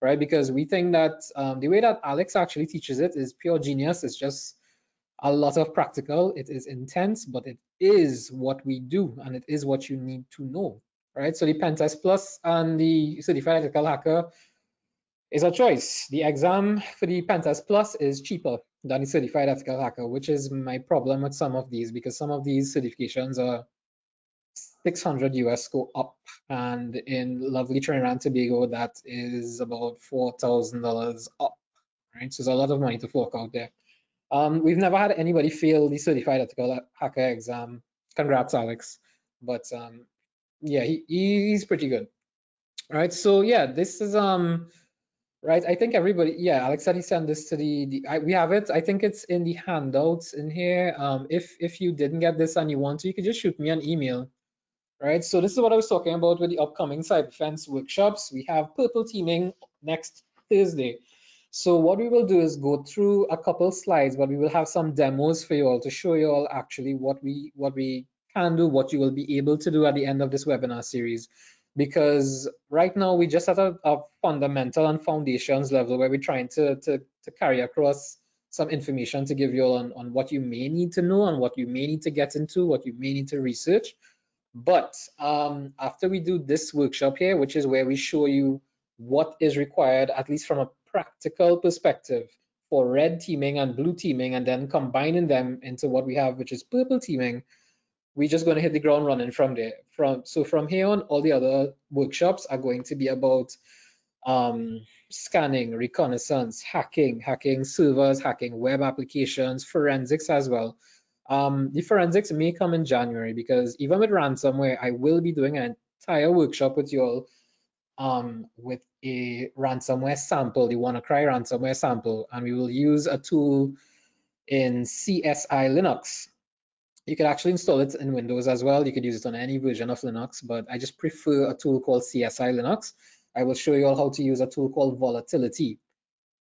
right? Because we think that the way that Alex actually teaches it is pure genius. It's just a lot of practical. It is intense, but it is what we do, and it is what you need to know, right? So the Pentest Plus and the Certified Ethical Hacker is a choice. The exam for the Pentest Plus is cheaper than the Certified Ethical Hacker, which is my problem with some of these, because some of these certifications are 600 US go up, and in lovely Trinidad and Tobago, that is about $4,000 up, right? So there's a lot of money to fork out there. We've never had anybody fail the Certified Ethical Hacker exam. Congrats, Alex. But yeah, he's pretty good. All right, so yeah, this is right. I think everybody, yeah, Alex said he sent this to we have it. I think it's in the handouts in here. If you didn't get this and you want to, you could just shoot me an email. Right, so this is what I was talking about with the upcoming CyberFence workshops. We have purple teaming next Thursday. So what we will do is go through a couple slides, but we will have some demos for you all to show you all actually what we can do, what you will be able to do at the end of this webinar series. Because right now we just at a fundamental and foundations level where we're trying to carry across some information to give you all on what you may need to know and what you may need to get into, what you may need to research. But after we do this workshop here, which is where we show you what is required, at least from a practical perspective, for red teaming and blue teaming, and then combining them into what we have, which is purple teaming, we're just going to hit the ground running from there. So from here on, all the other workshops are going to be about scanning, reconnaissance, hacking servers, hacking web applications, forensics as well. The forensics may come in January, because even with ransomware, I will be doing an entire workshop with you all with a ransomware sample, the WannaCry ransomware sample, and we will use a tool in CSI Linux. You could actually install it in Windows as well. You could use it on any version of Linux, but I just prefer a tool called CSI Linux. I will show you all how to use a tool called Volatility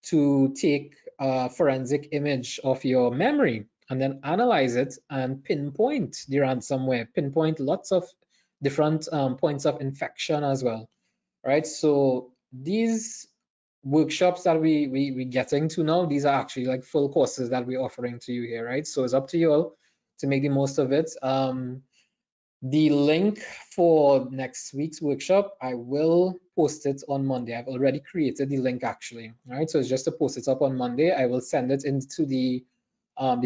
to take a forensic image of your memory and then analyze it and pinpoint the ransomware, pinpoint lots of different points of infection as well, right? So these workshops that we getting to now, these are actually like full courses that we're offering to you here, right? So it's up to you all to make the most of it. The link for next week's workshop, I will post it on Monday. I've already created the link actually, all right? So it's just to post it up on Monday. I will send it into the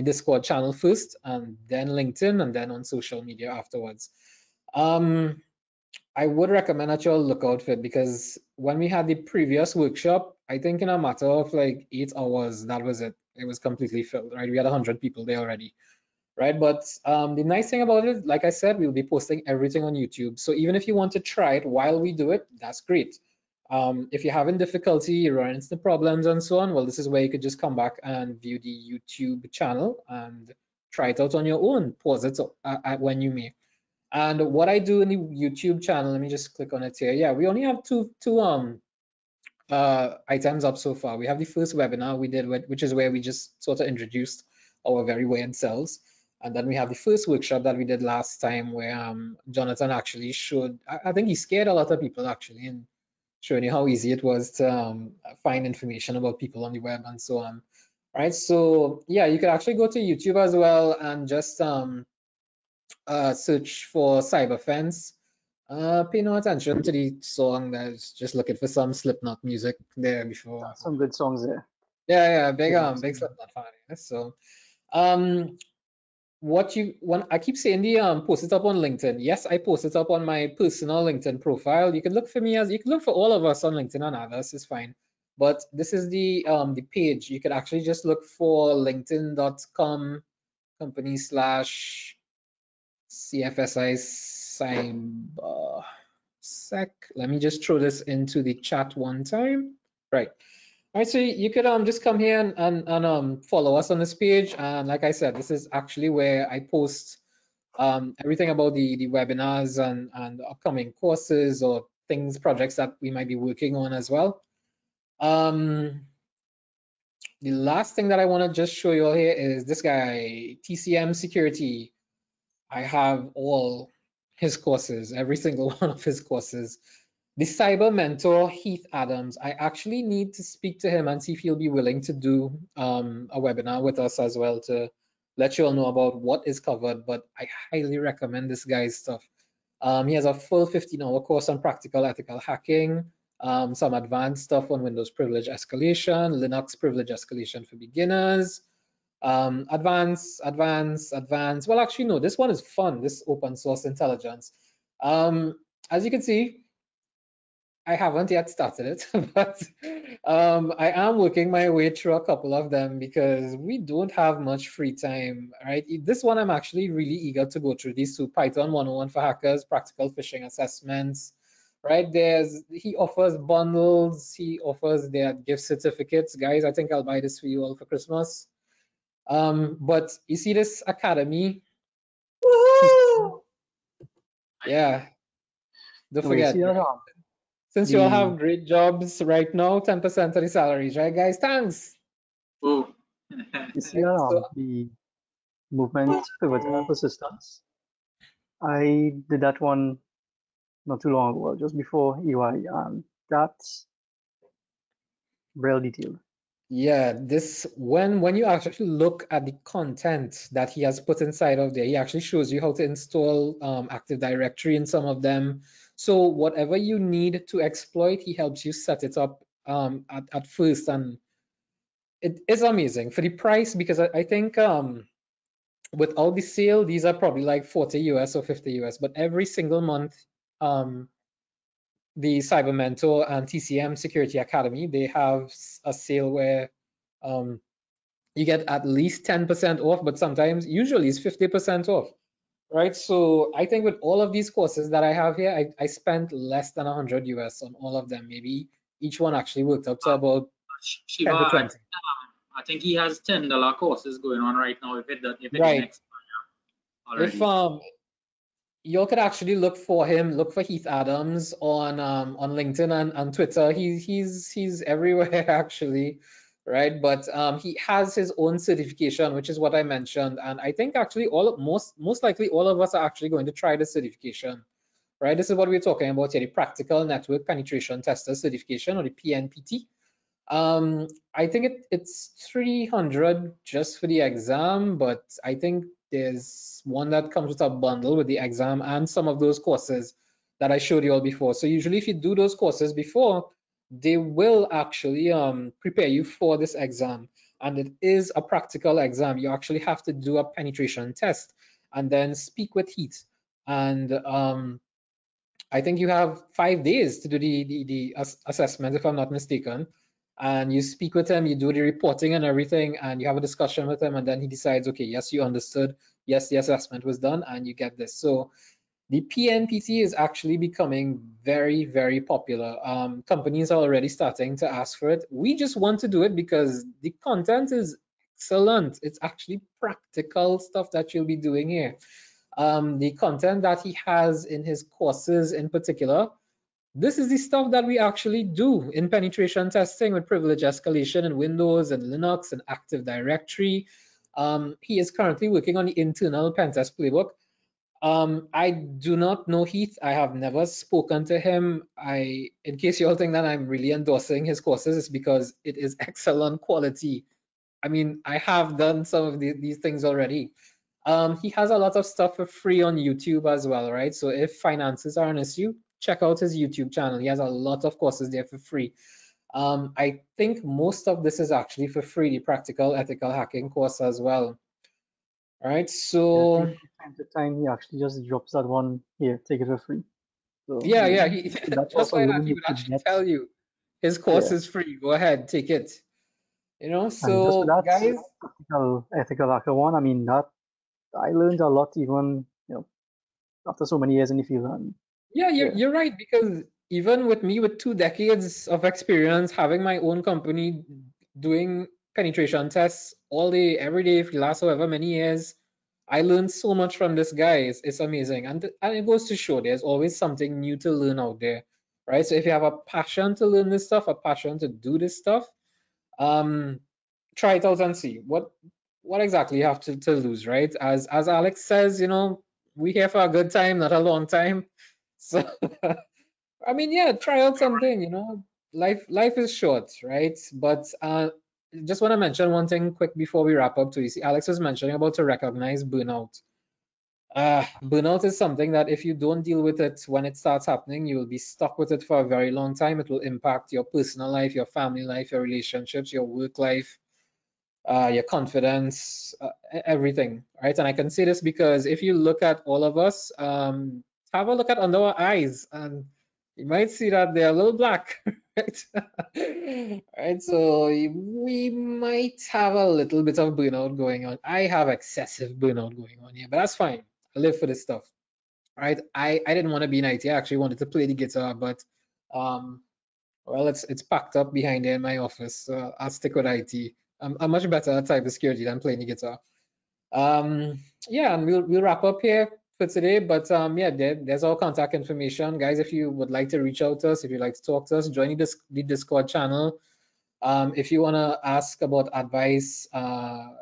Discord channel first, and then LinkedIn, and then on social media afterwards. I would recommend that you all look out for it, because when we had the previous workshop, I think in a matter of like 8 hours, that was it. It was completely filled, right? We had 100 people there already. Right, but the nice thing about it, like I said, we'll be posting everything on YouTube. So even if you want to try it while we do it, that's great. If you're having difficulty, you're running into problems and so on, well, this is where you could just come back and view the YouTube channel and try it out on your own. Pause it when you may. And what I do in the YouTube channel, let me just click on it here. Yeah, we only have two items up so far. We have the first webinar we did, which is where we just sort of introduced our very weird selves. And then we have the first workshop that we did last time, where Jonathan actually showed, I think he scared a lot of people actually, and showing you how easy it was to find information about people on the web and so on. Right, so yeah, you could actually go to YouTube as well and just search for CyberFence. Pay no attention to the song. That's just looking for some Slipknot music there before. Some good songs there. Yeah, big Yeah, big Slipknot fan. Yeah. So when I keep saying the post it up on LinkedIn. Yes, I post it up on my personal LinkedIn profile. You can look for me as you can look for all of us on LinkedIn and others, it's fine. But this is the page. You could actually just look for linkedin.com /CFSI CyberSec. Let me just throw this into the chat one time. Right. All right, so you could just come here and follow us on this page. And like I said, this is actually where I post everything about the webinars and upcoming courses or projects that we might be working on as well. The last thing that I want to just show you all here is this guy, TCM Security. I have all his courses, every single one of his courses. The cyber mentor, Heath Adams, I actually need to speak to him and see if he'll be willing to do a webinar with us as well to let you all know about what is covered, but I highly recommend this guy's stuff. He has a full 15-hour course on practical ethical hacking, some advanced stuff on Windows privilege escalation, Linux privilege escalation for beginners, advanced. Well, actually, no, this one is fun, this open source intelligence. As you can see, I haven't yet started it, but I am working my way through a couple of them because we don't have much free time, right? This one I'm actually really eager to go through. These two, Python 101 for hackers, practical phishing assessments, right? He offers bundles, he offers their gift certificates. Guys, I think I'll buy this for you all for Christmas. But you see this academy? Yeah, don't forget. Since you all have great jobs right now, 10% of the salaries, right, guys? Thanks. Oh. You see the movement pivot and persistence. I did that one not too long ago, just before EY, and that's real detailed. Yeah, this when you actually look at the content that he has put inside of there, he actually shows you how to install Active Directory in some of them. So whatever you need to exploit, he helps you set it up at first, and it is amazing for the price because I think without the sale, these are probably like 40 US or 50 US, but every single month, the Cyber Mentor and TCM Security Academy, they have a sale where you get at least 10% off, but sometimes, usually it's 50% off, right? So I think with all of these courses that I have here, I spent less than 100 US on all of them. Maybe each one actually worked up to about Shiva, 10 to 20. I think he has $10 courses going on right now if it right. didn't expire already. If you could actually look for him, look for Heath Adams on LinkedIn and Twitter. He's everywhere actually, right? But he has his own certification, which is what I mentioned, and I think actually most likely all of us are actually going to try the certification, right? This is what we're talking about here, the Practical Network Penetration Tester certification, or the PNPT. I think it's 300 just for the exam, but I think there's one that comes with a bundle with the exam and some of those courses that I showed you all before. So usually if you do those courses before, they will actually prepare you for this exam. And it is a practical exam. You actually have to do a penetration test and then speak with Heath. And I think you have 5 days to do the assessment, if I'm not mistaken. And you speak with him, you do the reporting and everything, and you have a discussion with him, and then he decides, okay, yes, you understood, yes, the assessment was done, and you get this. So the PNPT is actually becoming very, very popular. Companies are already starting to ask for it. We just want to do it because the content is excellent. It's actually practical stuff that you'll be doing here. The content that he has in his courses in particular, this is the stuff that we actually do in penetration testing with privilege escalation in Windows and Linux and Active Directory. He is currently working on the internal pen test playbook. I do not know Heath. I have never spoken to him. In case you all think that I'm really endorsing his courses, it's because it is excellent quality. I mean, I have done some of these things already. He has a lot of stuff for free on YouTube as well, right? So if finances are an issue, check out his YouTube channel. He has a lot of courses there for free. I think most of this is actually for free, the practical ethical hacking course as well. All right, Yeah, I so think from time to time he actually just drops that one here, take it for free. So yeah, you yeah, know, with that just course like that, alone, he you would could actually get, tell you his course yeah, is free. Go ahead, take it. You know, and just with so that guys, ethical hacker one, I mean that I learned a lot even after so many years in the field. And yeah, yeah, you're right, because even with me with 2 decades of experience, having my own company, doing penetration tests all day, every day for the last however many years, I learned so much from this guy. It's amazing, and it goes to show there's always something new to learn out there, right? So if you have a passion to learn this stuff, a passion to do this stuff, um, try it out and see what exactly you have to lose, right? As Alex says, we here for a good time, not a long time. So I mean, yeah, try out something, life is short, right? But just want to mention one thing quick before we wrap up too. You see, Alex was mentioning about to recognize burnout. Burnout is something that if you don't deal with it when it starts happening, you will be stuck with it for a very long time. It will impact your personal life, your family life, your relationships, your work life, your confidence, everything, right? And I can say this because if you look at all of us, have a look at under our eyes, and you might see that they're a little black, right? Right, so we might have a little bit of burnout going on. I have excessive burnout going on here, but that's fine. I live for this stuff, right? I didn't want to be in IT. I actually wanted to play the guitar, but well, it's packed up behind there in my office. So I'll stick with IT. I'm much better at cybersecurity than playing the guitar. Yeah, and we'll wrap up here for today. But yeah, there's all contact information, guys. If you would like to reach out to us, if you'd like to talk to us, join the Discord channel. If you wanna ask about advice,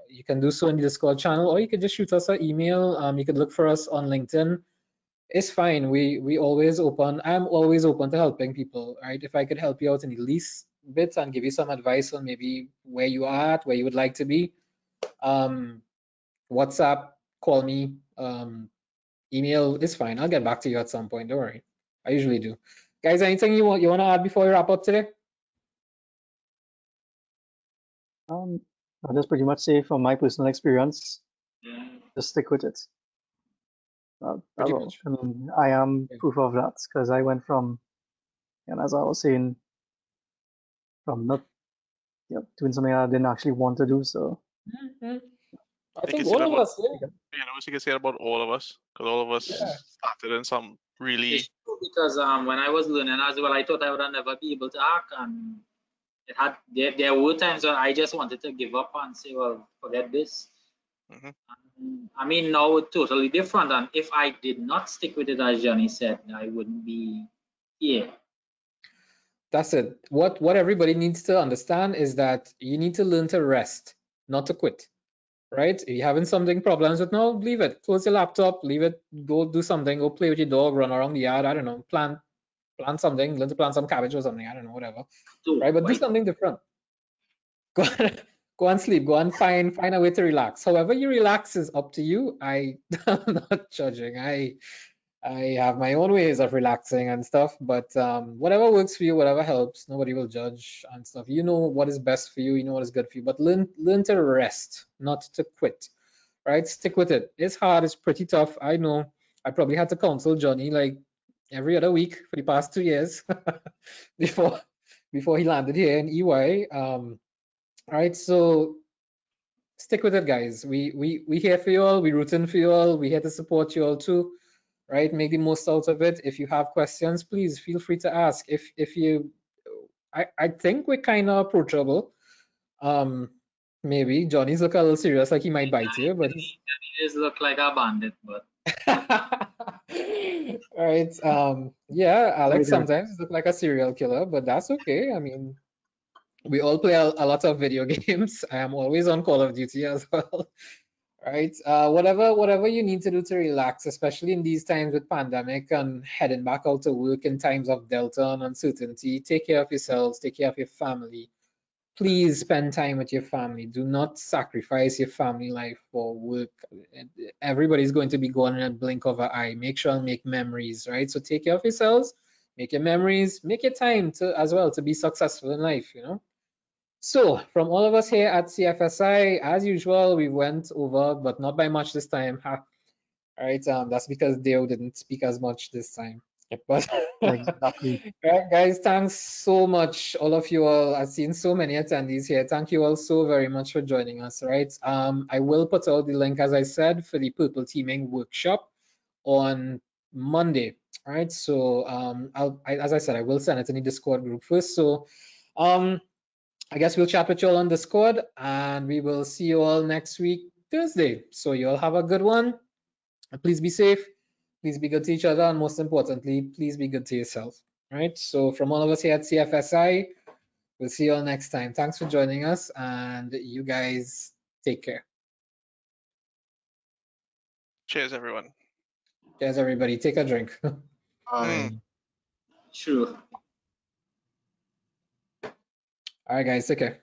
you can do so in the Discord channel, or you could just shoot us an email. You could look for us on LinkedIn. It's fine. We always open. I'm always open to helping people, right? If I could help you out in the least bit and give you some advice on maybe where you are at, where you would like to be, um, WhatsApp, call me, email is fine. I'll get back to you at some point. Don't worry. I usually do. Guys, anything you want to add before we wrap up today? I'll just pretty much say from my personal experience, just stick with it. That's Pretty all. much. I mean, I am Yeah. proof of that because I went from, and as I was saying, from not doing something I didn't actually want to do. So Mhm. I You can think say all that of about, us, yeah. you can say that about all of us, because all of us Yeah. started in some really. It's true because when I was learning as well, I thought I would never be able to hack, and there were times when I just wanted to give up and say, well, forget this. I mean, now it's totally different, and if I did not stick with it, as Johnny said, I wouldn't be here. That's it. What everybody needs to understand is that you need to learn to rest, not to quit. Right? If you're having something problems with now, leave it. Close your laptop, leave it, go do something, go play with your dog, run around the yard, I don't know, plant something, learn to plant some cabbage or something, I don't know, whatever. Right? But do something different. Go go and sleep, go and find a way to relax. However you relax is up to you. I'm not judging. I have my own ways of relaxing and stuff, but whatever works for you, whatever helps, nobody will judge and stuff. You know what is best for you, you know what is good for you, but learn to rest, not to quit, right? Stick with it. It's hard, it's pretty tough. I know. I probably had to counsel Johnny like every other week for the past 2 years before he landed here in EY. Right, so stick with it, guys. We here for you all, we rooting for you all, we here to support you all too, right? Make the most out of it. If you have questions, please feel free to ask. If you I think we're kind of approachable. Maybe Johnny's look a little serious, like he might bite you, but he's Johnny just look like a bandit, but all right. Yeah, very Alex good. sometimes look like a serial killer, but that's okay. I mean, we all play a lot of video games. I am always on Call of Duty as well. right? Whatever you need to do to relax, especially in these times with pandemic and heading back out to work in times of Delta and uncertainty. Take care of yourselves, take care of your family. Please spend time with your family. Do not sacrifice your family life for work. Everybody's going to be gone in a blink of an eye. Make sure and make memories, right? So take care of yourselves, make your memories, make your time to as well to be successful in life, you know. So from all of us here at CFSI, as usual, we went over, but not by much this time. All right, that's because Dale didn't speak as much this time. But Exactly. right, guys, thanks so much, all of you all. I've seen so many attendees here. Thank you all so very much for joining us. Right, I will put out the link, as I said, for the purple teaming workshop on Monday. All right, so as I said, I will send it in the Discord group first. So I guess we'll chat with you all on Discord, and we will see you all next week, Thursday. So you all have a good one. Please be safe. Please be good to each other. And most importantly, please be good to yourself. Right. So from all of us here at CFSI, we'll see you all next time. Thanks for joining us. And you guys take care. Cheers, everyone. Cheers, everybody. Take a drink. Sure. All right, guys. Take care.